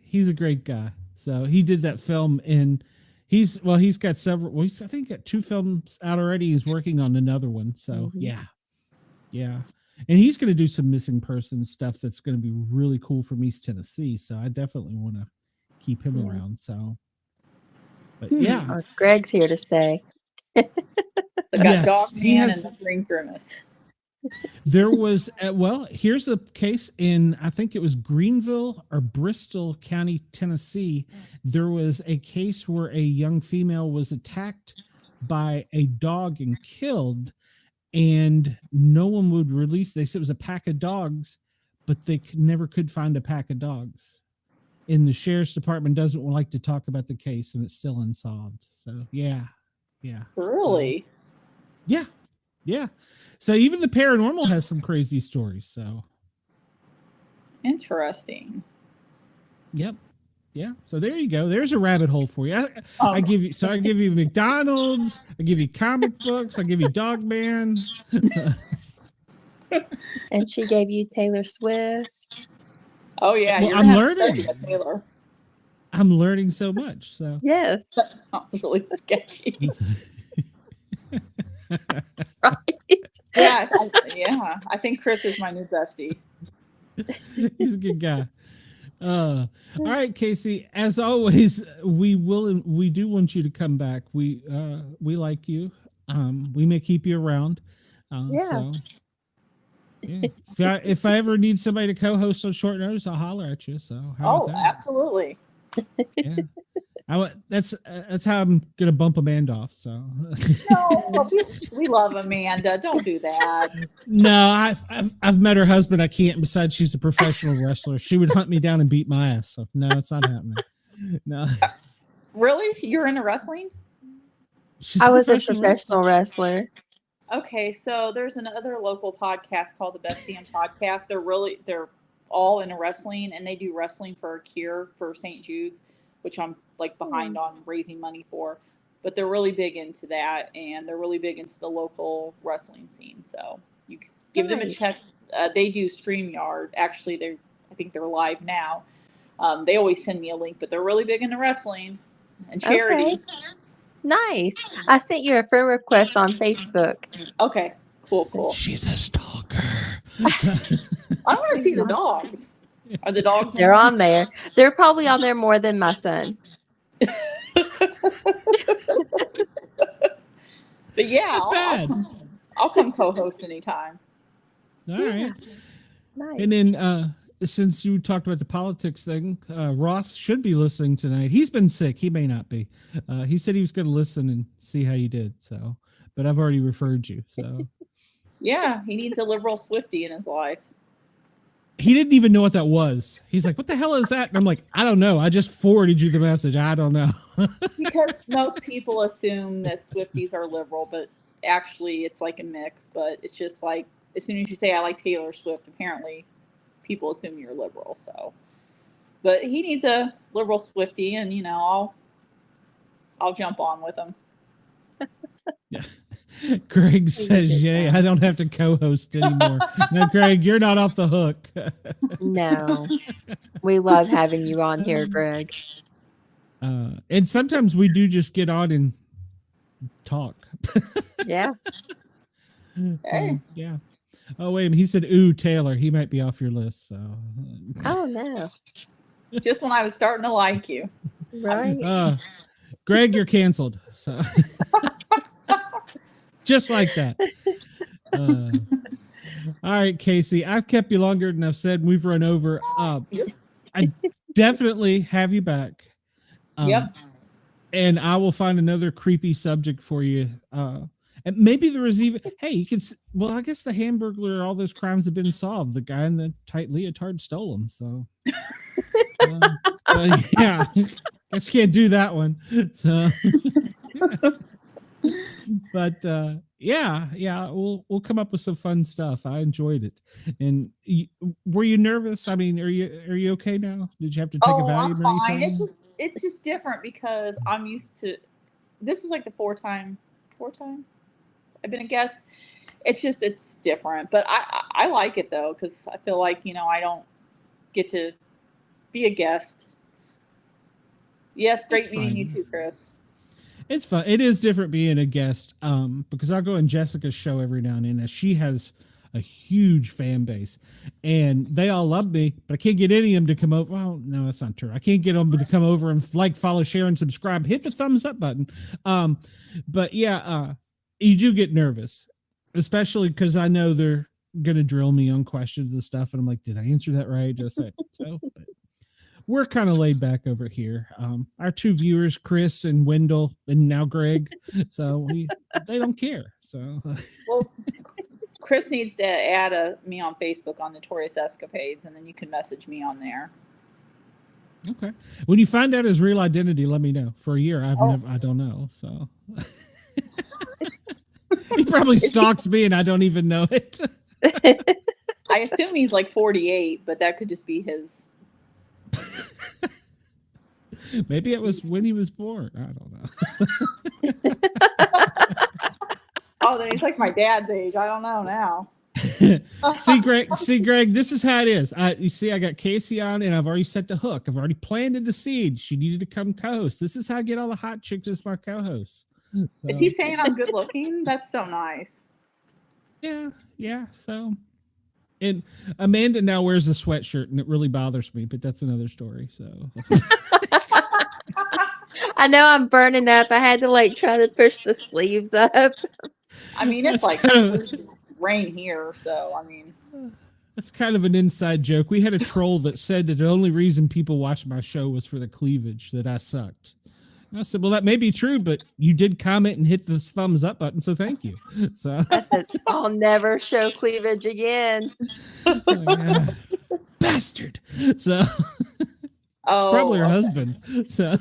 he's a great guy. So he did that film, and he's got several. Well, I think got 2 films out already. He's working on another one. So yeah. And he's going to do some missing person stuff that's going to be really cool from East Tennessee. So I definitely want to keep him around. So, but yeah, Greg's here to stay. Got Dogman and the Green Grimace. There was here's a case in, I think it was Greenville or Bristol County, Tennessee. There was a case where a young female was attacked by a dog and killed, and no one would release. They said it was a pack of dogs, but they never could find a pack of dogs. And the sheriff's department doesn't like to talk about the case, and it's still unsolved. So yeah. Really? So, yeah. So even the paranormal has some crazy stories. So interesting. Yep. Yeah. So there you go. There's a rabbit hole for you. I give you McDonald's. I give you comic books. I give you Dogman. And she gave you Taylor Swift. Oh yeah. Well, I'm learning. Taylor. I'm learning so much. So yes. That sounds really sketchy. Right. Yeah. I think Chris is my new bestie. He's a good guy. All right, Casey, as always, we do want you to come back. We like you. We may keep you around. So yeah. If I ever need somebody to co-host on short notice, I'll holler at you. So how about that? Absolutely. Yeah. That's how I'm gonna bump Amanda off. So no, we love Amanda. Don't do that. No, I've met her husband. I can't. Besides, she's a professional wrestler. She would hunt me down and beat my ass. So no, it's not happening. No. Really? You're into wrestling? I was a professional wrestler. Okay, so there's another local podcast called the Best Damn Podcast. They're all into wrestling, and they do wrestling for a cure for St. Jude's, which I'm like behind on raising money for. but they're really big into that, and they're really big into the local wrestling scene. So you can give them a Nice. check. They do StreamYard. Actually, I think they're live now. They always send me a link, but they're really big into wrestling and charity. Okay. Nice. I sent you a friend request on Facebook. Okay, cool. She's a stalker. I want to see the dogs. Are the dogs? They're on there. They're probably on there more than my son. But yeah, That's bad. I'll come co-host anytime. All right. Nice. And then since you talked about the politics thing, Ross should be listening tonight. He's been sick. He may not be. He said he was going to listen and see how you did. So, but I've already referred you. So Yeah, he needs a liberal Swiftie in his life. he didn't even know what that was. He's like, "What the hell is that?" And I'm like, "I don't know. I just forwarded you the message. I don't know." Because most people assume that Swifties are liberal, but actually it's like a mix. But it's just like, as soon as you say I like Taylor Swift, apparently people assume you're liberal. So, but he needs a liberal Swiftie, and I'll jump on with him. Yeah. Greg says, "Yay! I don't have to co-host anymore." No, Greg, you're not off the hook. No. We love having you on here, Greg. And sometimes we do just get on and talk. Yeah. Hey. Yeah. Oh wait, he said, "Ooh, Taylor, he might be off your list." So, Oh, no. Just when I was starting to like you. Right. Greg, you're canceled. So, just like that. All right, Casey, I've kept you longer than I've said. We've run over. I definitely have you back. Yep. And I will find another creepy subject for you. And maybe there was even, hey, you can, well, I guess the Hamburglar, all those crimes have been solved. The guy in the tight leotard stole them. So, yeah, guess you can't do that one. So, but yeah, we'll come up with some fun stuff. I enjoyed it. And were you nervous? I mean, are you okay now? Did you have to take a Valium I'm or fine. anything? It's just different because I'm used to. This is like the fourth time I've been a guest. It's different, but I like it though, because I feel like I don't get to be a guest. Yes, great meeting you too, Chris. It's fun. It is different being a guest, because I'll go on Jessica's show every now and then, and she has a huge fan base, and they all love me, but I can't get any of them to come over. Well, no, that's not true. I can't get them to come over and like, follow, share, and subscribe. Hit the thumbs up button. But yeah, you do get nervous, especially because I know they're gonna drill me on questions and stuff, and I'm like, did I answer that right? Just say so. But we're kind of laid back over here. Our two viewers, Chris and Wendell, and now Greg, so they don't care. So, well, Chris needs to add me on Facebook on Notorious Escapades, and then you can message me on there. Okay. When you find out his real identity, let me know. For a year, I don't know. So he probably stalks me, and I don't even know it. I assume he's like 48, but that could just be his. Maybe it was when he was born. I don't know. Oh, then he's like my dad's age. I don't know now. See, Greg, this is how it is. You see, I got Casey on, and I've already set the hook. I've already planted the seed. She needed to come co-host. This is how I get all the hot chicks as my co-host. So, is he saying I'm good looking? That's so nice. Yeah. So, and Amanda now wears a sweatshirt, and it really bothers me, but that's another story. So, I know I'm burning up. I had to try to push the sleeves up. I mean, it's that's like rain here, so I mean, that's kind of an inside joke. We had a troll that said that the only reason people watched my show was for the cleavage, that I sucked. And I said, well, that may be true, but you did comment and hit the thumbs up button, so thank you. So I said, I'll never show cleavage again. Bastard. So it's probably her husband. So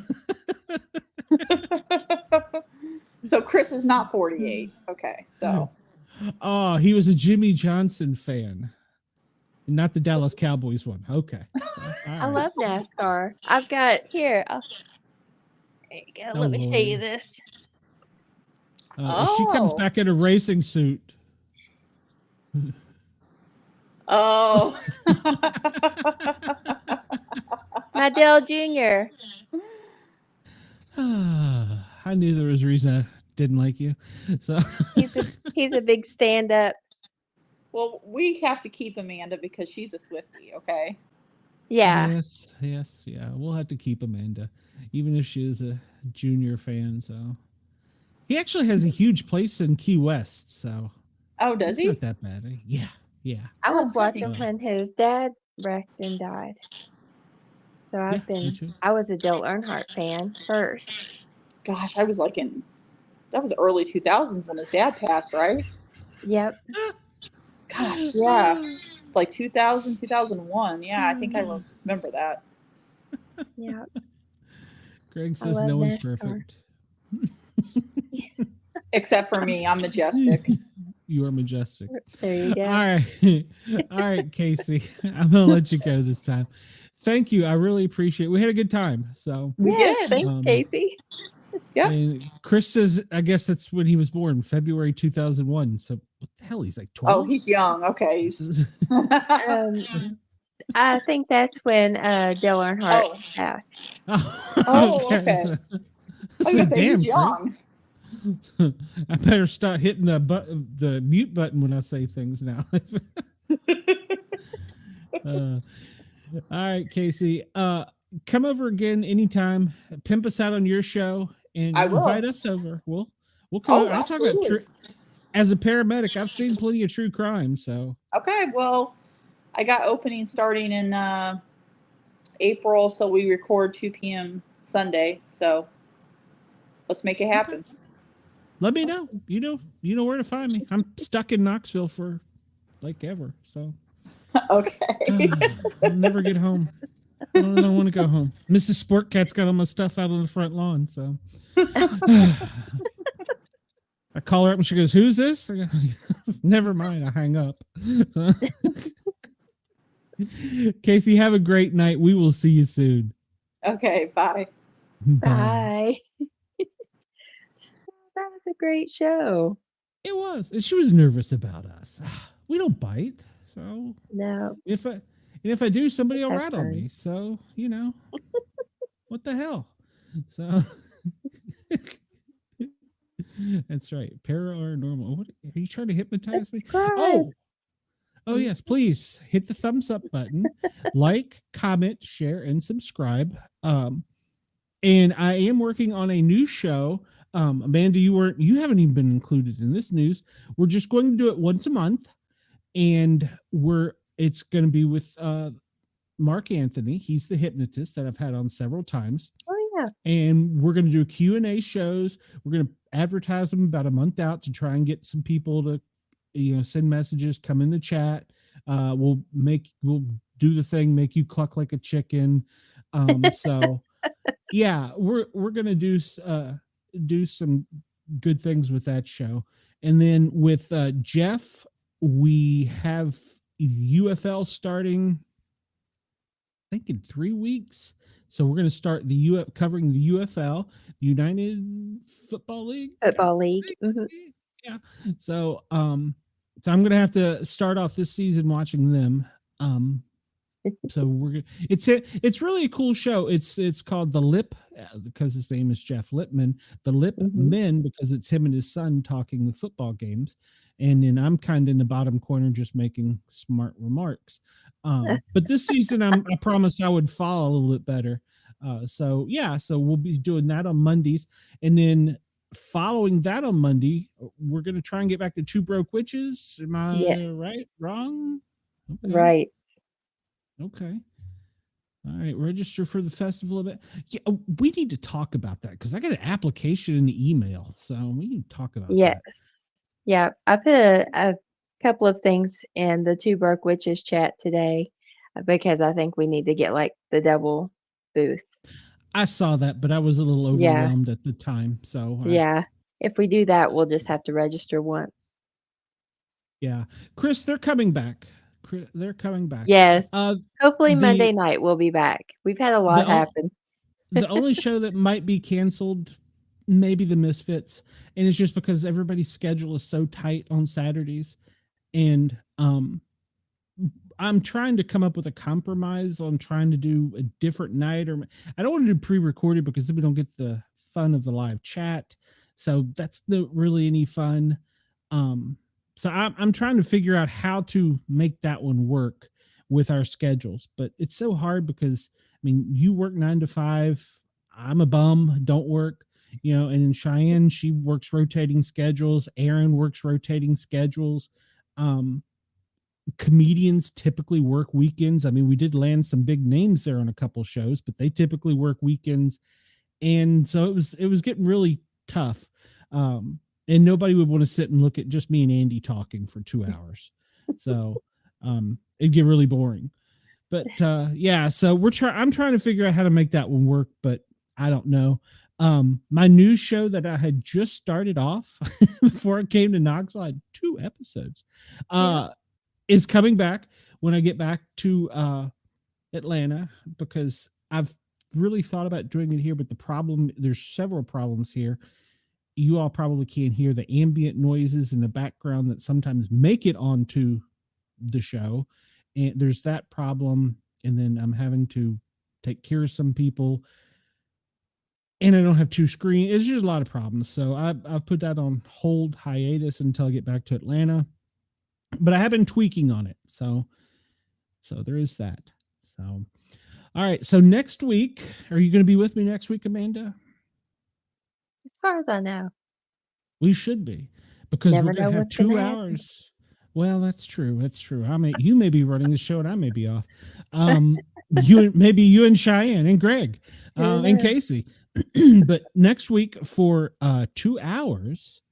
so Chris is not 48. Okay, so. Oh, he was a Jimmy Johnson fan, not the Dallas Cowboys one. Okay. So, I love NASCAR. I've got here. There you go. Let me show you this. If she comes Oh. back in a racing suit. Oh. My Dale Jr. I knew there was a reason I didn't like you. So He's a big stand-up. Well, we have to keep Amanda because she's a Swiftie, okay? Yeah. Yes, yeah. We'll have to keep Amanda, even if she is a junior fan. So he actually has a huge place in Key West. So Oh, does it's he? not that bad. Yeah. I was Oh, watching good. when his dad wrecked and died. So Me too. I was a Dale Earnhardt fan first. Gosh, I was like that was early 2000s when his dad passed, right? Yep. Gosh, yeah. Like 2000, 2001. Yeah, I think I Mm. remember that. Yep. Greg I says love no one's NASCAR. perfect. Except for me, I'm majestic. You are majestic. There you go. All right. All right, Casey. I'm gonna let you go this time. Thank you. I really appreciate it. We had a good time. So We Yeah, did. thanks, Casey. Yeah. and Chris says I guess that's when he was born, February 2001. So what the hell? He's like 12. Oh, he's young. Okay. I think that's when Dale Earnhardt Oh. passed. Oh, okay. So, I so was gonna say damn, he's young. Chris. I better start hitting the mute button when I say things now. All right, Casey. Come over again anytime. Pimp us out on your show and I will. invite us over. We'll come. Oh, over. I'll talk about absolutely. as a paramedic. I've seen plenty of true crime. So Okay, well, I got opening starting in April, so we record 2 p.m. Sunday. So let's make it happen. let me know. You know where to find me. I'm stuck in Knoxville for like ever. So Okay. I'll never get home. I don't want to go home. Mrs. Sport Cat's got all my stuff out on the front lawn. So I call her up and she goes, "Who's this?" I go, never mind. I hang up. So, Casey, have a great night. We will see you soon. Okay, bye. Bye. That was a great show. It was. And she was nervous about us. We don't bite. So No. if I do, somebody will That's rat on fine. me. So, what the hell? So that's right. Paranormal. What are you trying to hypnotize me? Subscribe. Oh yes, please hit the thumbs up button, like, comment, share, and subscribe. And I am working on a new show. Amanda, you haven't even been included in this news. We're just going to do it once a month, and it's going to be with Mark Anthony. He's the hypnotist that I've had on several times. Oh yeah. And we're going to do Q&A shows. We're going to advertise them about a month out to try and get some people to send messages, come in the chat. We'll do the thing, make you cluck like a chicken. So yeah, we're going to do some good things with that show. And then with Jeff, we have UFL starting, I think in 3 weeks. So we're going to start covering the UFL, the United Football League. Football League. Mhm. Yeah. So I'm going to have to start off this season watching them. So it's really a cool show. It's called The Lip, because his name is Jeff Lipman. The Lip Men, because it's him and his son talking the football games. And then I'm kind of in the bottom corner just making smart remarks. But this season I promised I would follow a little bit better. So we'll be doing that on Mondays. And then following that on Monday, we're going to try and get back to Two Broke Witches. Am I right? Wrong? Okay. Right. Okay. All right. Register for the festival event. Yeah, we need to talk about that because I got an application in the email. So we need to talk about Yes. that. Yeah. I put a couple of things in the Two Broke Witches chat today because I think we need to get like the double booth. I saw that, but I was a little overwhelmed at the time. So if we do that, we'll just have to register once. Yeah. Chris, they're coming back. They're coming back. Yes. Hopefully Monday night we'll be back. We've had a lot happen. The only show that might be canceled maybe the Misfits, and it's just because everybody's schedule is so tight on Saturdays, and I'm trying to come up with a compromise on trying to do a different night, or I don't want to do pre-recorded because then we don't get the fun of the live chat. So that's not really any fun. So I'm trying to figure out how to make that one work with our schedules, but it's so hard because I mean, you work 9 to 5. I'm a bum, don't work, and in Cheyenne, she works rotating schedules. Aaron works rotating schedules. Comedians typically work weekends. I mean, we did land some big names there on a couple shows, but they typically work weekends. And so it was getting really tough. And nobody would want to sit and look at just me and Andy talking for 2 hours. So it'd get really boring. But yeah, so I'm trying to figure out how to make that one work, but I don't know. My news show that I had just started off before I came to Knoxville, I had 2 episodes. Is coming back when I get back to Atlanta, because I've really thought about doing it here, but there's several problems here. You all probably can't hear the ambient noises in the background that sometimes make it onto the show. And there's that problem. And then I'm having to take care of some people, and I don't have 2 screens. It's just a lot of problems. So I've put that on hold hiatus until I get back to Atlanta. But I have been tweaking on it. So there is that. So, all right. So next week, are you going to be with me next week, Amanda? As far as I know. We should be, because Never we're going know to have what's gonna 2 happen. hours. Well, that's true. That's true. You may be running the show and I may be off. Maybe you and Cheyenne and Greg and Casey. But next week for 2 hours,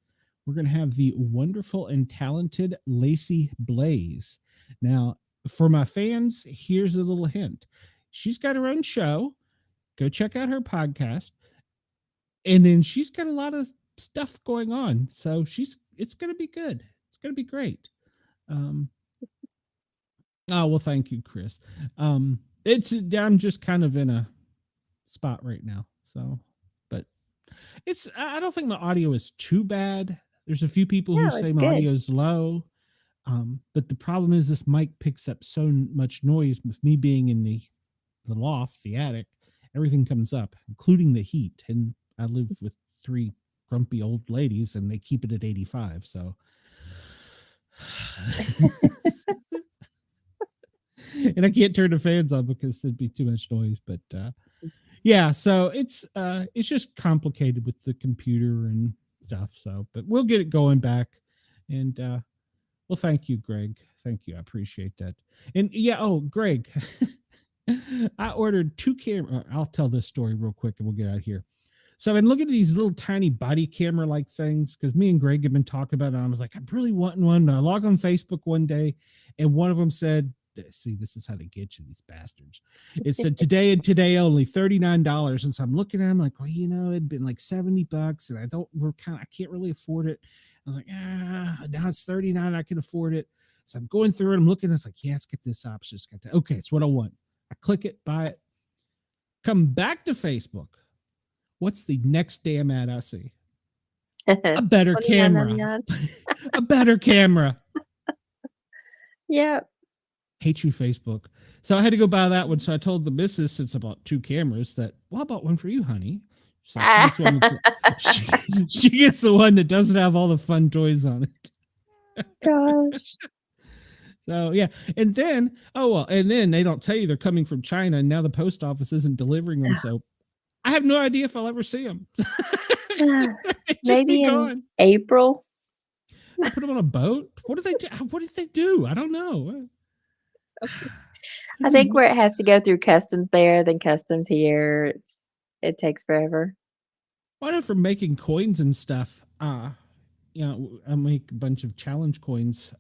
we're going to have the wonderful and talented Lacey Blaze. Now, for my fans, here's a little hint. She's got her own show. Go check out her podcast. And then she's got a lot of stuff going on. So it's going to be good. It's going to be great. Oh, well, thank you, Chris. I'm just kind of in a spot right now. So, but I don't think my audio is too bad. There's a few people who say my audio is low. But the problem is this mic picks up so much noise with me being in the loft, the attic. Everything comes up, including the heat. And I live with 3 grumpy old ladies, and they keep it at 85. So, and I can't turn the fans on because it'd be too much noise. But yeah, so it's just complicated with the computer and stuff. So, but we'll get it going back. And well, thank you, Greg. Thank you. I appreciate that. And yeah, Greg, I ordered 2 cameras. I'll tell this story real quick and we'll get out of here. So I've been looking at these little tiny body camera like things because me and Greg have been talking about it. And I was like, I'm really wanting one. And I log on Facebook one day, and one of them said, see, this is how they get you, these bastards. It said today and today only, $39. And so I'm looking at them like, well, it'd been like $70, and I can't really afford it. I was like, now it's $39. I can afford it. So I'm going through it. I'm looking. It's like, yeah, let's get this option. Okay, it's what I want. I click it, buy it. Come back to Facebook. What's the next damn ad I see? A better camera. A better camera. Yeah. Hate you, Facebook. So I had to go buy that one. So I told the missus, since I bought 2 cameras, that, well, I bought one for you, honey. So she gets the one that doesn't have all the fun toys on it. Gosh. So yeah. And then, and then they don't tell you they're coming from China, and now the post office isn't delivering them. So I have no idea if I'll ever see them. Maybe in April. I put them on a boat. What do they do? What did they do? I don't know. I think where it has to go through customs there, then customs here, it takes forever. I know for making coins and stuff, I make a bunch of challenge coins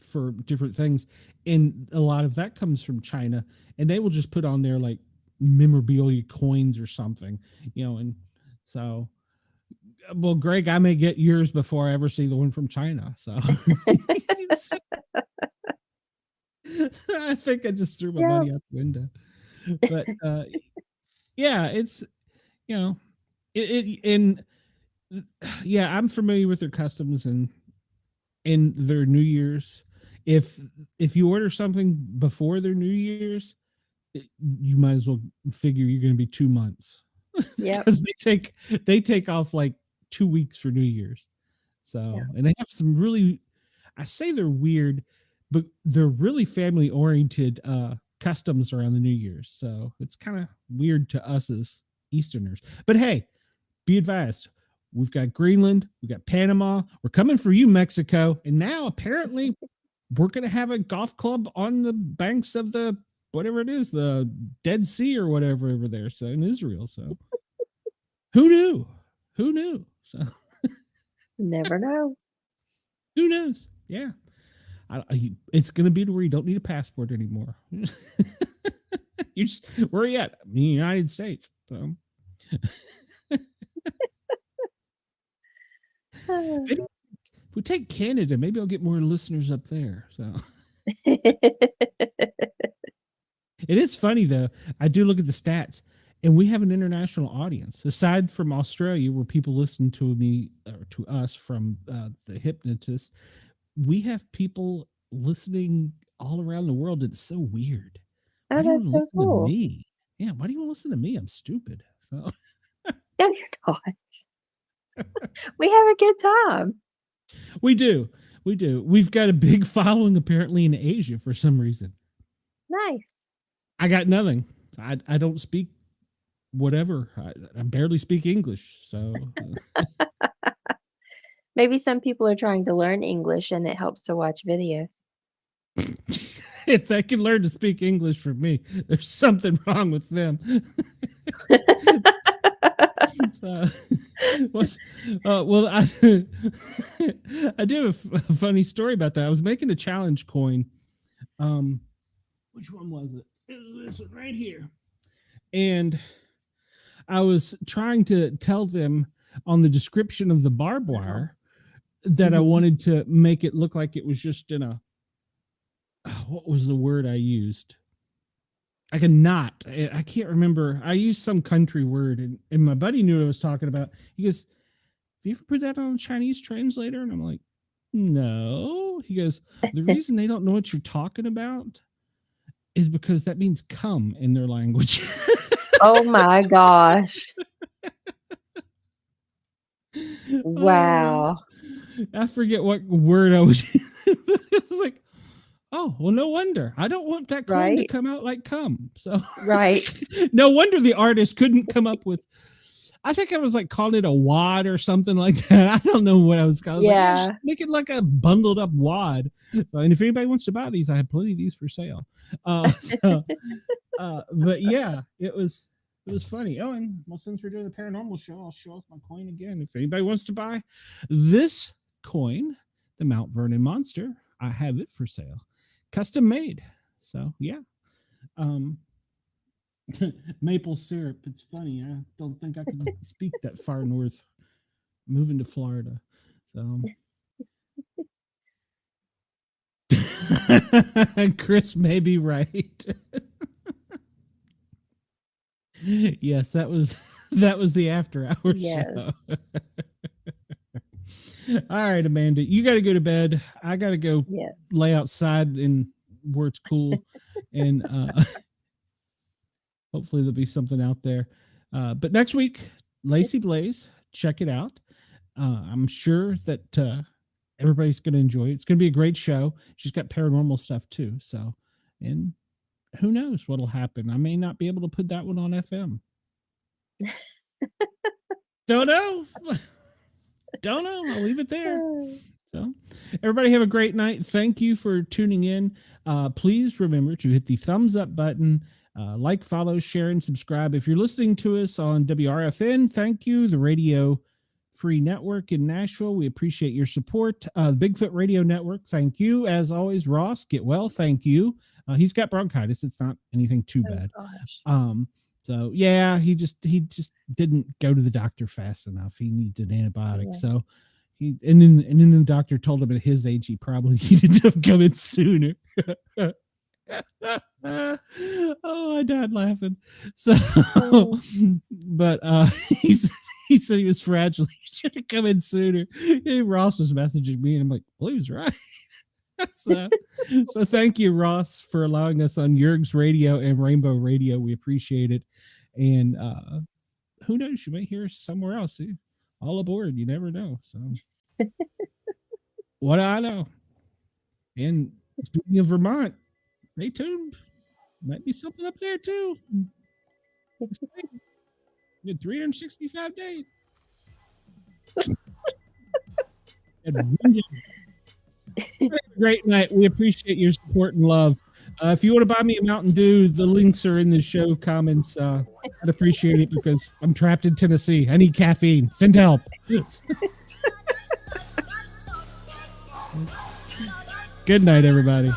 for different things, and a lot of that comes from China, and they will just put on there like memorabilia coins or something, and so, well, Greg, I may get yours before I ever see the one from China. So I think I just threw my money out the window. But yeah, it's And yeah, I'm familiar with their customs and their New Year's. If you order something before their New Year's, you might as well figure you're going to be 2 months. Yep. Because they take off like 2 weeks for New Year's. So, Yeah. and they have some really, I say they're weird, but they're really family oriented customs around the New Year's. So it's kind of weird to us as Easterners. But hey, be advised, we've got Greenland, we've got Panama, we're coming for you, Mexico. And now apparently we're going to have a golf club on the banks of the, whatever it is, the Dead Sea or whatever over there. So in Israel. So who knew? Who knew? So Never know. who knows? Yeah. It's going to be to where you don't need a passport anymore. You just, where are you at? In the United States. So. Maybe if we take Canada, maybe I'll get more listeners up there. So it is funny though. I do look at the stats, and we have an international audience. Aside from Australia, where people listen to me or to us from the hypnotist, we have people listening all around the world. It's so weird. Why Oh, do you that's want to so listen cool. to me? Yeah, why do you want to listen to me? I'm stupid. So No, you're not. We have a good time. we do. We've got a big following apparently in Asia for some reason. Nice. I got nothing. I don't speak whatever. I barely speak English. So Maybe some people are trying to learn English and it helps to watch videos. if they can learn to speak English from me, there's something wrong with them. Well, I do have a funny story about that. I was making a challenge coin. Which one was it? It was this one right here. And I was trying to tell them on the description of the barbed wire that I wanted to make it look like it was just in a, what was the word I used? Like a knot. I can't remember. I used some country word, and my buddy knew what I was talking about. He goes, "Have you ever put that on a Chinese translator?" And I'm like, "No." He goes, "The reason they don't know what you're talking about is because that means come in their language." Oh my gosh. Wow. I forget what word I was using. It was like, oh, well, no wonder. I don't want that coin to Right. come out like come. So Right. no wonder the artist couldn't come up with, I think I was like calling it a wad or something like that. I don't know what I was calling. Yeah. Just make it like a bundled up wad. So, and if anybody wants to buy these, I have plenty of these for sale. But yeah, it was funny. Oh, and well, since we're doing the paranormal show, I'll show off my coin again. If anybody wants to buy this coin, the Mount Vernon Monster, I have it for sale. Custom made. So yeah. Maple syrup. It's funny. I don't think I can speak that far north. Moving to Florida. So Chris may be right. Yes, that was the after hours Yes. show. All right, Amanda, you got to go to bed. I got to go Yes. lay outside and where it's cool, and hopefully there'll be something out there. But next week, Lacey Blaze, check it out. I'm sure that everybody's going to enjoy it. It's going to be a great show. She's got paranormal stuff too. So, and who knows what'll happen? I may not be able to put that one on FM. Don't know. Don't know. I'll leave it there. So everybody have a great night. Thank you for tuning in. Please remember to hit the thumbs up button, like, follow, share, and subscribe. If you're listening to us on WRFN, thank you. The Radio Free Network in Nashville, we appreciate your support. The Bigfoot Radio Network, thank you. As always, Ross, get well. Thank you. He's got bronchitis. It's not anything too bad. Gosh. So yeah, he just didn't go to the doctor fast enough. He needed an antibiotic. Yeah. So and then the doctor told him at his age he probably needed to have come in sooner. Oh, I died laughing. So but He said he was fragile. He should have come in sooner. And Ross was messaging me, and I'm like, Blue's right. So thank you, Ross, for allowing us on Yerg's Radio and Rainbow Radio. We appreciate it. And who knows? You may hear us somewhere else. All aboard. You never know. So what do I know? And speaking of Vermont, stay tuned. Might be something up there too. You had 365 days. Great night. We appreciate your support and love. If you want to buy me a Mountain Dew, the links are in the show comments. I'd appreciate it because I'm trapped in Tennessee. I need caffeine. Send help. Good night, everybody.